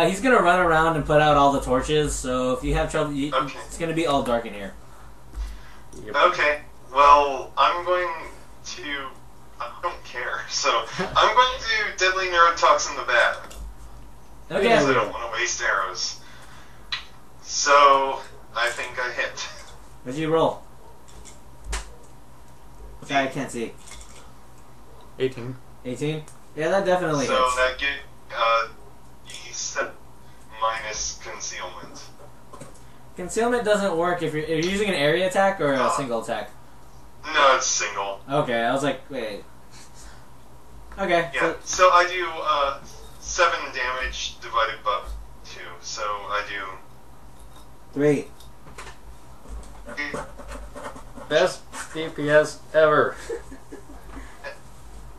He's gonna run around and put out all the torches, so if you have trouble, Okay. it's gonna be all dark in here. Yep. Okay, well, I'm going to... I don't care, so I'm going to Deadly Neurotoxin the Bat. Okay. Because I don't want to waste arrows. So, I think I hit. What'd you roll? Sorry, I can't see. 18. 18? Yeah, that definitely So hits. that get, you said minus concealment. Concealment doesn't work if you're using an area attack or a single attack. No, it's single. Okay, I was like, wait. Okay, Yeah, so I do 7 damage divided by 2. So I do 3. Best DPS ever.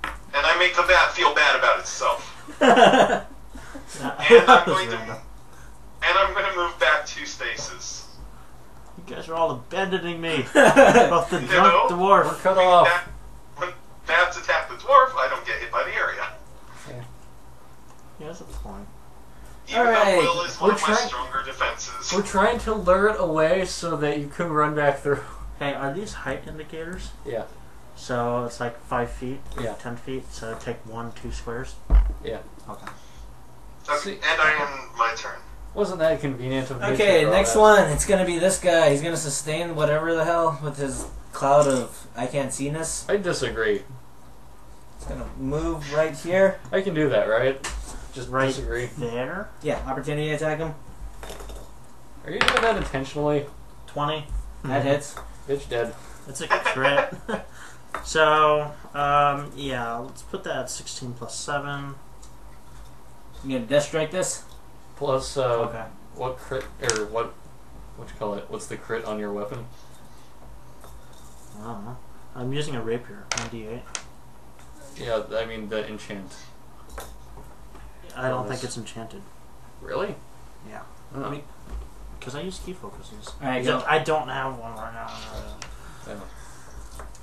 And I make the bat feel bad about itself. I And I'm That was going to random. move back 2 spaces. You guys are all abandoning me. Both the drunk No. We're dwarf. cut off. When bats attack the dwarf, I don't get hit by the area. Yeah, that's a point. Even Alright. though Will is one of my trying- stronger defenses. We're trying to lure it away so that you can run back through. Hey, are these height indicators? Yeah. So it's like 5 feet, Yeah. 10 feet. So take 1, 2 squares. Yeah. Okay. Okay, and I am my turn. Wasn't that convenient of me? Okay, to draw next that? one. It's gonna be this guy. He's gonna sustain whatever the hell with his cloud of I can't see-ness. I disagree. It's gonna move right here. I can do that, right? Just Right disagree. there. Yeah, opportunity attack him. Are you doing that intentionally? 20. That hits. Bitch dead. It's a crit. So, yeah, let's put that at 16 plus 7. You gonna death strike this? Plus, Okay. what crit, or what you call it? What's the crit on your weapon? I don't know. I'm using a rapier, 1d8. Yeah, I mean the enchant. I don't think it's enchanted. Really? Yeah. Oh. I mean, because I use key focuses. Alright, Except go. I don't have one right now. Yeah.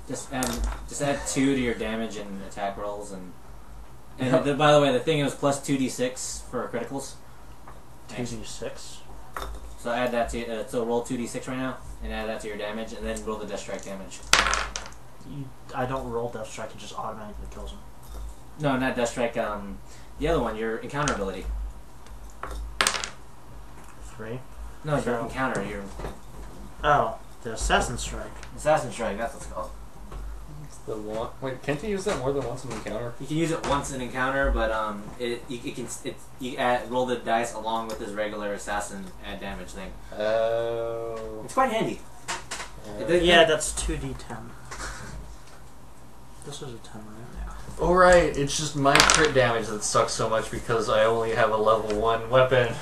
Just add 2 to your damage and attack rolls and by the way, the thing is plus 2d6 for criticals. 2d6. So add that to so roll 2d6 right now and add that to your damage and then roll the death strike damage. I don't roll death strike; it just automatically kills him. No, not death strike. The other one, your encounter ability. 3. No, your So- encounter, your Oh, the assassin strike. assassin strike. That's what it's called. The one. Wait, can't you use that more than once in the encounter? You can use it once in encounter, but roll the dice along with his regular assassin add damage thing. Oh. It's quite handy. Yeah, that's 2d10. This was a 10, right? Yeah. Alright, it's just my crit damage that sucks so much because I only have a level 1 weapon.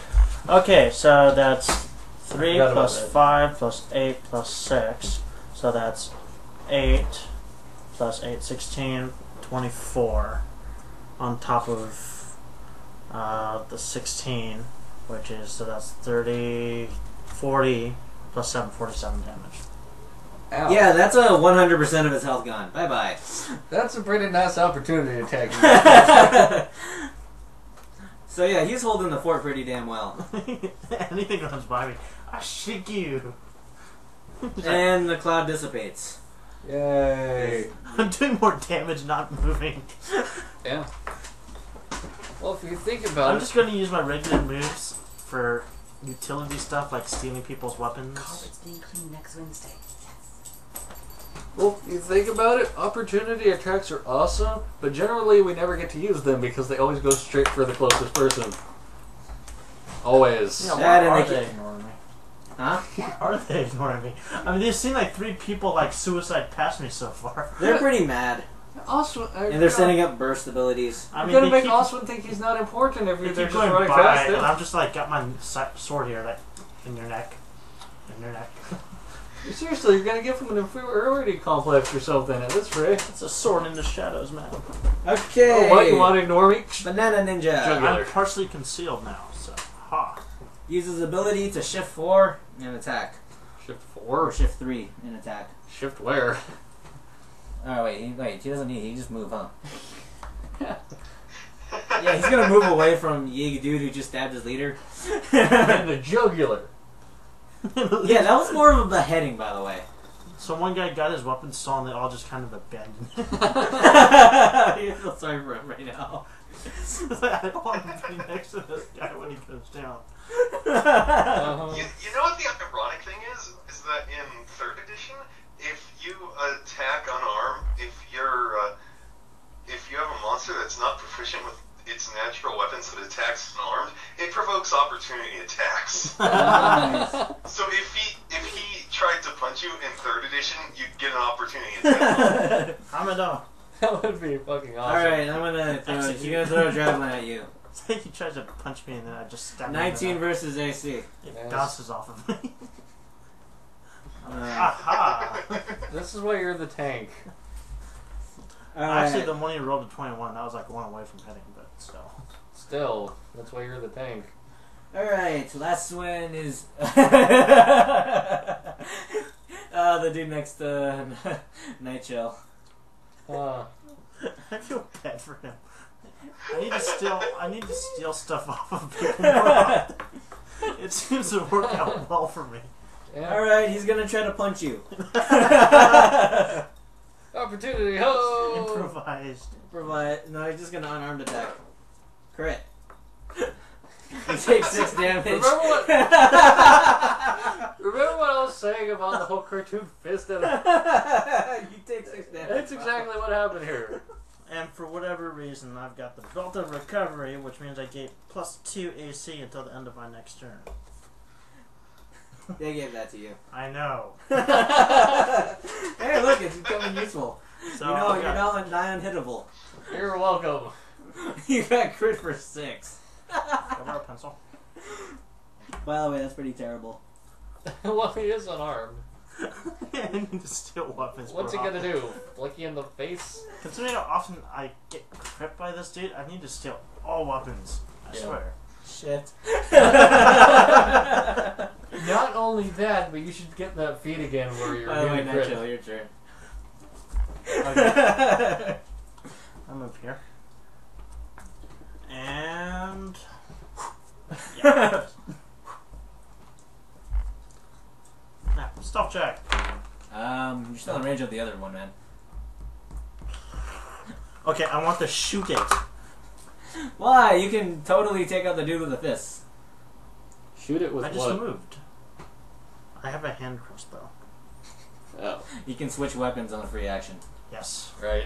Okay, so that's 3 Forgot about plus that. 5 plus 8 plus 6. So that's 8 plus 8, 16, 24 on top of the 16, which is, so that's 30, 40 plus 7, 47 damage. Ow. Yeah, that's a 100% of his health gone. Bye bye. That's a pretty nice opportunity to attack you. So yeah, he's holding the fort pretty damn well. Anything that comes by me, I shake you. And the cloud dissipates. Yay. I'm doing more damage not moving. Yeah. Well, if you think about I'm it, just going to use my regular moves for utility stuff like stealing people's weapons. Carpet's being cleaned next Wednesday. well, if you think about it, opportunity attacks are awesome, but generally we never get to use them because they always go straight for the closest person. Always. Yeah, That why and are they they ca- ignoring me? Huh? Why are they ignoring me? I mean, they've seen like 3 people like suicide past me so far. They're pretty mad. Oswin, And they're setting up burst abilities. I You're mean, gonna they make keep, Oswin think he's not important if they you're keep just going running by, past and him. I'm just like got my sword here, like in your neck, Seriously, you're gonna give him an inferiority complex or something at this rate. It's a sword in the shadows, man. Okay. Oh, what? You want to ignore me? Banana Ninja Jugular. I'm partially concealed now, so ha. uses ability to shift 4 and attack. Shift Or 4. shift 3 and attack. Shift where? Oh wait, he doesn't need. He just move, huh? Yeah, he's gonna move away from Yig dude who just stabbed his leader. And the jugular. Yeah, that was more of a beheading, by the way. So one guy got his weapon stolen, they all just kind of abandoned him. I feel sorry for him right now. I don't want to be next to this guy when he goes down. Uh-huh. You know what the ironic thing is? Is that in 3rd edition, if you attack unarmed, if you have a monster that's not proficient with its natural weapons that attacks unarmed, it provokes opportunity attacks. Nice. So if he tried to punch you in 3rd edition, you'd get an opportunity attack. Hamada. That would be fucking awesome. Alright, I'm gonna throw a javelin at you. He tries to punch me and then I just stab him. 19 versus AC. It Yes. bounces off of me. Uh, Aha! This is why you're the tank. Actually, the one you rolled a 21, that was like one away from hitting, but still. Still, that's why you're the tank. Alright, last one is the dude next to Night Chill. Uh, I feel bad for him. I need to steal stuff off of people more often. It seems to work out well for me. yeah. Alright, he's gonna try to punch you. Opportunity, ho! Improvised. No, he's just gonna unarmed attack. Crit. He takes 6 damage. Remember what I was saying about the whole cartoon fist? You take 6 damage. That's exactly what happened here. And for whatever reason, I've got the Belt of Recovery, which means I get +2 AC until the end of my next turn. They gave that to you. I know. Hey, look, it's becoming useful. So You're now nigh unhittable. You're welcome. You got crit for 6. Go borrow a pencil. By the way, that's pretty terrible. Well, he is unarmed. I need to steal weapons. What's he more gonna often. do? Flick you in the face? Considering how often I get crit by this dude, I need to steal all weapons. I Yeah. swear. Shit. Not only that, but you should get that feat again where you're By the way, really crit. Nacho, your turn. Okay. I move here. And... yeah. Now, stop check. You're still in range of the other one, man. Okay, I want to shoot it. Why? You can totally take out the dude with the fists. Shoot it with I just what? moved. I have a hand crossbow. Oh, You can switch weapons on a free action. Yes. right.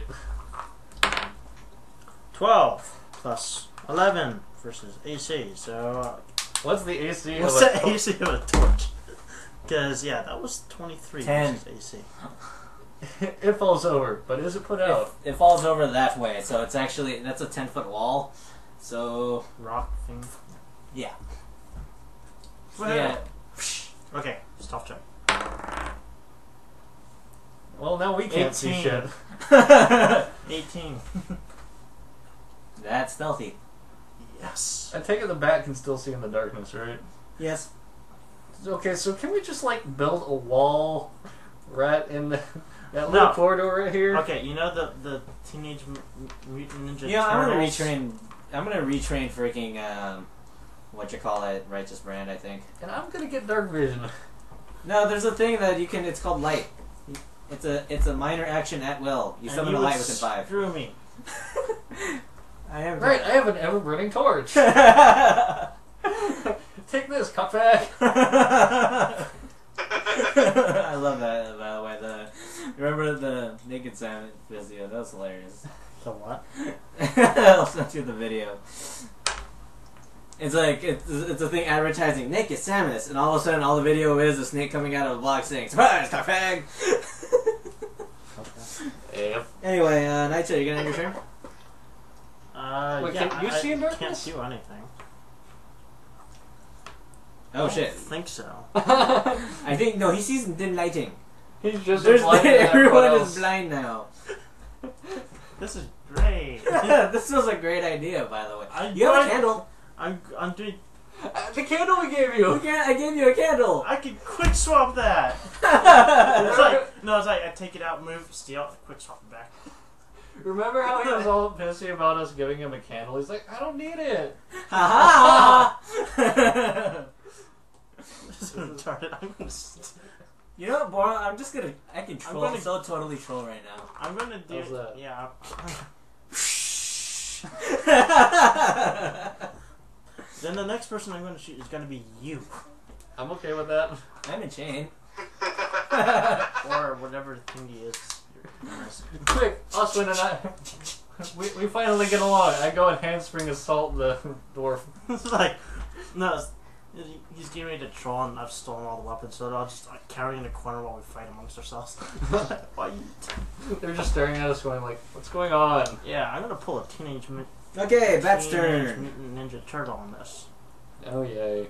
12 plus 11 versus AC, so... What's the AC? what's of the AC of a torch? Because, yeah, that was 23 10. versus AC. It falls over, but is it put out? It falls over that way, so it's actually, that's a 10-foot wall. So, Rock thing. yeah. Yeah. Okay, stop check. Well, now we can't see 18. shit. 18. That's stealthy. Yes. I take it the bat can still see in the darkness, right? Yes. Okay, so can we just like build a wall right in the, that No. little corridor right here? Okay, you know the Teenage Mutant Ninja Yeah, I'm gonna Turtles? retrain. I'm gonna retrain freaking Righteous Brand, I think. And I'm gonna get dark vision. No, there's a thing that you can. It's called light. It's a minor action at will. You And summon you a would light within 5. Screw me. I am Right, I have an ever burning torch. Take this, cutback. I love that. By the way, remember the Naked Salmon video? That was hilarious. So what? I'll send you the video. It's like it's a thing advertising Naked Samus, and all of a sudden, all the video is a snake coming out of a block saying "Surprise, Carfag!" Yep. Anyway, Nitro, you gonna end your turn? Wait, Yeah, can you I see in can't darkness? do anything. Oh shit! I think so. I think no, he sees dim lighting. He's just There's blind to everyone everyone else. is blind now. This is great. This was a great idea, by the way. I You have a tried- candle. I'm doing. The candle we gave you. I gave you a candle. I can quick swap that. It's like no, it's like I take it out, move, steal, quick swap it back. Remember how he was all pissy about us giving him a candle? He's like, I don't need it. Ha ha! This is retarded. You know what, Boron? I'm just gonna. I can troll. gonna- I'm so totally troll right now. I'm gonna do. How's that? Yeah. Then the next person I'm gonna shoot is gonna be you, I'm okay with that. I'm in chain. or whatever thing he is. Quick, Oswin and I, we finally get along. I go and handspring assault the dwarf. It's like no. He's getting ready to troll, and I've stolen all the weapons, so I'll just carry in the corner while we fight amongst ourselves. Why? They're just staring at us going like, what's going on? Yeah, I'm gonna pull a Okay, Bat's Teenage turn. Mutant Ninja Turtle on this. Oh yay.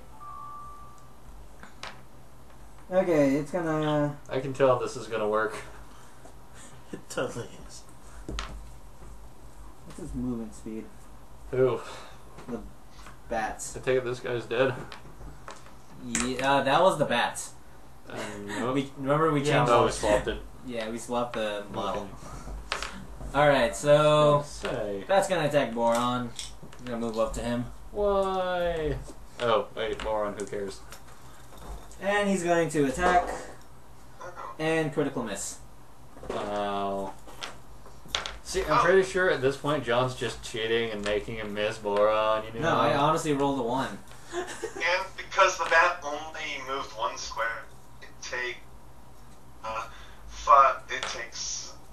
Okay, it's gonna. I can tell this is gonna work. It totally is. What's his movement speed? Ooh. Bats. I take it this guy's dead. Yeah, that was the bats. Nope. Remember we changed. Oh, we swapped it. Yeah, we swapped the model. Okay. All right, so Say. that's gonna attack Boron. I'm gonna move up to him, Why? Oh, wait, Moron, who cares? and he's going to attack and critical miss. Wow. See, I'm pretty sure at this point John's just cheating and making him miss Moron, you know? No, I honestly rolled a 1. And because the bat only moved 1 square, it takes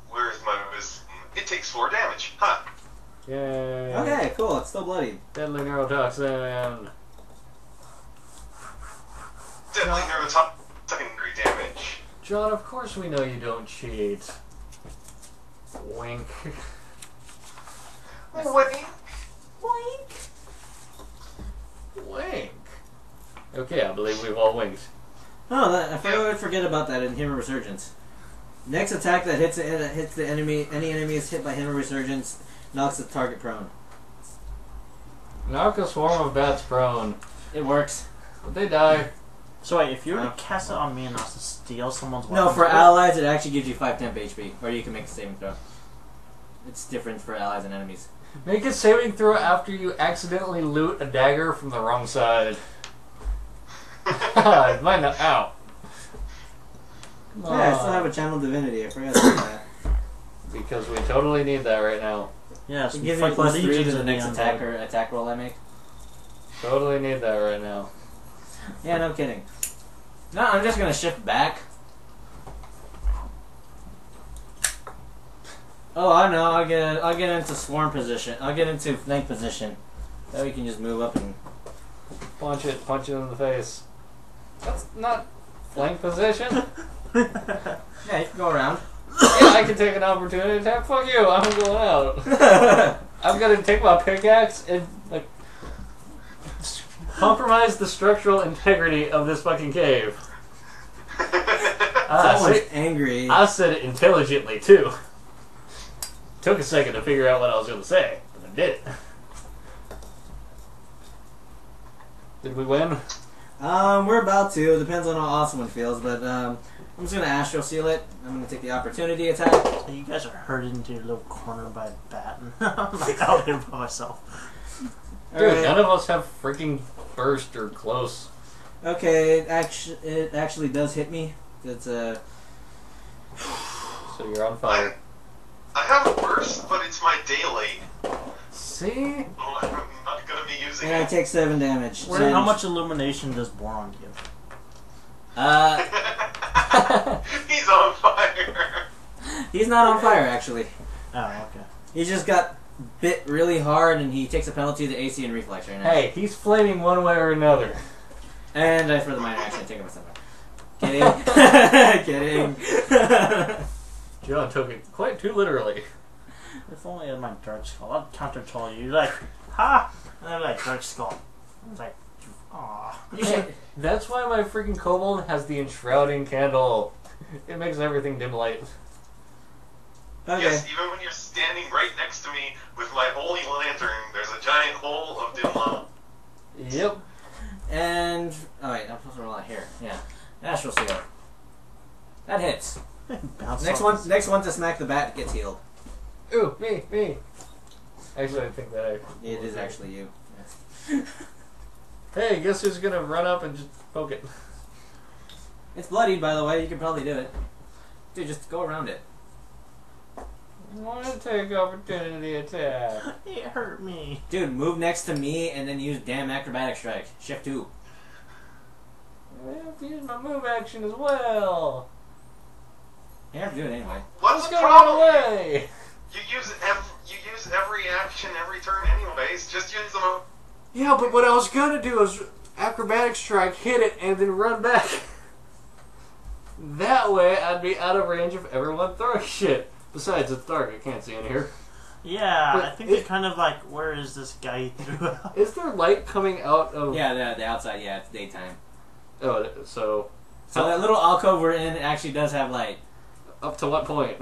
where's my wisdom? It takes 4 damage. Huh. Yay. Okay, cool. It's still bloody. Deadly neurotoxin. Deadly neurotoxin secondary damage. John, of course we know you don't cheat. Wink. Wait. Wink. Okay, I believe we've all winked. Oh, I forget about that in Hero Resurgence. Next attack that hits the enemy, any enemy is hit by Hero Resurgence, knocks the target prone. Knock a swarm of bats prone. It works. But they die. So wait, if you were to cast it on me and I was to steal someone's weapon... No, for allies it actually gives you 5 temp HP, or you can make a saving throw. It's different for allies and enemies. Make a saving throw after you accidentally loot a dagger from the wrong side. Mine not out. Yeah, I still have a channel divinity. I forgot about that. Because we totally need that right now. Yes, It gives me +3 to the next attack roll I make. Totally need that right now. Yeah, no kidding. No, I'm just gonna shift back. Oh, I know. I'll get into swarm position. I'll get into flank position. That way you can just move up and Punch it in the face. That's not flank position. yeah, you can go around. Yeah, I can take an opportunity attack. Fuck you, I'm going out. I'm gonna take my pickaxe and like compromise the structural integrity of this fucking cave. Someone's angry. I said it intelligently too. Took a second to figure out what I was gonna say, but I did it. Did we win? We're about to. It depends on how awesome one feels, but I'm just gonna astral seal it. I'm gonna take the opportunity attack. You guys are herded into your little corner by a bat, and I'm like out here by myself. Dude, none of us have freaking burst or close. Okay, it actually does hit me. It's So you're on fire. I have a burst, but it's my daily. See? Oh, I'm not gonna be using and I it. take 7 damage. How much illumination does Boron give? He's on fire. He's not on fire actually. Oh, okay. He just got bit really hard, and he takes a penalty to AC and reflex right now. Hey, he's flaming one way or another. And for the minor action, take him a 7. Kidding. Kidding. John took it quite too literally. If only I had my dark skull, I'd counter troll you. You're like, ha! And I'm like, dark skull. I was like, aw. That's why my freaking kobold has the enshrouding candle. It makes everything dim light. Okay. Yes, even when you're standing right next to me with my holy lantern, there's a giant hole of dim light. Yep. And oh wait, I'm supposed to roll out here. Yeah, astral seal. That hits. Bounce Next off one to smack the bat gets healed. Ooh, me. Actually, I think that It is actually you. Yes. Hey, guess who's gonna run up and just poke it? It's bloodied, by the way. You can probably do it. Dude, just go around it. I want to take opportunity attack. It hurt me. Dude, move next to me and then use damn acrobatic strike. Shift 2. I have to use my move action as well. You have to do it anyway. What's Let's the go problem? run away. You use every action every turn anyways. Just use them. Yeah, but what I was gonna do is acrobatic strike, hit it, and then run back. That way, I'd be out of range of everyone throwing shit. Besides, it's dark. I can't see in here. Yeah, But I think they're kind of like, where is this guy you threw out? Is there light coming out of... Yeah, the outside, yeah, it's daytime. Oh, so... So that little alcove we're in actually does have light. Up to what point?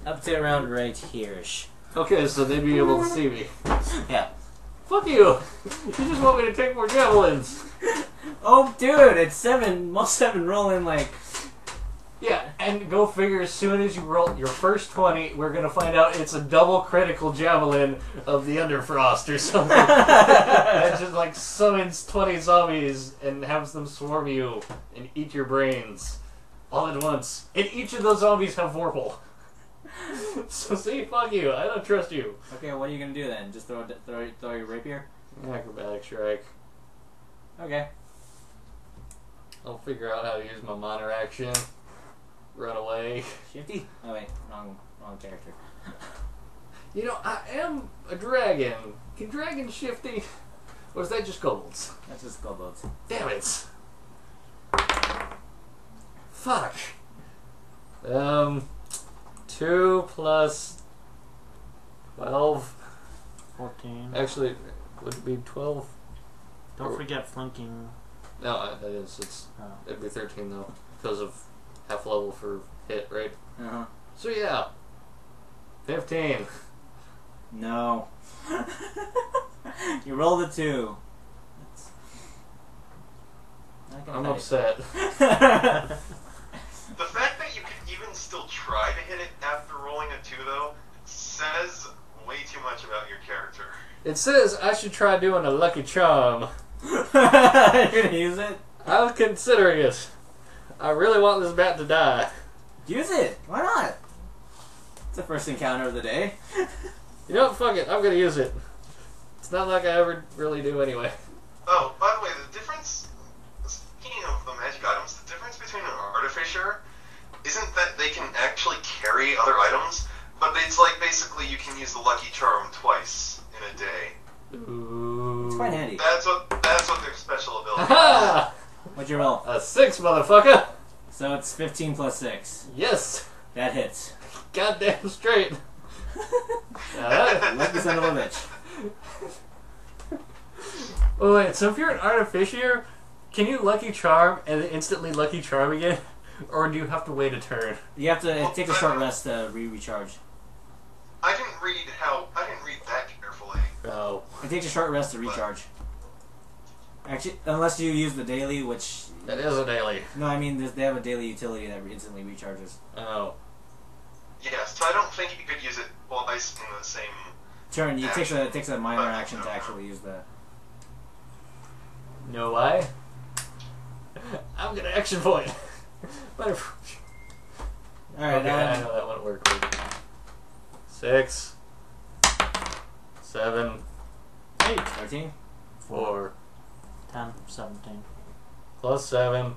Up to around right here-ish. Okay, so they'd be able to see me. Yeah. Fuck you! You just want me to take more javelins. Oh, dude, it's 7. Most 7 rolling like. Yeah, and go figure, as soon as you roll your first 20, we're gonna find out it's a double critical javelin of the Underfrost or something. That just like summons 20 zombies and has them swarm you and eat your brains all at once. And each of those zombies have Vorpal. So see, fuck you, I don't trust you. Okay, what are you gonna do then? Just throw your rapier? Acrobatic strike. Okay. I'll figure out how to use my minor action. Run away. Shifty? Oh wait, wrong character. You know, I am a dragon. Can dragons shifty? Or is that just kobolds? That's just kobolds. Damn it. Fuck. 2 plus 12. 14. Actually, would it be 12? Don't forget flunking. No, that is. It'd be 13 though, because of half level for hit, right? Uh-huh. So yeah. 15. No. You rolled a 2. I'm upset. The fact that you can even still try to hit it after rolling a 2, though, says way too much about your character. It says I should try doing a lucky charm. You're gonna use it? I'm considering it. I really want this bat to die. Use it! Why not? It's the first encounter of the day. You know what? Fuck it. I'm gonna use it. It's not like I ever really do anyway. Oh, by the way, the difference, speaking of the magic items, the difference between an artificer isn't that they can actually carry other items, but it's like basically you can use the lucky charm twice in a day. Ooh. It's quite handy. That's what their special ability is. Ha! What'd you roll? A 6, motherfucker! So it's 15 plus 6. Yes! That hits. Goddamn straight. Now that, Lucky son of a bitch. oh wait, so if you're an artificer, can you lucky charm and then instantly lucky charm again? Or do you have to wait a turn? You have to take a short rest to recharge. I didn't read that carefully. Oh. It takes a short rest to recharge. Actually, unless you use the daily, which... That is a daily. No, I mean, they have a daily utility that instantly recharges. Oh. Yes, so I don't think you could use it twice in the same... Turn, it takes a minor action to actually use the... No why? I'm gonna action point. Alright, okay, I know that won't work. 6, 7, 8, 13, 4, 10, 17. plus 7,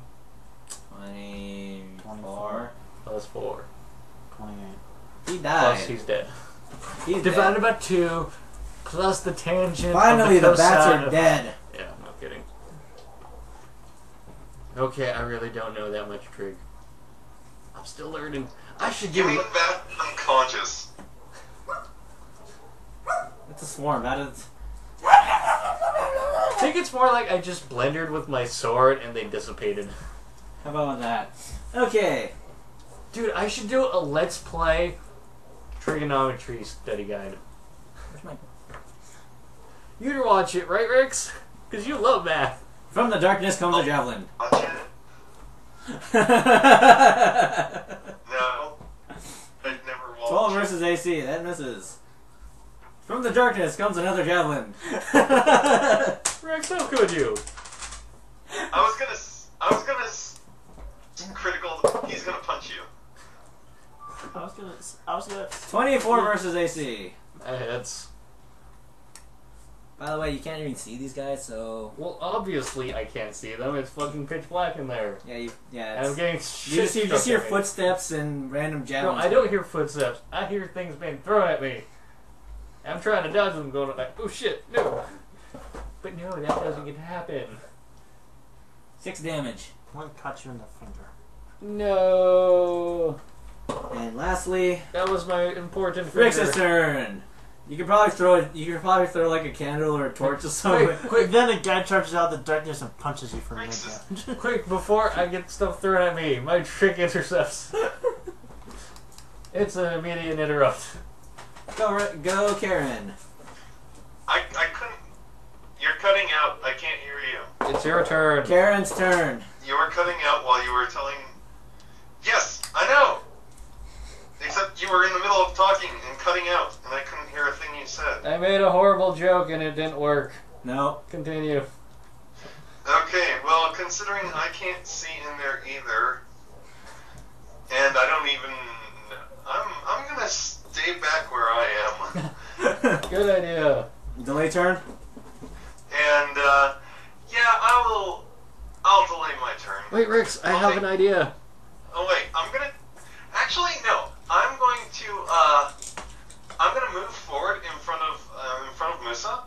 24. plus 4. 28. He died. Plus he's dead. He's Divided dead. by 2, plus the tangent. Finally, of the the bats cosine are of- dead. Yeah, no kidding. Okay, I really don't know that much trig. I'm still learning. I should You give mean you. that unconscious? It's a swarm. That is... I think it's more like I just blendered with my sword and they dissipated. How about that? Okay. Dude, I should do a Let's Play trigonometry study guide. Where's my... You'd watch it, right, Rix? Because you love math. From the darkness comes a javelin. Watch it. No. I've never watched 12 it. versus AC. That misses. From the darkness comes another javelin. Rex, how could you? I was gonna critical. He's gonna punch you. I was gonna. 24 versus AC. That hits. By the way, you can't even see these guys, so... Well, obviously I can't see them. It's fucking pitch black in there. Yeah, And it's... I'm getting You shit just hear struck at me. footsteps and random No, javelins. I don't hear footsteps. I hear things being thrown at me. I'm trying to dodge them, going like, oh shit, no. But no, that doesn't get to happen. 6 damage. One cut you in the finger. No. And lastly, That was my important Rix's finger. turn. You could probably throw like a candle or a torch or something. Quick, Then a guy charges out of the darkness and punches you for mid Rix's- damage. quick, before I get stuff thrown at me, my trick intercepts. It's an immediate interrupt. Go, Karen. I couldn't. You're cutting out. I can't hear you. It's your turn. Karen's turn. You were cutting out while you were telling. Yes, I know. Except you were in the middle of talking and cutting out, and I couldn't hear a thing you said. I made a horrible joke and it didn't work. No. Continue. Okay, well, considering I can't see in there either, and I don't even. I'm gonna stay back where I am. Good idea. Delay turn. And yeah, I'll delay my turn. Wait, Rix, I have an idea. Oh wait, I'm gonna. Actually, no. I'm gonna move forward in front of Musa,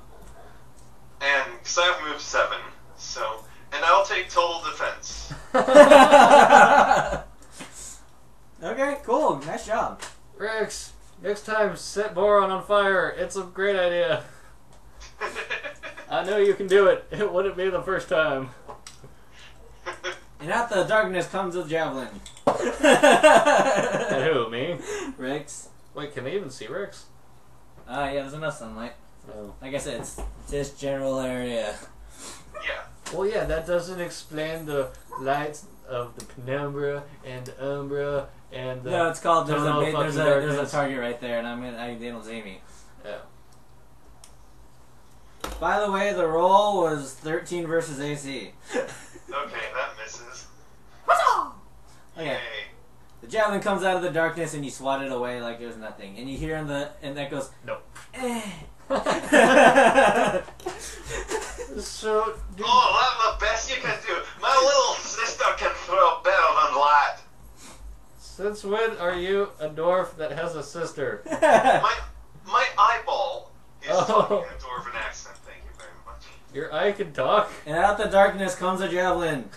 and because I have move 7, so and I'll take total defense. Okay, cool. Nice job. Rix, next time set Boron on fire. It's a great idea. I know you can do it. It wouldn't be the first time. And out the darkness comes a javelin. And who, me? Rix. Wait, can they even see Rix? Yeah, there's enough sunlight. Oh. Like I said, it's this general area. Yeah. Well, yeah, that doesn't explain the lights of the penumbra and the umbra and the... No, it's called. There's tunnel of a fucking there's a darkness. target right there, and they don't see me. Yeah. By the way, the roll was 13 versus AC. Okay, that misses. Okay. Yay. The javelin comes out of the darkness and you swat it away like there's nothing. And you hear and that goes, Nope. eh. So... Oh, that's the best you can do. My little sister can throw better than that. Since when are you a dwarf that has a sister? My eyeball is Oh. talking in a dwarven accent. Thank you very much. Your eye can talk? And out the darkness comes a javelin.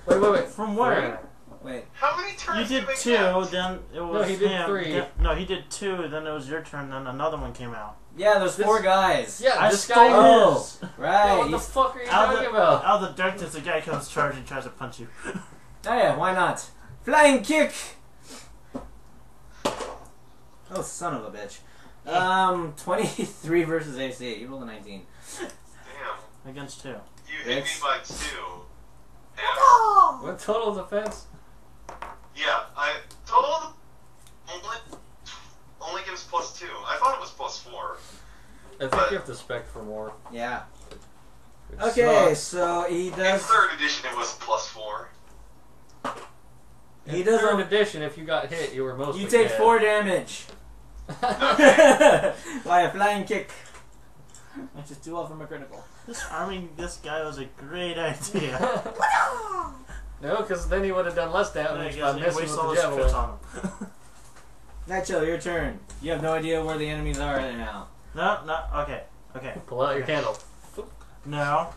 Wait. From where? Wait. How many You turns did we 2, get? then it was he did him. 3. No, he did 2, then it was your turn, then another one came out. Yeah, there's 4 guys. Yeah, I this stole guy... Oh, his. right. What the You- fuck are you Out talking of, about? out of the darkness, the guy comes charging and tries to punch you. Oh yeah, why not? Flying kick! Oh, son of a bitch. 23 versus AC. You rolled a 19. Damn. Against 2. You hit me It's- by 2. Yeah. What total defense? Yeah, total only gives +2. I thought it was +4. I think you have to spec for more. Yeah. Which Okay, sucks. so he In does. 3rd edition, it was +4. He In does. third edition, if you got hit, you were mostly You take dead. 4 damage. Okay. By a flying kick. Which is 2 off from a critical. Arming this guy was a great idea. No, because then he would have done less I damage by guess he missing wastes with all the his crits javelin. on him. Nightchill, your turn. You have no idea where the enemies are right now. No, okay. Pull out your candle. No.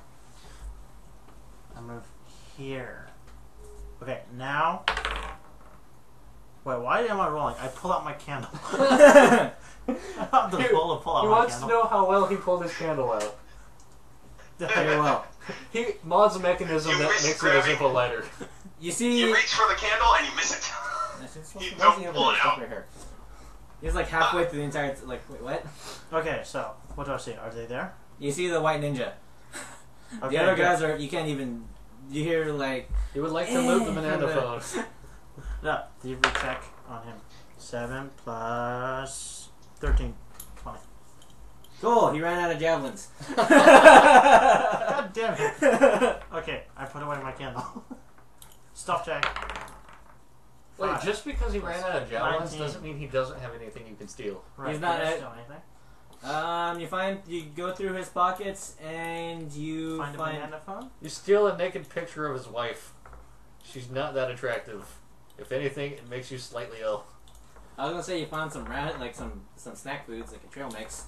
I move here. Okay, now. Wait, why am I rolling? I pull out my candle. I have the roll to pull out He my wants to candle. know how well he pulled his candle out. Very well. He mods a mechanism You that missed makes it a grabbing. simple lighter. You see. You reach for the candle and you miss it. You Why does he don't have pull a it stuff out. right here? He's like halfway through the entire. Like, wait, what? Okay, so, what do I see? Are they there? You see the white ninja. Okay, The other good. guys are. You can't even. You hear like. He would like to loot the banana phone. No, thievery check on him. 7 plus 13. 20. Cool. He ran out of javelins. God damn it. Okay, I put away my candle. Stealth check. Wait, 5. just because he ran out of javelins 19. doesn't mean he doesn't have anything you can steal. Right, He's not did I a- steal anything? You go through his pockets and you Find a banana phone? You steal a naked picture of his wife. She's not that attractive. If anything, it makes you slightly ill. I was gonna say you found some some snack foods like a trail mix.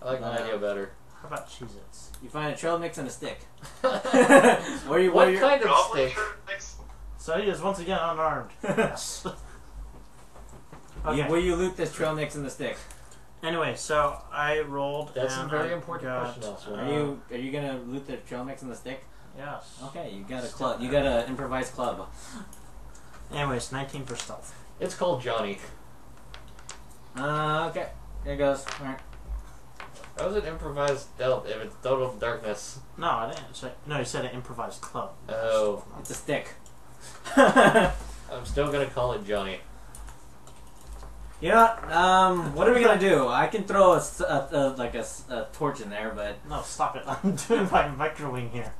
I like my idea better. How about Cheez-Its? You find a trail mix and a stick. What where you kind of Goblin steak? shirt mix. So he is once again unarmed. Yes. Okay. Will you loot this trail mix and the stick? Anyway, so I rolled. That's and a very I important got, question also. Are you gonna loot the trail mix and the stick? Yes. Okay, you got a club. You got an improvised club. Anyways, 19 for stealth. It's called Johnny. Okay. Here goes. Alright. How's it improvised stealth if it's total darkness? No, I didn't say. No, you said an improvised club. Oh. It's a stick. I'm still gonna call it Johnny. You know what are we gonna do? I can throw a torch in there, but No, stop it. I'm doing my microwing here.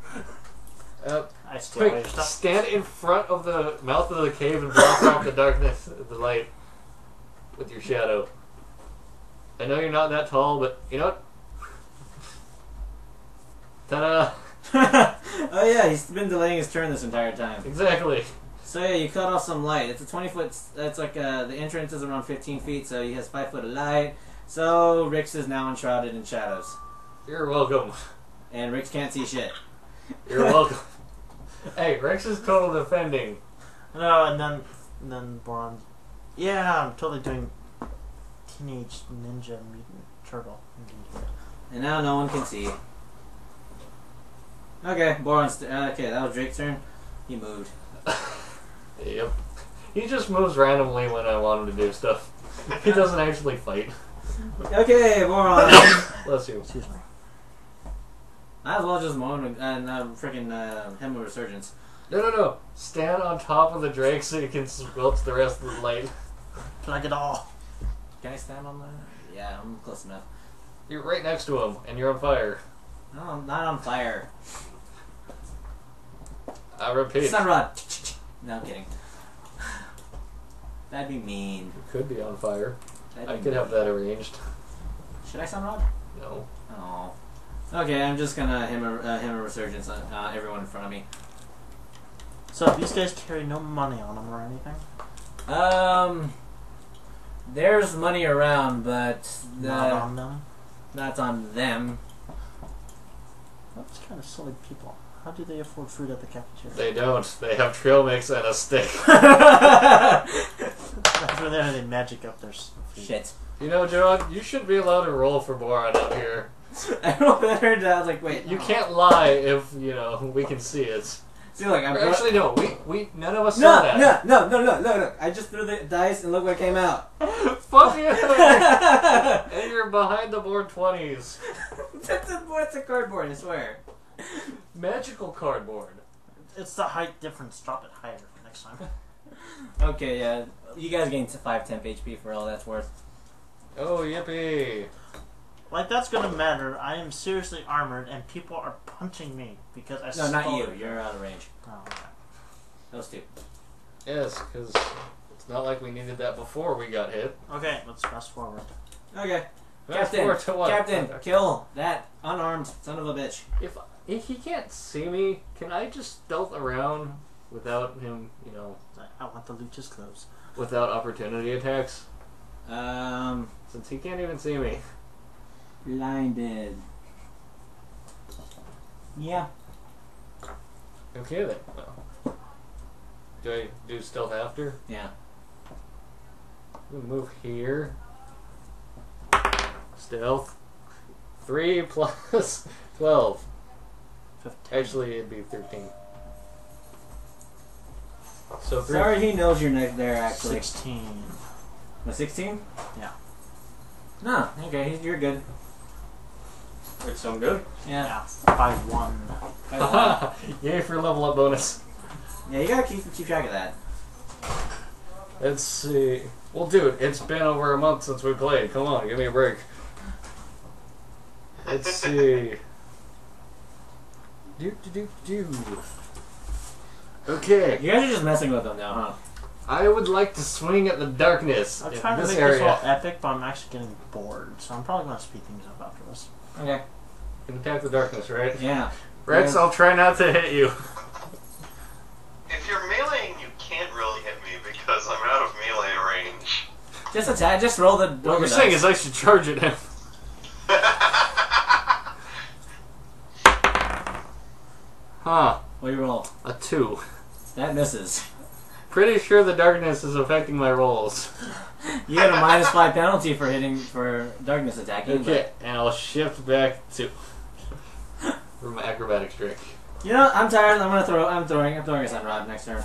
I steal all your Quick, stuff. stand in front of the mouth of the cave and block off the darkness, the light, with your shadow. I know you're not that tall, but you know what? Ta-da! oh yeah, he's been delaying his turn this entire time. Exactly. So yeah, you cut off some light. It's a 20-foot. That's like the entrance is around 15 feet, so he has 5 foot of light. So Rix is now enshrouded in shadows, You're welcome. and Rix can't see shit. You're welcome. Hey, Rex is total defending. No, and then Boron. Yeah, I'm totally doing Teenage Ninja Mutant Turtle. And now no one can see. Okay, Boron's. Okay, that was Drake's turn. He moved. Yep. He just moves randomly when I want him to do stuff. He doesn't actually fight. Okay, Boron. Bless you. Excuse me. Might as well just moan and freaking him with resurgence. No. Stand on top of the Drake so you can squelch the rest of the light. Plug it all. Can I stand on that? Yeah, I'm close enough. You're right next to him, and you're on fire. No, I'm not on fire. I repeat. Sunrod. No, I'm kidding. That'd be mean. You could be on fire. That'd I be could have mean. that arranged. Should I sunrod? No. Oh. Okay, I'm just gonna him a resurgence on everyone in front of me. So these guys carry no money on them or anything? There's money around, but Not on them? that's on them. That's kind of silly people. How do they afford food at the cafeteria? They don't. They have trail mix and a stick. That's where they magic up their food. Shit. You know, John, you should be allowed to roll for Boron out here. I rolled that. I was like, wait. You no. can't lie if, you know, we can see it. See, look, I'm Actually, no. We none of us saw that. No. I just threw the dice and look what came out. Fuck you! And you're behind the board 20s. It's a cardboard, I swear. Magical cardboard. It's the height difference. Drop it higher next time. Okay, yeah. You guys gain 5 temp HP for all that's worth. Oh, yippee. Like, that's gonna matter. I am seriously armored, and people are punching me because I No, stole not you. it. You're out of range. Oh, okay. Those two. Yes, because it's not like we needed that before we got hit. Okay, let's fast forward. Okay. Fast Captain, forward to what? Captain, kill that unarmed son of a bitch. If he can't see me, can I just stealth around without him, you know, I want the luchas clothes. without opportunity attacks? Um, Since he can't even see me. blinded. Yeah. Okay then. Well, do I do stealth after? Yeah. We move here. Stealth. 3 plus 12. 15. Actually, it'd be 13. So 3. Sorry, he knows you're next there, actually. 16. A 16? Yeah. No, okay, you're good. It's so good. Yeah. By 1. Yay for level up bonus. Yeah, you gotta keep track of that. Let's see. Well, dude, it's been over a month since we played. Come on, give me a break. Let's see. Do. Okay. You guys are just messing with them now, huh? I would like to swing at the darkness I'm in trying to this make area. this all epic, but I'm actually getting bored, so I'm probably going to speed things up after this. Okay. Can attack the darkness, right? Yeah. Rex, Yeah. I'll try not to hit you. If you're meleeing, you can't really hit me because I'm out of melee range. Just attack. Just roll the. What you're saying is I should charge at him. Huh. What do you roll? A 2. That misses. Pretty sure the darkness is affecting my rolls. You get a -5 penalty for hitting for darkness attacking. Okay, and I'll shift back to for my acrobatics trick. But, you know, I'm tired. I'm throwing a sunrod next turn.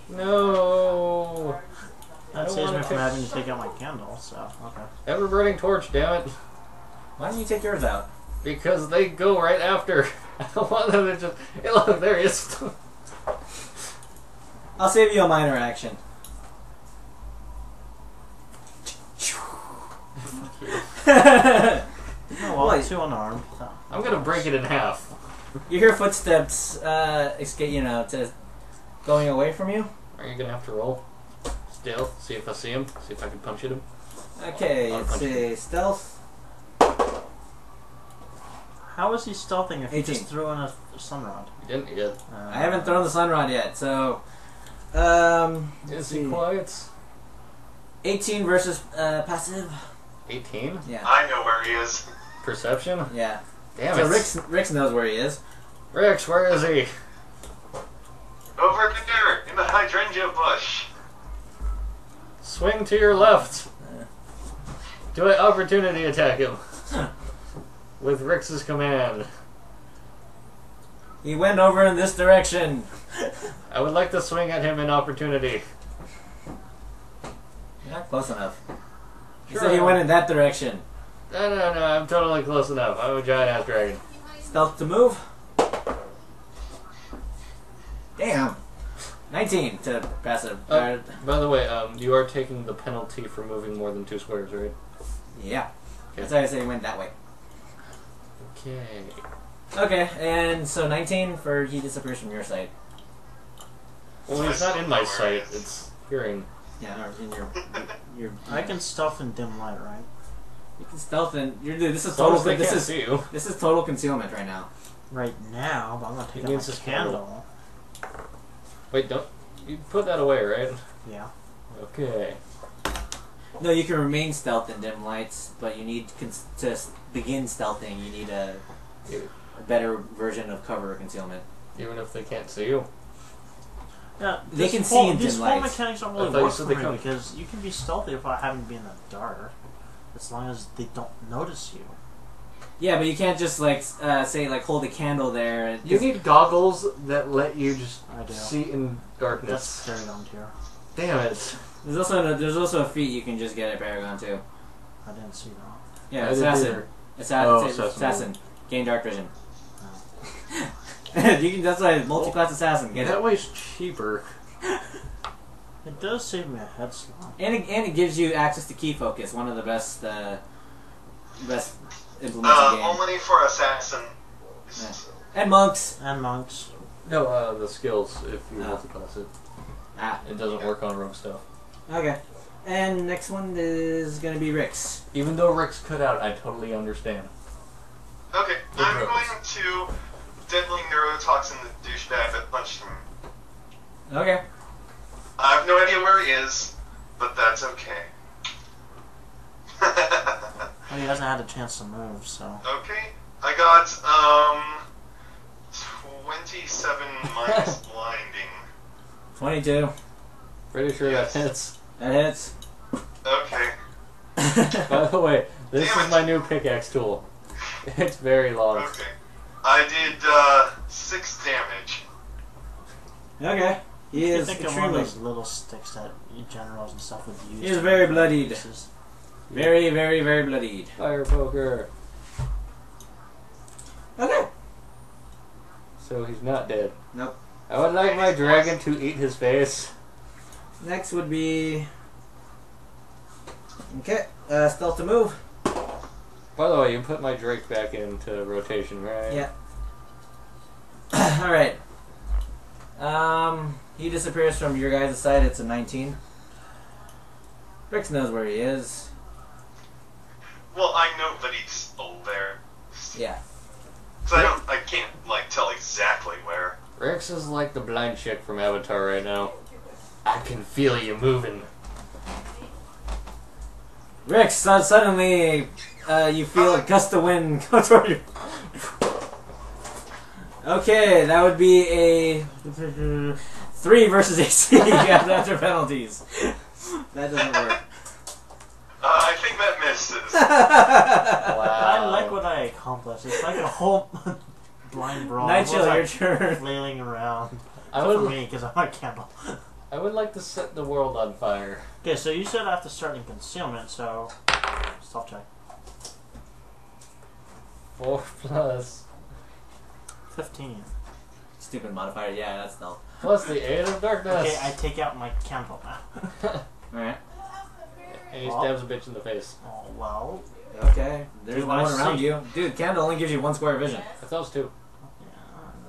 No. That don't saves wanna me from take- having to take out my candle, so, okay. Ever burning torch, damn it. Why don't you take yours out? Because they go right after. I don't want them to just. Hey, look, there he is. I'll save you a minor action. Oh, well, Wait. 2 unarmed. So. I'm gonna break it in half. You hear footsteps, escape, going away from you. Are you gonna have to roll? Stealth, see if I see him, see if I can punch at him. Okay, I'll it's punch a stealth. How is he stealthing if he 18. just threw in a sun rod? You didn't yet. I haven't thrown the sun rod yet, so Is he quiet? 18 versus passive. 18? Yeah, I know where he is. Perception? yeah. Damn So it. Rix knows where he is. Rex, where is he? Over there, in the hydrangea bush. Swing to your left. Do I opportunity attack him? With Rix's command. He went over in this direction. I would like to swing at him in opportunity. Not close enough. He Sure. said he went in that direction. No, I'm totally close enough. I'm a giant ass dragon. Stealth to move. Damn. 19 to passive. By the way, you are taking the penalty for moving more than 2 squares, right? Yeah. Okay. That's why I said he went that way. Okay. Okay, and so 19 for he disappears from your sight. Well, he's not in my sight. It's hearing. Yeah, or in your I can stealth in dim light, right? You can stealth and this is As long total as they this can't is see you. this is total concealment right now. Right now, but I'm gonna He take out needs my his candle. Wait, don't you put that away, right? Yeah. Okay. No, you can remain stealth in dim lights, but you need to begin stealthing. You need a better version of cover or concealment. Even if they can't see you. Yeah, They this can whole- see in These dim whole lights. mechanics don't I really thought you work said for they me couldn't. because you can be stealthy without having to be in the dark, as long as they don't notice you. Yeah, but you can't just say hold a candle there. And You need goggles that let you just I do. see in That's darkness. carried on to you. Damn it. there's also a feat you can just get at Paragon too. I didn't see that. Yeah, I didn't assassin. either. Assassin. Oh, Assassin. Gain dark vision. You can. That's why multi-class assassin. Get That it. way's cheaper. It does save me a head slot. And it gives you access to key focus. One of the best implements in game. Only for assassin. And monks. And monks. No, the skills, if you Oh. multi-class it. Ah. It doesn't work on rogue stuff. Okay. And next one is gonna be Rix. Even though Rick's cut out, I totally understand. Okay, The I'm drugs. going to deadly neurotoxin the douchebag that punched him. Okay. I have no idea where he is, but that's okay. Well, he hasn't had a chance to move, so. Okay, I got 27 minus blinding. 22. Pretty sure Yes. that hits. That hits. Okay. By the way, this Damn is it. my new pickaxe tool. It's very long. Okay. I did 6 damage. Okay. He You is think of one of extremely. those little sticks that generals and stuff would use. He is to very make bloodied. pieces. Very, very, very bloodied. Fire poker. Okay. So he's not dead. Nope. I would like my dragon to eat his face. Next would be. Okay. Stealth to move. By the way, you put my Drake back into rotation, right? Yeah. Alright. He disappears from your guys' side. It's a 19. Rix knows where he is. Well, I know that he's over there. Yeah. So I can't, tell exactly where. Rex is like the blind chick from Avatar right now. I can feel you moving. Rix, suddenly you feel a gust of wind go toward you. Okay, that would be a 3 versus AC after penalties. That doesn't work. I think that misses. I like what I accomplished. It's like a whole blind brawl. Night Chill, Everyone's, your turn. flailing around. I Except for would, me, because I'm a candle. I would like to set the world on fire. Okay, so you said I have to start in concealment, so stealth check. 4 plus 15. Stupid modifier. Yeah, that's stealth. plus the 8 of darkness. Okay, I take out my candle now. Alright. And he stabs a bitch in the face. Oh, well. Okay. There's Do no I one around see? you. Dude, candle only gives you 1 square of vision. I thought it was 2.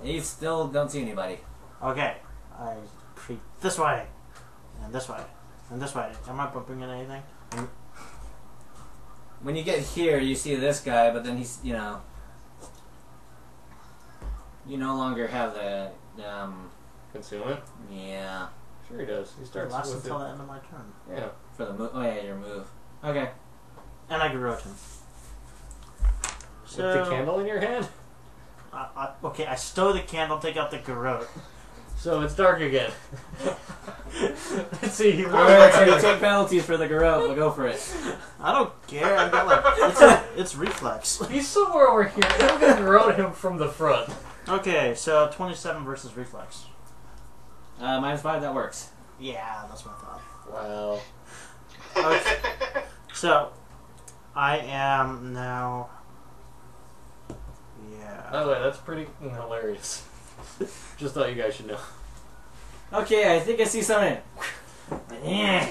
You still don't see anybody. Okay, I creep this way, and this way, and this way. Am I bumping into anything? When you get here, you see this guy, but then he's, you know... You no longer have the, Concealment? yeah, Sure he does. He It starts lasts with until it. the end of my turn. Yeah. for the move. Oh yeah, your move. Okay. And I garrote him. With the candle in your hand? Okay, I stow the candle, take out the garrote. So it's dark again. Let's see, he Alright, so you take penalties for the garrote, but go for it. I don't care. I got like it's reflex. He's somewhere over here. I'm gonna garrote him from the front. Okay, so 27 versus reflex. -5, that works. Yeah, that's what I thought. Wow. Okay. So, I am now. By Yeah. the way, that's pretty hilarious. Just thought you guys should know. Okay, I think I see something. Yeah.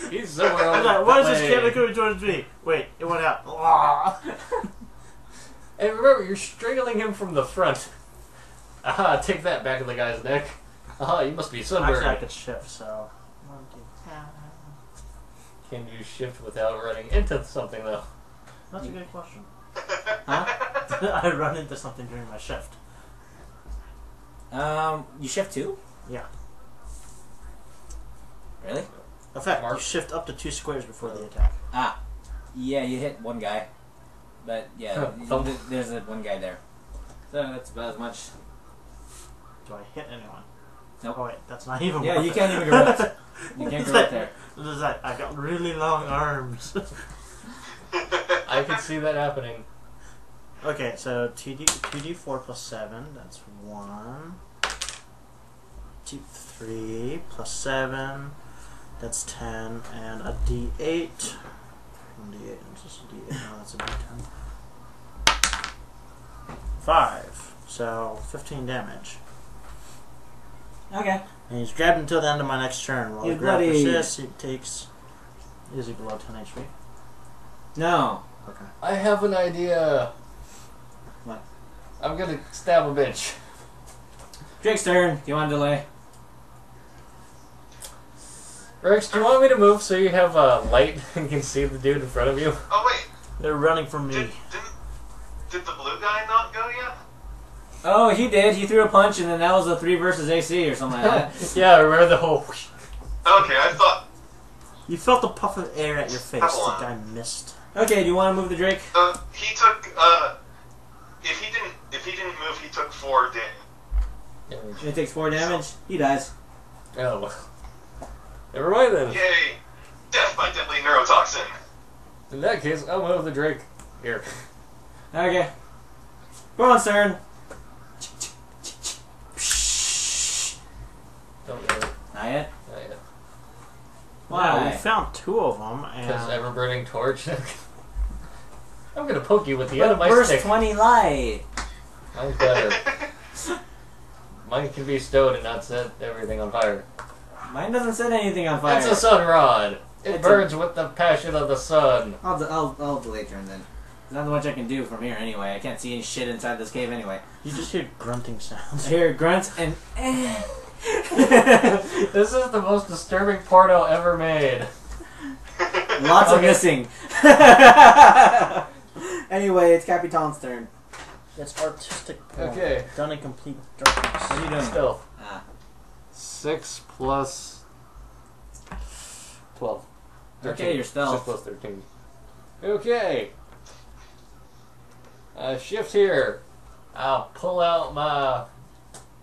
He's somewhere I'm over like, why is this way. candle coming towards me? Wait, it went out. And remember, you're strangling him from the front. Aha, take that back of the guy's neck. Aha, you must be sunburned. Actually, I could shift, so. Can you shift without running into something, though? That's a good question. Huh? I run into something during my shift. You shift 2? Yeah. Really? In fact, Mark. you shift up to 2 squares before the attack. Ah. Yeah, you hit one guy. But yeah, Thump. there's one guy there. So that's about as much. Do I hit anyone? Nope. Oh wait, that's not even. Yeah, worth you it. can't even garrote. You can't garrote there. What is that? I got really long arms. I can see that happening. Okay, so 2d4 plus 7, that's 1. 3 plus 7, that's 10, and a d8. D8, it's just a d8, no, that's a d10. 5, so 15 damage. Okay. And he's grabbed until the end of my next turn. While He's the grab bloody. persists, he takes. Is he below 10 HP? No. Okay. I have an idea. What? I'm gonna stab a bitch. Drake's turn. Do you want to delay? Rex, do you want me to move so you have a light and can see the dude in front of you? Oh wait, They're running from me. did the blue guy not go yet? Oh, he did. He threw a punch, and then that was a 3 versus AC or something like that. Yeah, I remember the whole... Okay, I thought. You felt a puff of air at your face. Come The on. guy missed. Okay, do you want to move the Drake? He took. If he didn't move, he took 4 damage. He takes 4 damage. He dies. Oh, well. Never mind then. Yay! Death by deadly neurotoxin. In that case, I'll move the Drake. Here. Okay. Go on, Seiryun. Don't get it. Not yet. Not yet. Wow, Why? we found 2 of them, Because and ever-burning torch. I'm gonna poke you with the end of But my burst stick. 20 light. Mine's better. Mine can be stowed and not set everything on fire. Mine doesn't set anything on fire. It's a sun rod. It It's burns with the passion of the sun. I'll delay turn then. There's not much I can do from here anyway. I can't see any shit inside this cave anyway. you just hear grunting I sounds. hear grunts and This is the most disturbing porno ever made. lots of Okay. missing. Anyway, it's Capitan's turn. It's artistic porn. Okay. Done in complete darkness. What are you doing? Stealth. Ah. 6 plus 12. Okay, you're stealth. 6 plus 13. Okay. Shift here. I'll pull out my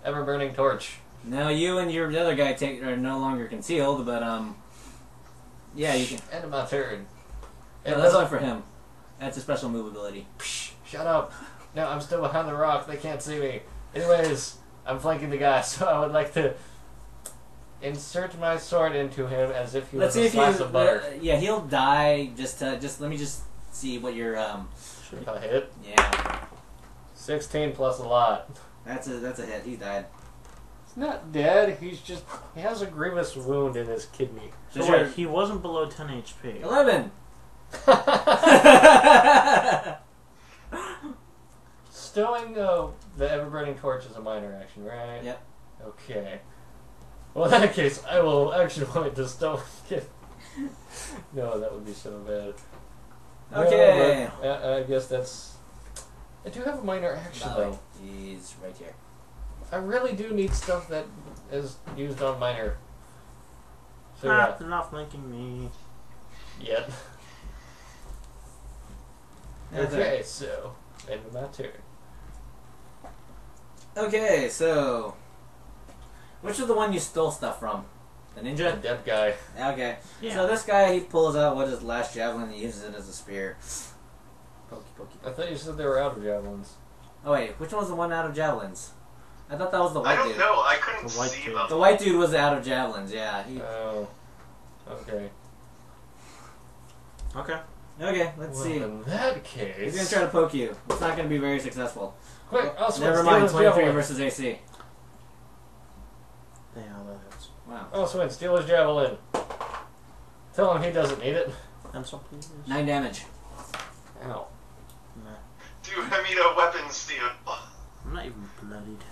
ever-burning torch. Now you and your other guy are no longer concealed, but yeah, you can. End of my turn. Yeah, that's only for him. That's a special move ability. Psh, shut up. No, I'm still behind the rock. They can't see me. Anyways, I'm flanking the guy, so I would like to insert my sword into him as if he Let's was see a if slice of butter. yeah, he'll die. Just let me just see what your A hit. Yeah, 16 plus a lot. that's a hit. He died. He's not dead. He has a grievous wound in his kidney. So Sure. wait, he wasn't below 10 HP. 11. Stowing the ever-burning torch is a minor action, right? Yep. Okay. Well, in that case, I will action point to stow it. No, that would be so bad. Okay. No, but, I guess that's... I do have a minor action, though. He's right here. I really do need stuff that is used on minor. So, yeah. They're not flanking me. Yet. Okay, so... End of my turn. Okay, so which is the one you stole stuff from? The The ninja? dead guy. Okay. Yeah. So this guy, he pulls out what is last javelin and uses it as a spear. Pokey, pokey. I thought you said they were out of javelins. Oh wait, which one was the one out of javelins? I thought that was the I white don't dude. know. I couldn't The white see dude. them. The white dude was out of javelins, yeah. Oh. Okay. Okay. Okay, let's Well, see. in that case... He's gonna try to poke you. It's not gonna be very successful. Quick, I'll swing Never steal mind, his 23 javelin. versus AC. Yeah, that hits. Wow. I'll swing, steal his javelin. Tell him he doesn't need it. And so please. 9 damage. Ow. Nah, Do Hamida weapon steal? I'm not even bloodied.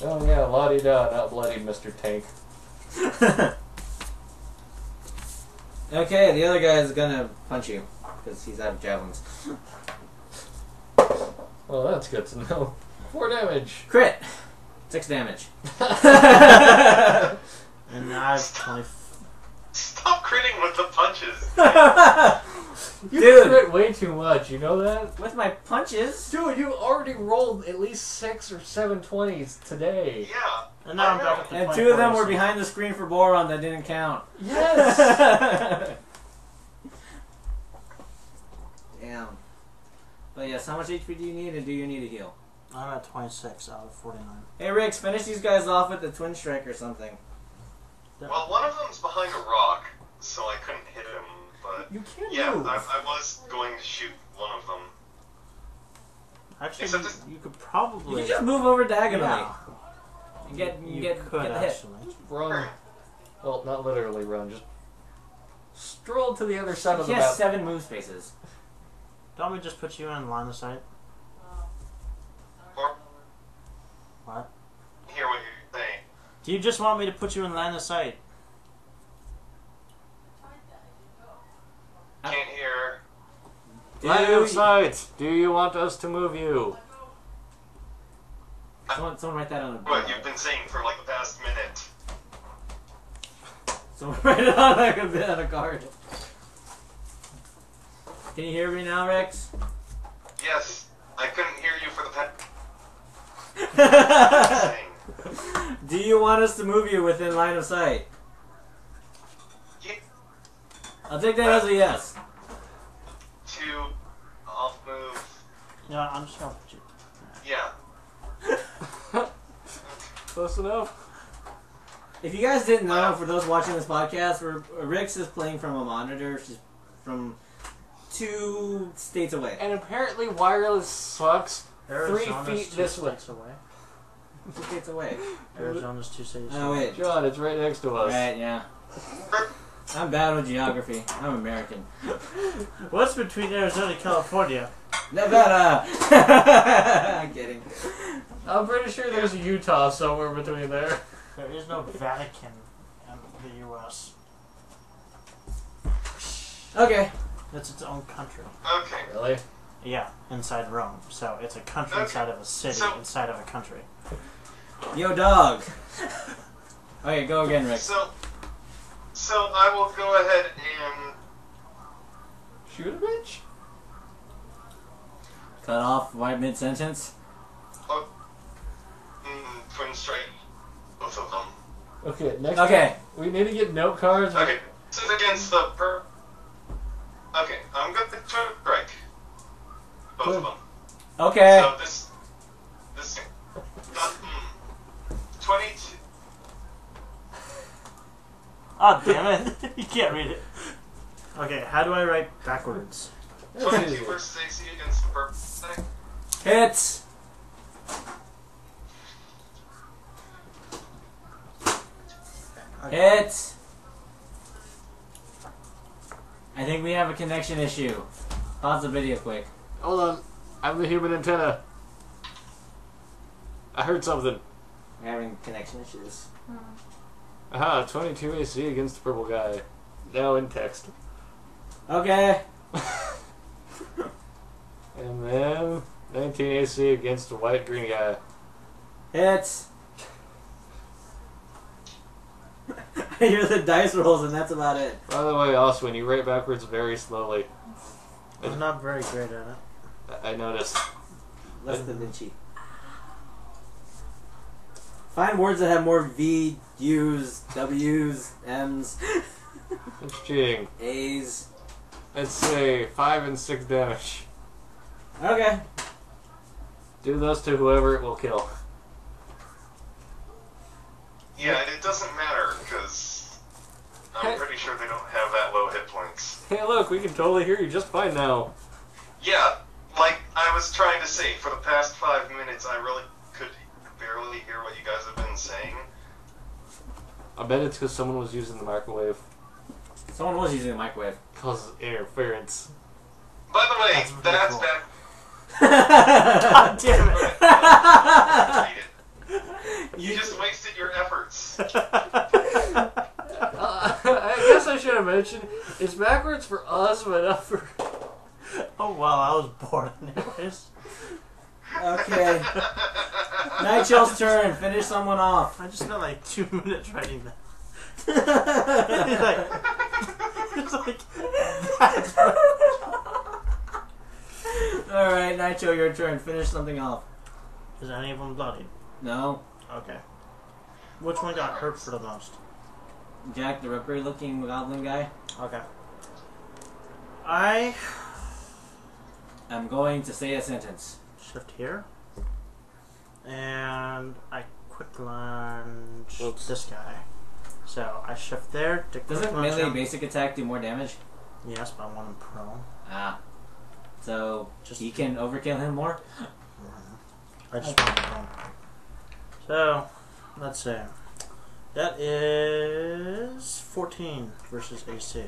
Oh yeah, la-di-da, not bloody Mr. Tank. Okay, the other guy is gonna punch you because he's out of javelins. Well, that's good to know. 4 damage. Crit! 6 damage. And I have 20. Stop critting with the punches. You Dude. crit way too much, you know that? With my punches? Dude, you already rolled at least 6 or 7 20s today. Yeah. And now I'm I back know. up to And 24, 2 of them were so- behind the screen for Boron that didn't count. Yes! Damn. But yes, how much HP do you need, and do you need a heal? I'm at 26 out of 49. Hey Riggs, finish these guys off with the twin strike or something. Well, one of them's behind a rock, so I couldn't hit him. But You can't yeah, move. I was going to shoot one of them. Actually, Except you, this- you could You probably. can just move over diagonally. Yeah. And get You get could the hit. actually. Run. Well, not literally run, just stroll to the other side of He the has map. 7 move spaces. Don't we just put you in line of sight? Or What? hear what you're saying. Do you just want me to put you in line of sight? Can't hear. Line of sight! Do you want us to move you? Someone write that on a What board. you've been saying for like the past minute. Someone write it on like a bit on a card. Can you hear me now, Rex? Yes, I couldn't hear you for the past. Saying. Do you want us to move you within line of sight? Yeah, I'll take that as a yes. I'll move. Yeah, I'm just gonna put you. Yeah. Close enough. If you guys didn't know, for those watching this podcast, Rix is playing from a monitor. She's from 2 states away. And apparently wireless sucks. Arizona's 3 feet 2 this way. states away. 2 states away. Arizona's 2 states Oh away. wait. John, it's right next to us. Right, yeah. I'm bad with geography. I'm American. What's between Arizona and California? Nevada! I'm kidding. I'm pretty sure there's Utah somewhere between there. There is no Vatican in the U.S. Okay. It's its own country. Okay. Really? Yeah, inside Rome. So it's a country Okay. inside of a city So- inside of a country. Yo, dog. Okay, go again, Rick. So I will go ahead and Shoot a bitch? Cut off right mid-sentence. twin strike both of them. Okay, next. Okay. We need to get note cards. Okay, this is against the Okay, I'm going to twin strike both of them. Okay. So this 22. Oh, damn it. You can't read it. Okay, how do I write backwards? 22 versus AC against the purple thing. Hits. Hits. I think we have a connection issue. Pause the video quick. Hold on. I'm the human antenna. I heard something. We're having connection issues. Aha, 22 AC against the purple guy. Now in text. Okay. And then 19 AC against the white green guy. Hits. I hear the dice rolls and that's about it. By the way, Oswin, you write backwards very slowly. I'm not very great at it. I noticed. Less than Vinci. Find words that have more V, U's, W's, M's, It's cheating. A's. Let's say 5 and 6 damage. Okay. Do those to whoever it will kill. Yeah, it doesn't matter, because I'm pretty sure they don't have that low hit points. Hey, look, we can totally hear you just fine now. Yeah, like I was trying to say, for the past 5 minutes, I really could barely hear what you guys have been saying. I bet it's because someone was using the microwave. Someone was using a microwave. Causes interference. By the way, That's really that's cool. back. God damn it. Read it. You just wasted your efforts. I guess I should have mentioned, it's backwards for us, but not for... Oh, wow, I was bored anyways. Okay. Nightshell's turn. Finish someone off. I just spent like 2 minutes writing that. It's like that's Alright, Nitro, your turn. Finish something off. Is any of them bloodied? No. Okay. Which one got hurt for the most? Jack the Ripper looking goblin guy. Okay. I'm going to say a sentence. Shift here. And I quick lunge Oops. this guy. So I shift there to quick Doesn't lunge melee him. basic attack do more damage? Yes, but I want him prone. Ah. So, Just- he can overkill him more? I just want him prone. So, let's see. That is 14 versus AC.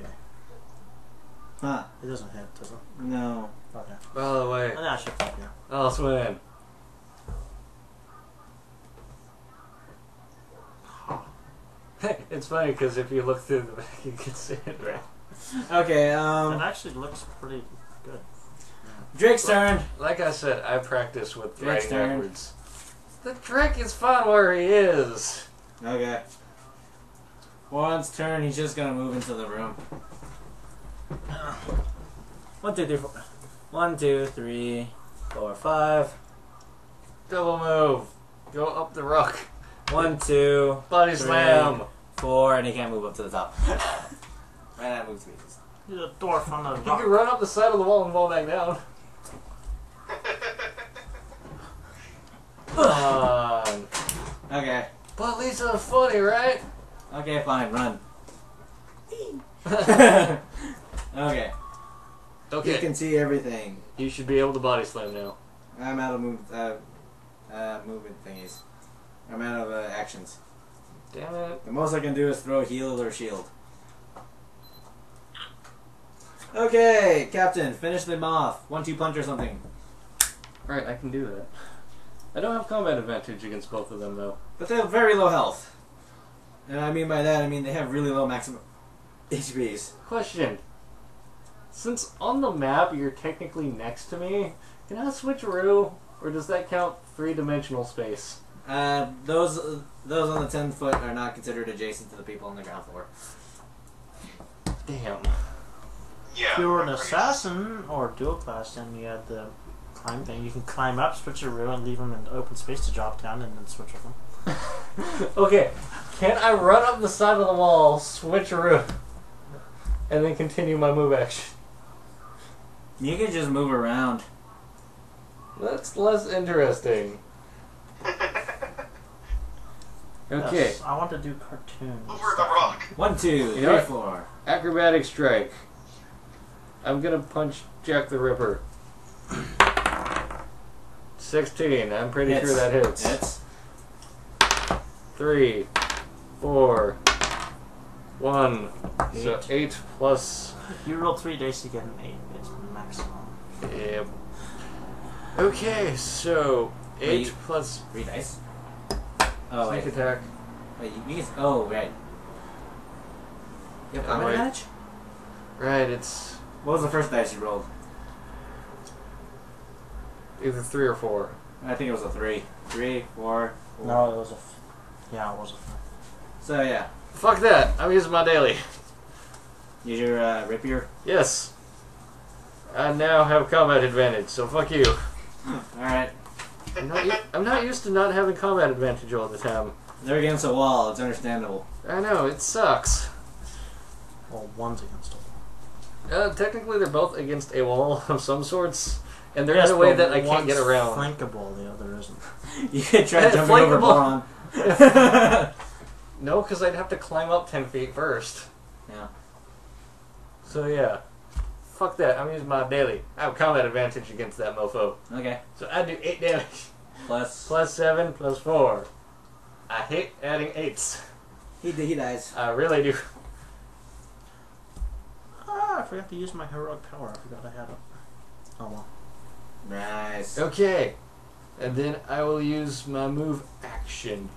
Huh. It doesn't hit, does it? No. Okay. By the way, And I shift up here. Oswin. It's funny because if you look through the back, you can see it, right? Okay, It actually looks pretty good. Drake's turn. Like I said, I practice with Drake's writing turn. backwards. The Drake is fine where he is. Okay. Juan's turn, he's just gonna move into the room. 1, 2, 3, 4. 1, 2, 3, 4, 5. Double move. Go up the rock. 1, 2, Body 3, slam. 4, and he can't move up to the top. Right now, move to me. He's a dwarf on the You rock. can run up the side of the wall and fall back down. Come on. Okay. But Lisa's funny, right? Okay, fine, run. Okay. You Okay. can see everything. You should be able to body slam now. I'm out of movement thingies. I'm out of actions. Damn it. The most I can do is throw heal or shield. Okay, Captain, finish them off. 1-2 punch or something. Right, I can do that. I don't have combat advantage against both of them, though. But they have very low health. And I mean by that, I mean they have really low maximum HPs. Question. Since on the map you're technically next to me, can I switcheroo? Or does that count 3-dimensional space? Those on the 10 foot are not considered adjacent to the people on the ground floor. Damn. Yeah. If you were an right. assassin or dual class, then you had the climb thing. You can climb up, switch your room, and leave them in open space to drop down, and then switch with them. Okay, can I run up the side of the wall, switcheroo, and then continue my move action? You can just move around. That's less interesting. Okay. Yes, I want to do cartoons. Over the rock. 1, 2, You 3, know what? 4. Acrobatic strike. I'm gonna punch Jack the Ripper. 16. I'm pretty Hits. sure that hits. Hits. 3, 4, 1. So 8 plus. You roll 3 dice to get an 8. It's maximum. Yep. Okay, so 8 Wait. plus 3 dice. Oh, sneak wait. attack. Wait, you can. Oh, right. You have combat wait. advantage? Right, it's What was the first dice you rolled? either 3 or 4. I think it was a 3. 3, 4. No, it was a. Yeah, it was a. So, yeah. Fuck that! I'm using my daily. Use your rapier. Yes. I now have combat advantage, so fuck you. Alright. I'm not used to not having combat advantage all the time. They're against a wall. It's understandable. I know, it sucks. Well, one's against a wall. Technically, they're both against a wall of some sorts, and they're Yes, in a way but that I can't get one's around. Flankable, the other isn't. You could try jumping over Flankable. Boron. No, because I'd have to climb up 10 feet first. Yeah. So yeah. Fuck that, I'm using my daily. I have combat advantage against that mofo. Okay. So I do 8 damage. Plus. Plus 7, plus 4. I hate adding 8s. He dies. I really do. Ah, I forgot to use my heroic power. I forgot I had it. Oh well. Nice. Okay. And then I will use my move action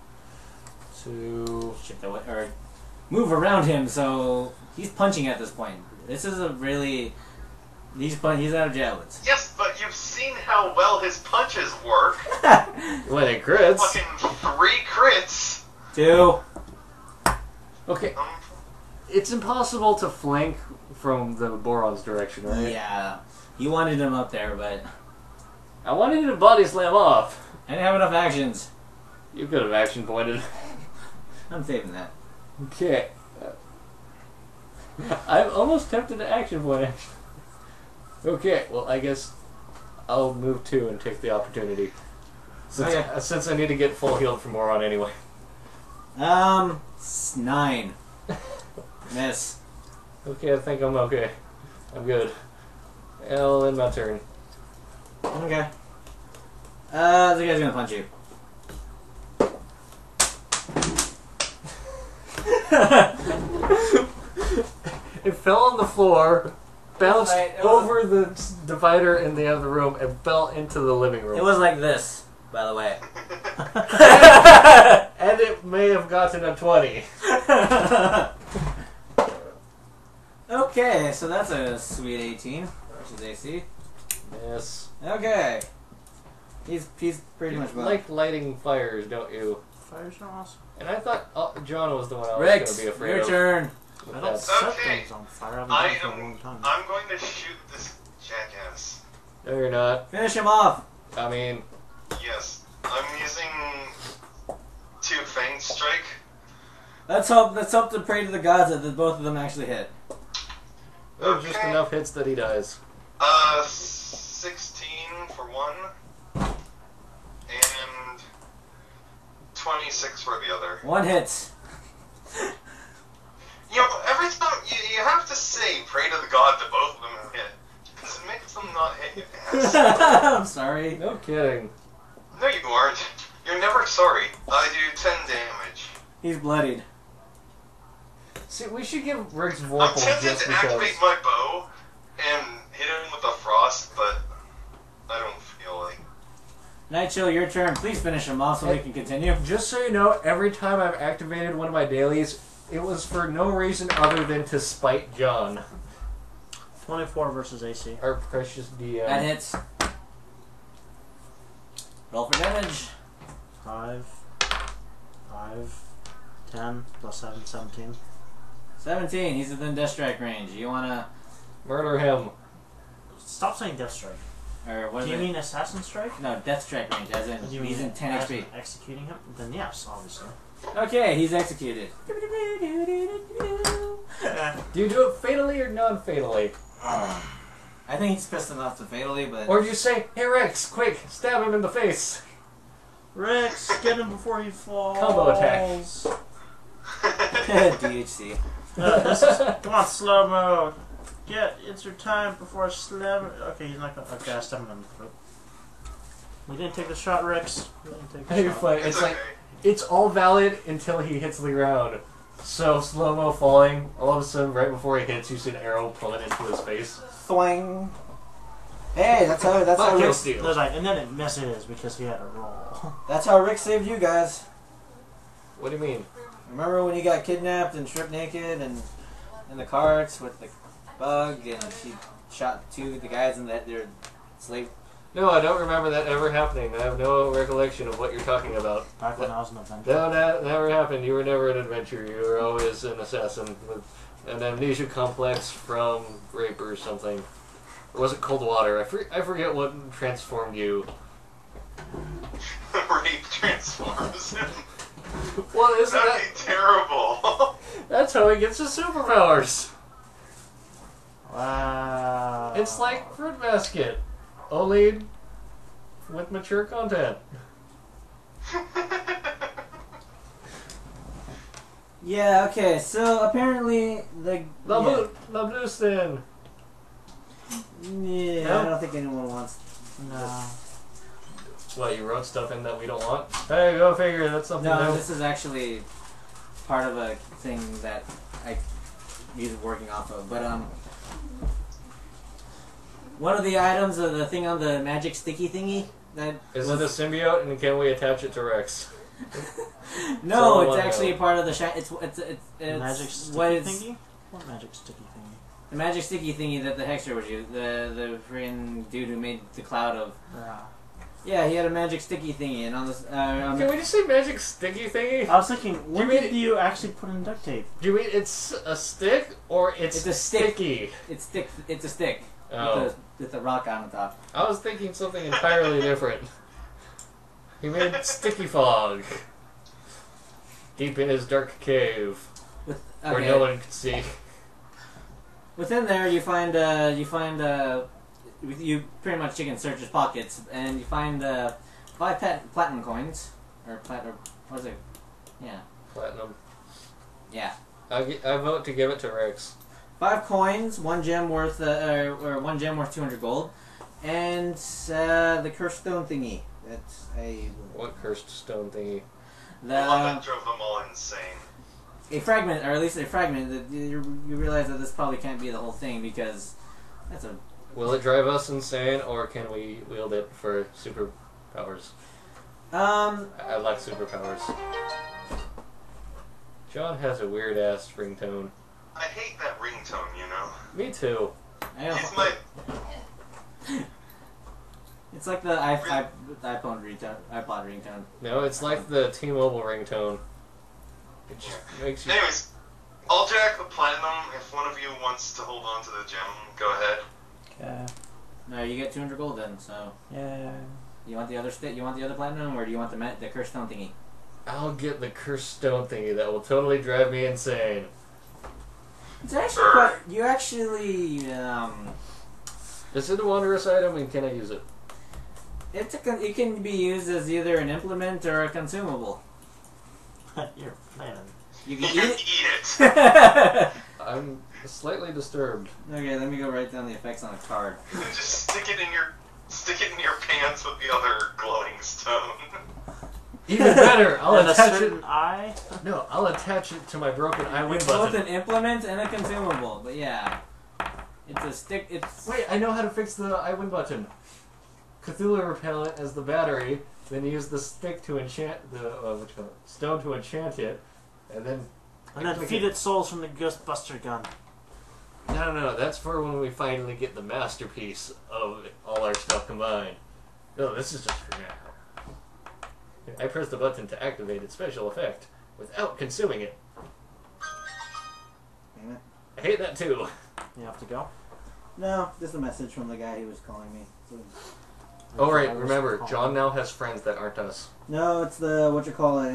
to... Shift away, or move around him so he's punching at this point. This is a really. He's out of javelins. Yes, but you've seen how well his punches work. When it crits. Fucking 3 crits. 2. Okay. It's impossible to flank from the Boron's direction, right? Yeah. You wanted him up there, but I wanted to body slam off. I didn't have enough actions. You could have action pointed. I'm saving that. Okay. I'm almost tempted to action point it. Okay, well I guess I'll move 2 and take the opportunity. Since I need to get full healed from Boron anyway. 9. Miss. Okay, I think I'm okay. I'm good. I'll end my turn. Okay. The guy's gonna punch you. It fell on the floor, bounced Right, it was- over the divider in the other room, and fell into the living room. It was like this, by the way. And it may have gotten a 20. Okay, so that's a sweet 18 versus AC. Yes. Okay. He's pretty much You like lighting fires, don't you? Fires are awesome. And I thought John was the one I was Rex, going to be afraid your of. turn. with I don't that. set Okay. things on fire. I've I been doing it for a am. long time. I'm going to shoot this jackass. No, you're not. Finish him off. I mean, Yes, I'm using 2 feint strike. Let's hope to pray to the gods that both of them actually hit. there's just Okay. enough hits that he dies. 16 for 1, and 26 for the other. 1 hits. You know, every time you have to say pray to the god that both of them hit, because it makes them not hit your ass. I'm sorry. No kidding. No, you aren't. You're never sorry. I do 10 damage. He's bloodied. See, we should give Riggs I'm Vorpal tempted just to because. activate my bow and hit him with a frost, but I don't feel like. Night Chill, your turn. Please finish him off so we can continue. Just so you know, every time I've activated one of my dailies, it was for no reason other than to spite John, 24 versus AC. our precious DM. That hits. Roll for damage. 5, 10, plus 7, 17. 17. He's within Death Strike range. You wanna, Murder him. Stop saying Death Strike. or what Do is you it? mean Assassin Strike? No, Death Strike range. As in, Do you he's mean in 10 as HP. in executing him? Then yes, obviously. Okay, he's executed. Do you do it fatally or non-fatally? I think he's pissed enough to fatally, but Or do you say, hey Rex, quick, stab him in the face? Rex, get him before he falls. Combo attack. DHC. Come on, slow mo. It's your time before I slam. Okay, he's not gonna. Okay, I stabbed him in the throat. You didn't take the shot, Rex. You didn't take the You're shot. fine. It's like it's all valid until he hits the ground. So slow mo falling. All of a sudden, right before he hits, you see an arrow plummet into his face. Thwang. Hey, that's how Kill Rick, steal. There's like, and then it misses because he had a roll. that's how Rick saved you guys. What do you mean? Remember when you got kidnapped and stripped naked and in the carts with the bug and she shot two of the guys and their slave? No, I don't remember that ever happening. I have no recollection of what you're talking about. Back when I was an adventurer. No, that never happened. You were never an adventurer. You were always an assassin with an amnesia complex from rape or something. Or was it cold water? I forget what transformed you. Rape transforms him. Well, isn't That'd that... be terrible. That's how he gets his superpowers. Wow. It's like Fruit Basket, only with mature content. Yeah. Okay. So apparently the Labustin. yeah. No? I don't think anyone wants. No. What, you wrote stuff in that we don't want? Hey, go figure. That's something No, new. this is actually part of a thing that I use working off of. But one of the items of the thing on the magic sticky thingy that Is it a symbiote, and can we attach it to Rex? no, So it's what actually now? part of the it's Magic sticky what it's thingy? What magic sticky thingy? the magic sticky thingy that the Hexer was using. The freaking dude who made the cloud of. Yeah, he had a magic sticky thingy, and on this. Can we just say magic sticky thingy? I was thinking, when mean- did you actually put in duct tape? Do you mean it's a stick, or it's It's a stick. sticky? It's a stick Oh. with a rock on the top. I was thinking something entirely different. He made sticky fog. Deep in his dark cave, With where no one could see. Within there, you find you pretty much can search his pockets, and you find 5 platinum coins, or what is it? Yeah, Platinum. yeah. I vote to give it to Rex. 5 coins, 1 gem worth, or 1 gem worth 200 gold, and the cursed stone thingy. That's a What cursed stone thingy? The one that drove them all insane. a fragment, or at least a fragment. That you realize that this probably can't be the whole thing because that's a. Will it drive us insane, or can we wield it for superpowers? I like superpowers. John has a weird ass ringtone. I hate that ringtone, you know? Me too. It's my... It's like the iPod ringtone. No, it's like the T-Mobile ringtone. It just makes you. Anyways, I'll jack the platinum. If one of you wants to hold on to the gem, go ahead. Okay. No, you get 200 gold then. So Yeah. you want the other You want the other platinum, or do you want the cursed stone thingy? I'll get the cursed stone thingy. That will totally drive me insane. It's actually quite. You actually Is it a wondrous item, and can I use it? it can be used as either an implement or a consumable. You're planning. You You can can eat eat it. it. I'm slightly disturbed. Okay, let me go write down the effects on a card. Just stick it in your pants with the other glowing stone. Even better, I'll And a attach it. certain eye? No, I'll attach it to my broken iWin It's both button. an implement and a consumable, but yeah, it's a stick. It's Wait, I know how to fix the iWin button. Cthulhu repellent as the battery, then use the stick to enchant the stone to enchant it, and then. And then feed it souls from the Ghostbuster gun. No, that's for when we finally get the masterpiece of all our stuff combined. No, this is just for now. I press the button to activate its special effect without consuming it. I hate that too. You have to go? no, just a message from the guy who was calling me. Oh right, remember, John now has friends that aren't us. No, it's the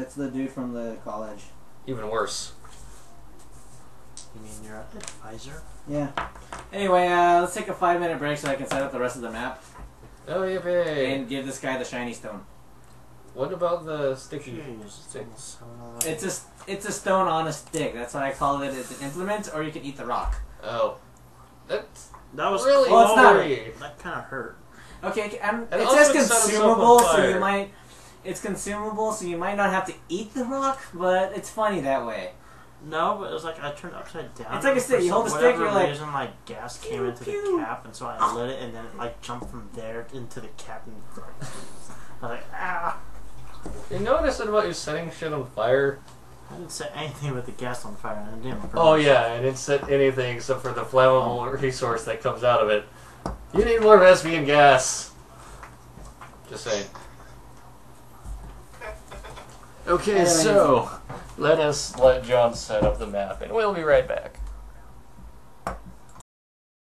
It's the dude from the college. Even worse. You mean your advisor? Yeah. Anyway, let's take a 5-minute break so I can set up the rest of the map Oh yippee! and give this guy the shiny stone. What about the sticky Jeez, sticks? It's a stone on a stick. That's why I call it. It's an implement, or you can eat the rock. Oh, that's That was really Well, it's not- gory. That kind of hurt. Okay, And it also says it set itself consumable, on so you fire. might. It's consumable, so you might not have to eat the rock, but it's funny that way. No, but it was like I turned it upside down. It's like a stick. For You hold the some- stick, whatever you're like, reason, gas came pew, into pew. the cap, and so I lit it, and then it like jumped from there into the cap, and I was like, ah! You notice about you setting shit on fire? I didn't set anything with the gas on fire, and I didn't. burn Oh myself. yeah, I didn't set anything except for the flammable resource that comes out of it. You need more Vespian gas. Just saying. Okay, Anyways. so let us let John set up the map, and we'll be right back.